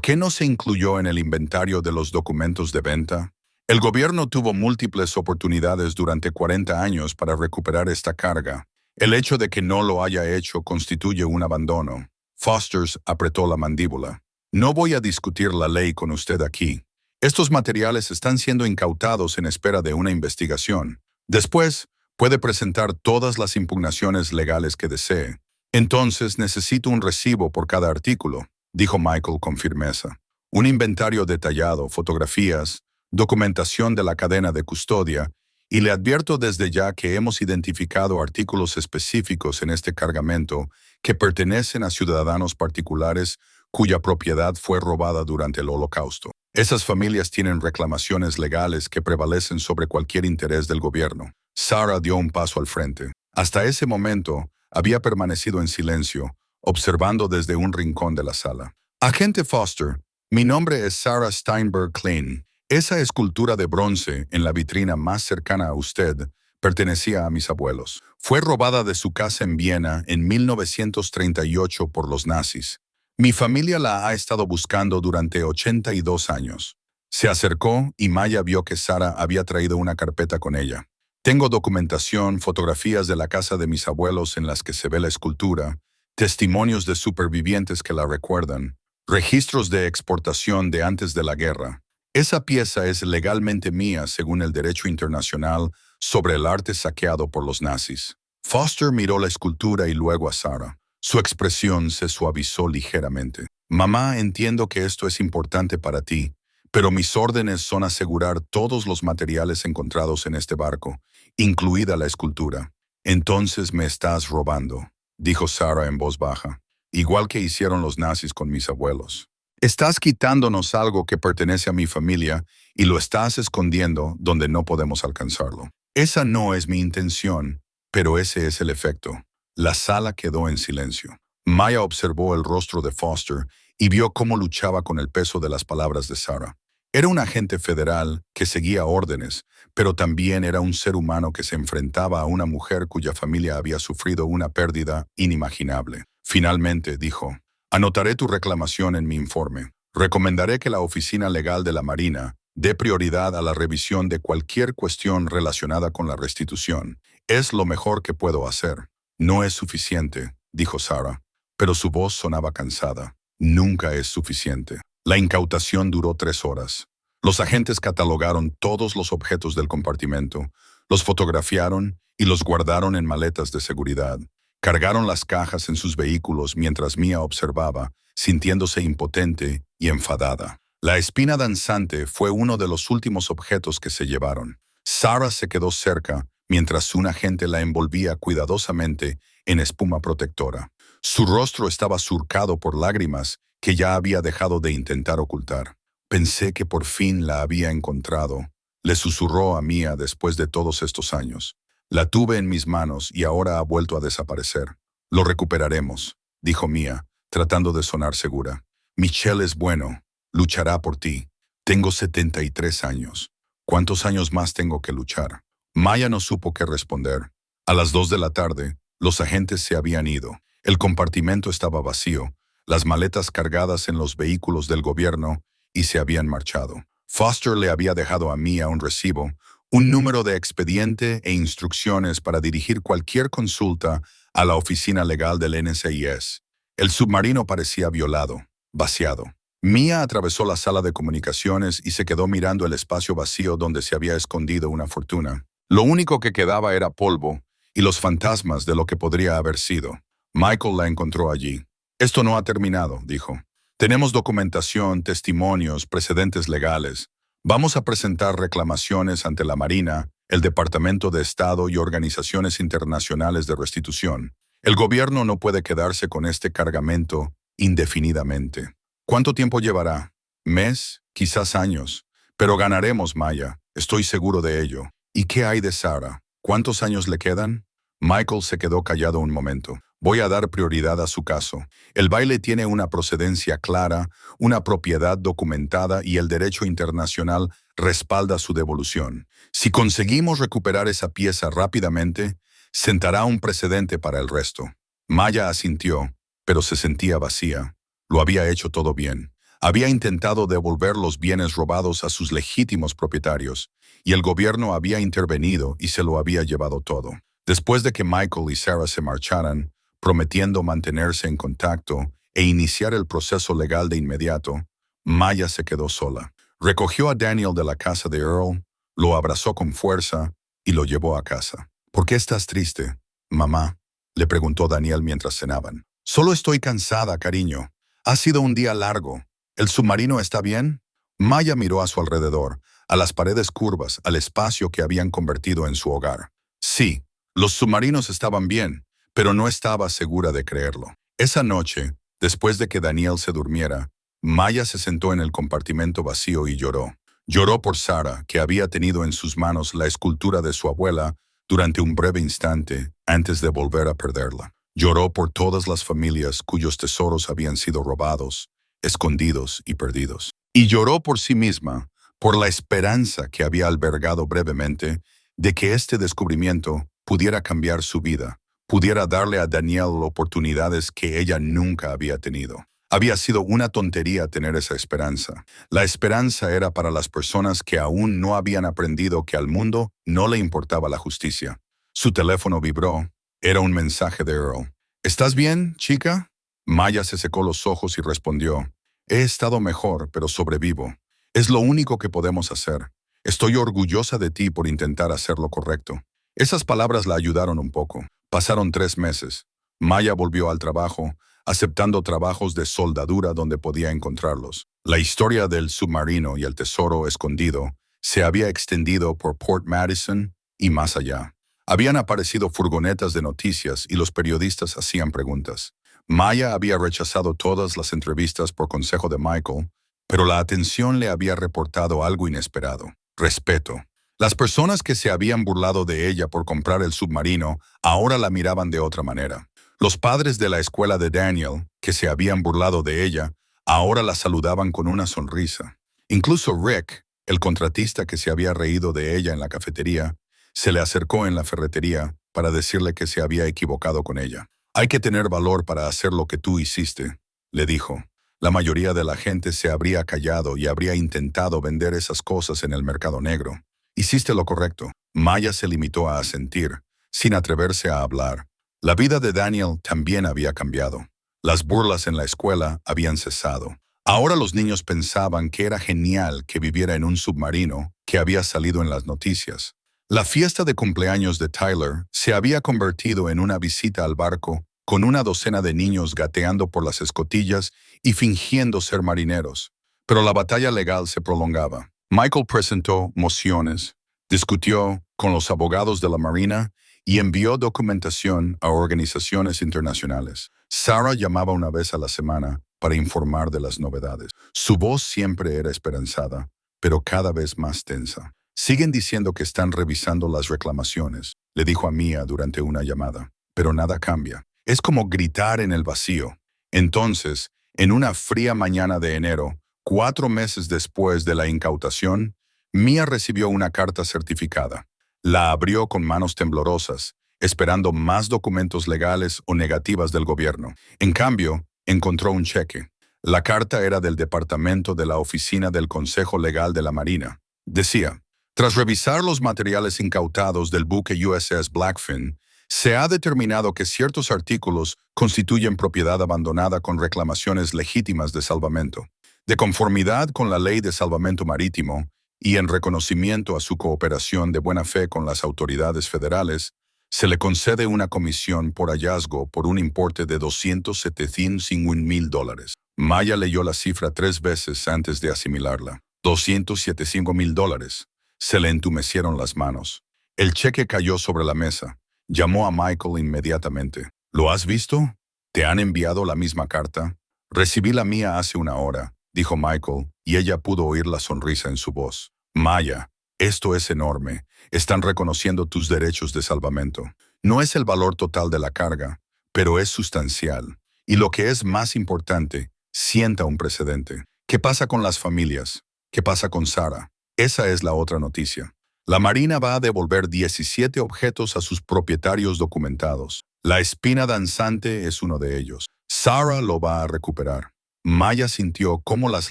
qué no se incluyó en el inventario de los documentos de venta? El gobierno tuvo múltiples oportunidades durante 40 años para recuperar esta carga. El hecho de que no lo haya hecho constituye un abandono. Fosters apretó la mandíbula. No voy a discutir la ley con usted aquí. Estos materiales están siendo incautados en espera de una investigación. Después, puede presentar todas las impugnaciones legales que desee. Entonces necesito un recibo por cada artículo, dijo Michael con firmeza. Un inventario detallado, fotografías, documentación de la cadena de custodia, y le advierto desde ya que hemos identificado artículos específicos en este cargamento que pertenecen a ciudadanos particulares cuya propiedad fue robada durante el Holocausto. Esas familias tienen reclamaciones legales que prevalecen sobre cualquier interés del gobierno. Sarah dio un paso al frente. Hasta ese momento, había permanecido en silencio, observando desde un rincón de la sala. Agente Foster, mi nombre es Sarah Steinberg Klein. Esa escultura de bronce en la vitrina más cercana a usted pertenecía a mis abuelos. Fue robada de su casa en Viena en 1938 por los nazis. Mi familia la ha estado buscando durante 82 años. Se acercó y Maya vio que Sarah había traído una carpeta con ella. Tengo documentación, fotografías de la casa de mis abuelos en las que se ve la escultura, testimonios de supervivientes que la recuerdan, registros de exportación de antes de la guerra. Esa pieza es legalmente mía según el derecho internacional sobre el arte saqueado por los nazis. Foster miró la escultura y luego a Sarah. Su expresión se suavizó ligeramente. Mamá, entiendo que esto es importante para ti, pero mis órdenes son asegurar todos los materiales encontrados en este barco, incluida la escultura. Entonces me estás robando, dijo Sarah en voz baja, igual que hicieron los nazis con mis abuelos. Estás quitándonos algo que pertenece a mi familia y lo estás escondiendo donde no podemos alcanzarlo. Esa no es mi intención, pero ese es el efecto. La sala quedó en silencio. Maya observó el rostro de Foster y vio cómo luchaba con el peso de las palabras de Sarah. Era un agente federal que seguía órdenes, pero también era un ser humano que se enfrentaba a una mujer cuya familia había sufrido una pérdida inimaginable. Finalmente, dijo, anotaré tu reclamación en mi informe. Recomendaré que la Oficina Legal de la Marina dé prioridad a la revisión de cualquier cuestión relacionada con la restitución. Es lo mejor que puedo hacer. No es suficiente, dijo Sarah, pero su voz sonaba cansada. Nunca es suficiente. La incautación duró 3 horas. Los agentes catalogaron todos los objetos del compartimento, los fotografiaron y los guardaron en maletas de seguridad. Cargaron las cajas en sus vehículos mientras Mia observaba, sintiéndose impotente y enfadada. La espina danzante fue uno de los últimos objetos que se llevaron. Sarah se quedó cerca mientras un agente la envolvía cuidadosamente en espuma protectora. Su rostro estaba surcado por lágrimas que ya había dejado de intentar ocultar. Pensé que por fin la había encontrado, le susurró a Mia después de todos estos años. La tuve en mis manos y ahora ha vuelto a desaparecer. Lo recuperaremos, dijo Mia, tratando de sonar segura. Michelle es bueno, luchará por ti. Tengo 73 años. ¿Cuántos años más tengo que luchar? Maya no supo qué responder. A las 2 de la tarde, los agentes se habían ido. El compartimento estaba vacío, las maletas cargadas en los vehículos del gobierno y se habían marchado. Foster le había dejado a Mia un recibo, un número de expediente e instrucciones para dirigir cualquier consulta a la oficina legal del NCIS. El submarino parecía violado, vaciado. Mia atravesó la sala de comunicaciones y se quedó mirando el espacio vacío donde se había escondido una fortuna. Lo único que quedaba era polvo y los fantasmas de lo que podría haber sido. Michael la encontró allí. Esto no ha terminado, dijo. Tenemos documentación, testimonios, precedentes legales. Vamos a presentar reclamaciones ante la Marina, el Departamento de Estado y organizaciones internacionales de restitución. El gobierno no puede quedarse con este cargamento indefinidamente. ¿Cuánto tiempo llevará? ¿Mes? Quizás años. Pero ganaremos, Maya. Estoy seguro de ello. ¿Y qué hay de Sarah? ¿Cuántos años le quedan? Michael se quedó callado un momento. Voy a dar prioridad a su caso. El baile tiene una procedencia clara, una propiedad documentada y el derecho internacional respalda su devolución. Si conseguimos recuperar esa pieza rápidamente, sentará un precedente para el resto. Maya asintió, pero se sentía vacía. Lo había hecho todo bien. Había intentado devolver los bienes robados a sus legítimos propietarios, y el gobierno había intervenido y se lo había llevado todo. Después de que Michael y Sarah se marcharan, prometiendo mantenerse en contacto e iniciar el proceso legal de inmediato, Maya se quedó sola. Recogió a Daniel de la casa de Earl, lo abrazó con fuerza y lo llevó a casa. ¿Por qué estás triste, mamá?, le preguntó Daniel mientras cenaban. Solo estoy cansada, cariño. Ha sido un día largo. ¿El submarino está bien? Maya miró a su alrededor, a las paredes curvas, al espacio que habían convertido en su hogar. Sí, los submarinos estaban bien, pero no estaba segura de creerlo. Esa noche, después de que Daniel se durmiera, Maya se sentó en el compartimento vacío y lloró. Lloró por Sarah, que había tenido en sus manos la escultura de su abuela durante un breve instante antes de volver a perderla. Lloró por todas las familias cuyos tesoros habían sido robados, escondidos y perdidos. Y lloró por sí misma, por la esperanza que había albergado brevemente de que este descubrimiento pudiera cambiar su vida, pudiera darle a Daniel oportunidades que ella nunca había tenido. Había sido una tontería tener esa esperanza. La esperanza era para las personas que aún no habían aprendido que al mundo no le importaba la justicia. Su teléfono vibró. Era un mensaje de Earl. ¿Estás bien, chica? Maya se secó los ojos y respondió. He estado mejor, pero sobrevivo. Es lo único que podemos hacer. Estoy orgullosa de ti por intentar hacer lo correcto. Esas palabras la ayudaron un poco. Pasaron 3 meses. Maya volvió al trabajo, aceptando trabajos de soldadura donde podía encontrarlos. La historia del submarino y el tesoro escondido se había extendido por Port Madison y más allá. Habían aparecido furgonetas de noticias y los periodistas hacían preguntas. Maya había rechazado todas las entrevistas por consejo de Michael, pero la atención le había reportado algo inesperado: respeto. Las personas que se habían burlado de ella por comprar el submarino ahora la miraban de otra manera. Los padres de la escuela de Daniel, que se habían burlado de ella, ahora la saludaban con una sonrisa. Incluso Rick, el contratista que se había reído de ella en la cafetería, se le acercó en la ferretería para decirle que se había equivocado con ella. Hay que tener valor para hacer lo que tú hiciste, le dijo. La mayoría de la gente se habría callado y habría intentado vender esas cosas en el mercado negro. Hiciste lo correcto. Maya se limitó a asentir, sin atreverse a hablar. La vida de Daniel también había cambiado. Las burlas en la escuela habían cesado. Ahora los niños pensaban que era genial que viviera en un submarino que había salido en las noticias. La fiesta de cumpleaños de Tyler se había convertido en una visita al barco con una docena de niños gateando por las escotillas y fingiendo ser marineros. Pero la batalla legal se prolongaba. Michael presentó mociones, discutió con los abogados de la Marina y envió documentación a organizaciones internacionales. Sarah llamaba una vez a la semana para informar de las novedades. Su voz siempre era esperanzada, pero cada vez más tensa. Siguen diciendo que están revisando las reclamaciones, le dijo a Mia durante una llamada, pero nada cambia. Es como gritar en el vacío. Entonces, en una fría mañana de enero, 4 meses después de la incautación, Mia recibió una carta certificada. La abrió con manos temblorosas, esperando más documentos legales o negativas del gobierno. En cambio, encontró un cheque. La carta era del departamento de la Oficina del Consejo Legal de la Marina. Decía: tras revisar los materiales incautados del buque USS Blackfin, se ha determinado que ciertos artículos constituyen propiedad abandonada con reclamaciones legítimas de salvamento. De conformidad con la Ley de Salvamento Marítimo y en reconocimiento a su cooperación de buena fe con las autoridades federales, se le concede una comisión por hallazgo por un importe de $275,000. Maya leyó la cifra 3 veces antes de asimilarla. $275,000. Se le entumecieron las manos. El cheque cayó sobre la mesa. Llamó a Michael inmediatamente. ¿Lo has visto? ¿Te han enviado la misma carta? Recibí la mía hace 1 hora, dijo Michael, y ella pudo oír la sonrisa en su voz. Maya, esto es enorme. Están reconociendo tus derechos de salvamento. No es el valor total de la carga, pero es sustancial. Y lo que es más importante, sienta un precedente. ¿Qué pasa con las familias? ¿Qué pasa con Sarah? Esa es la otra noticia. La Marina va a devolver 17 objetos a sus propietarios documentados. La espina danzante es uno de ellos. Sarah lo va a recuperar. Maya sintió cómo las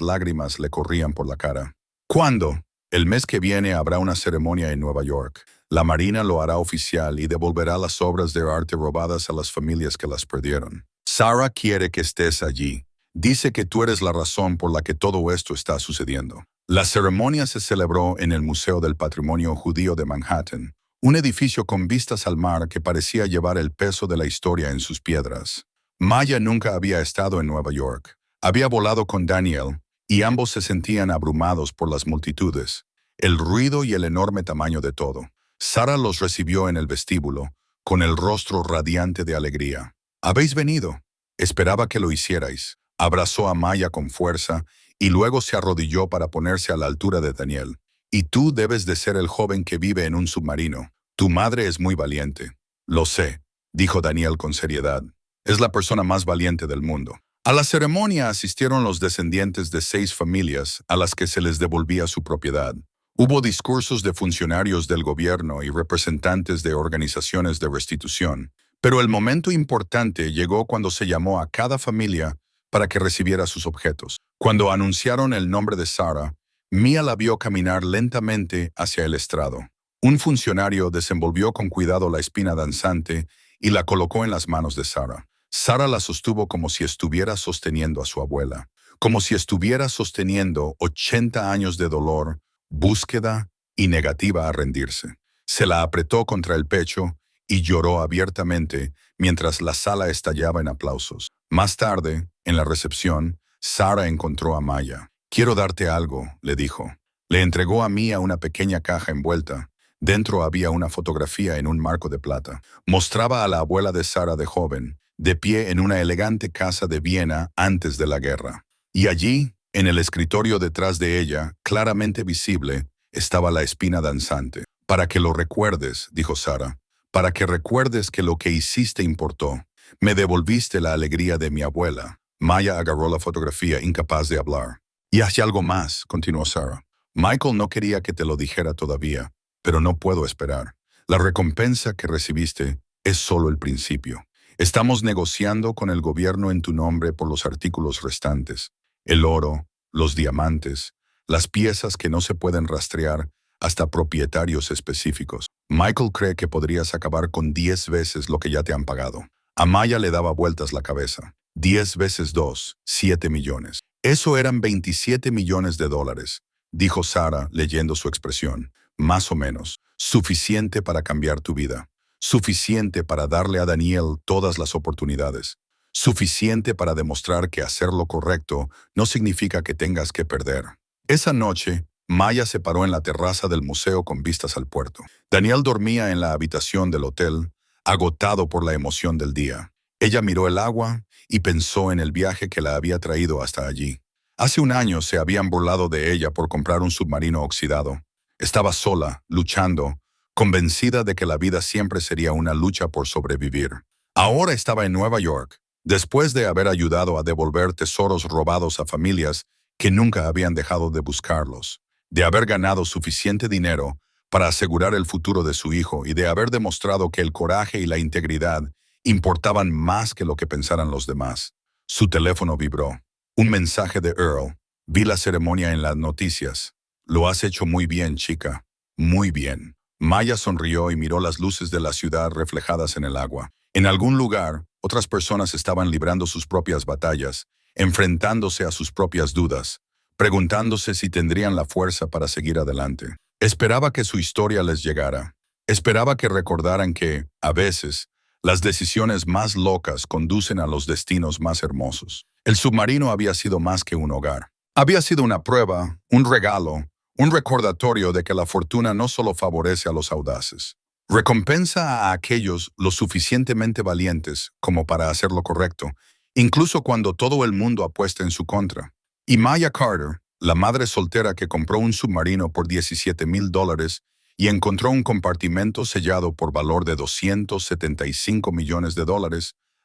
lágrimas le corrían por la cara. ¿Cuándo? El mes que viene habrá una ceremonia en Nueva York. La Marina lo hará oficial y devolverá las obras de arte robadas a las familias que las perdieron. Sarah quiere que estés allí. Dice que tú eres la razón por la que todo esto está sucediendo. La ceremonia se celebró en el Museo del Patrimonio Judío de Manhattan, un edificio con vistas al mar que parecía llevar el peso de la historia en sus piedras. Maya nunca había estado en Nueva York. Había volado con Daniel, y ambos se sentían abrumados por las multitudes, el ruido y el enorme tamaño de todo. Sarah los recibió en el vestíbulo, con el rostro radiante de alegría. «¿Habéis venido? Esperaba que lo hicierais». Abrazó a Maya con fuerza y luego se arrodilló para ponerse a la altura de Daniel. «Y tú debes de ser el joven que vive en un submarino. Tu madre es muy valiente». «Lo sé», dijo Daniel con seriedad. «Es la persona más valiente del mundo». A la ceremonia asistieron los descendientes de 6 familias a las que se les devolvía su propiedad. Hubo discursos de funcionarios del gobierno y representantes de organizaciones de restitución. Pero el momento importante llegó cuando se llamó a cada familia para que recibiera sus objetos. Cuando anunciaron el nombre de Sarah, Mia la vio caminar lentamente hacia el estrado. Un funcionario desenvolvió con cuidado la espina danzante y la colocó en las manos de Sarah. Sarah la sostuvo como si estuviera sosteniendo a su abuela, como si estuviera sosteniendo 80 años de dolor, búsqueda y negativa a rendirse. Se la apretó contra el pecho y lloró abiertamente mientras la sala estallaba en aplausos. Más tarde, en la recepción, Sarah encontró a Maya. «Quiero darte algo», le dijo. Le entregó a Mia una pequeña caja envuelta. Dentro había una fotografía en un marco de plata. Mostraba a la abuela de Sarah de joven, de pie en una elegante casa de Viena antes de la guerra. Y allí, en el escritorio detrás de ella, claramente visible, estaba la espina danzante. «Para que lo recuerdes», dijo Sarah, «para que recuerdes que lo que hiciste importó. Me devolviste la alegría de mi abuela». Maya agarró la fotografía, incapaz de hablar. «Y hay algo más», continuó Sarah. «Michael no quería que te lo dijera todavía, pero no puedo esperar. La recompensa que recibiste es solo el principio. Estamos negociando con el gobierno en tu nombre por los artículos restantes. El oro, los diamantes, las piezas que no se pueden rastrear hasta propietarios específicos. Michael cree que podrías acabar con 10 veces lo que ya te han pagado». A Maya le daba vueltas la cabeza. 10 veces 2, 7 millones. «Eso eran 27 millones de dólares», dijo Sarah leyendo su expresión. «Más o menos. Suficiente para cambiar tu vida. Suficiente para darle a Daniel todas las oportunidades. Suficiente para demostrar que hacer lo correcto no significa que tengas que perder». Esa noche, Maya se paró en la terraza del museo con vistas al puerto. Daniel dormía en la habitación del hotel, agotado por la emoción del día. Ella miró el agua y pensó en el viaje que la había traído hasta allí. Hace un año se habían burlado de ella por comprar un submarino oxidado. Estaba sola, luchando, convencida de que la vida siempre sería una lucha por sobrevivir. Ahora estaba en Nueva York, después de haber ayudado a devolver tesoros robados a familias que nunca habían dejado de buscarlos, de haber ganado suficiente dinero para asegurar el futuro de su hijo y de haber demostrado que el coraje y la integridad importaban más que lo que pensaran los demás. Su teléfono vibró. Un mensaje de Earl. «Vi la ceremonia en las noticias. Lo has hecho muy bien, chica. Muy bien». Maya sonrió y miró las luces de la ciudad reflejadas en el agua. En algún lugar, otras personas estaban librando sus propias batallas, enfrentándose a sus propias dudas, preguntándose si tendrían la fuerza para seguir adelante. Esperaba que su historia les llegara. Esperaba que recordaran que, a veces, las decisiones más locas conducen a los destinos más hermosos. El submarino había sido más que un hogar. Había sido una prueba, un regalo, un recordatorio de que la fortuna no solo favorece a los audaces. Recompensa a aquellos lo suficientemente valientes como para hacer lo correcto, incluso cuando todo el mundo apuesta en su contra. Y Maya Carter, la madre soltera que compró un submarino por $17,000 y encontró un compartimento sellado por valor de $275 millones,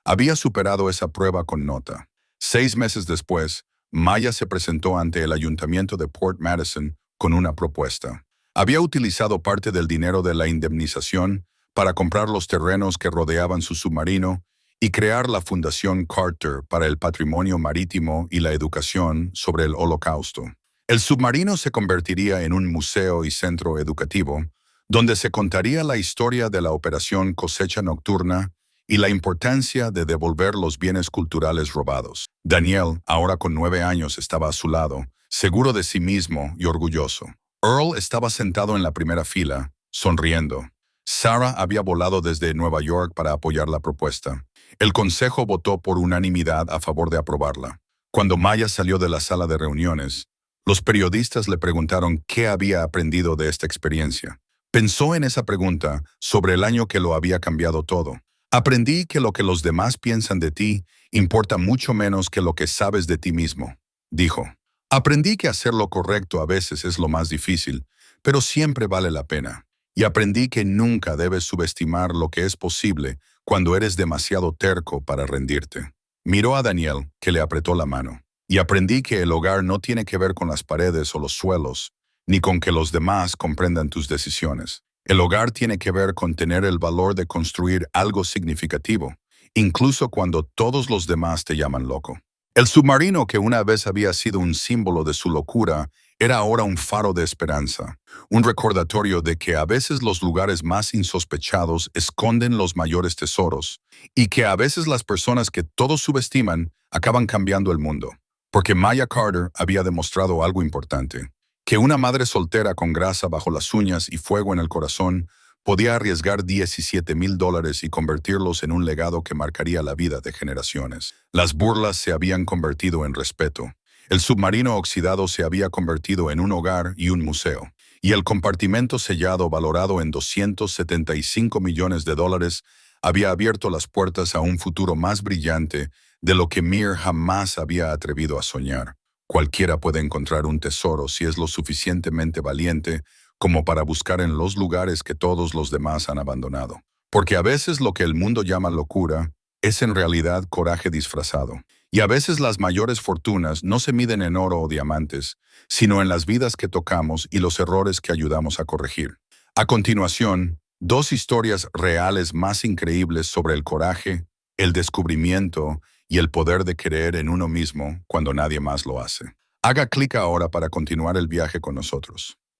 Había superado esa prueba con nota. 6 meses después, Maya se presentó ante el ayuntamiento de Port Madison con una propuesta. Había utilizado parte del dinero de la indemnización para comprar los terrenos que rodeaban su submarino y crear la Fundación Carter para el patrimonio marítimo y la educación sobre el Holocausto. El submarino se convertiría en un museo y centro educativo, donde se contaría la historia de la Operación Cosecha Nocturna y la importancia de devolver los bienes culturales robados. Daniel, ahora con 9 años, estaba a su lado, seguro de sí mismo y orgulloso. Earl estaba sentado en la primera fila, sonriendo. Sarah había volado desde Nueva York para apoyar la propuesta. El consejo votó por unanimidad a favor de aprobarla. Cuando Maya salió de la sala de reuniones, los periodistas le preguntaron qué había aprendido de esta experiencia. Pensó en esa pregunta sobre el año que lo había cambiado todo. Aprendí que lo que los demás piensan de ti importa mucho menos que lo que sabes de ti mismo, dijo. Aprendí que hacer lo correcto a veces es lo más difícil, pero siempre vale la pena. Y aprendí que nunca debes subestimar lo que es posible cuando eres demasiado terco para rendirte. Miró a Daniel, que le apretó la mano. Y aprendí que el hogar no tiene que ver con las paredes o los suelos, ni con que los demás comprendan tus decisiones. El hogar tiene que ver con tener el valor de construir algo significativo, incluso cuando todos los demás te llaman loco. El submarino, que una vez había sido un símbolo de su locura, era ahora un faro de esperanza, un recordatorio de que a veces los lugares más insospechados esconden los mayores tesoros, y que a veces las personas que todos subestiman acaban cambiando el mundo. Porque Maya Carter había demostrado algo importante, que una madre soltera con grasa bajo las uñas y fuego en el corazón podía arriesgar $17,000 y convertirlos en un legado que marcaría la vida de generaciones. Las burlas se habían convertido en respeto. El submarino oxidado se había convertido en un hogar y un museo. Y el compartimento sellado, valorado en $275 millones, había abierto las puertas a un futuro más brillante de lo que Mir jamás había atrevido a soñar. Cualquiera puede encontrar un tesoro si es lo suficientemente valiente como para buscar en los lugares que todos los demás han abandonado. Porque a veces lo que el mundo llama locura es en realidad coraje disfrazado. Y a veces las mayores fortunas no se miden en oro o diamantes, sino en las vidas que tocamos y los errores que ayudamos a corregir. A continuación, 2 historias reales más increíbles sobre el coraje, el descubrimiento y el poder de creer en uno mismo cuando nadie más lo hace. Haga clic ahora para continuar el viaje con nosotros.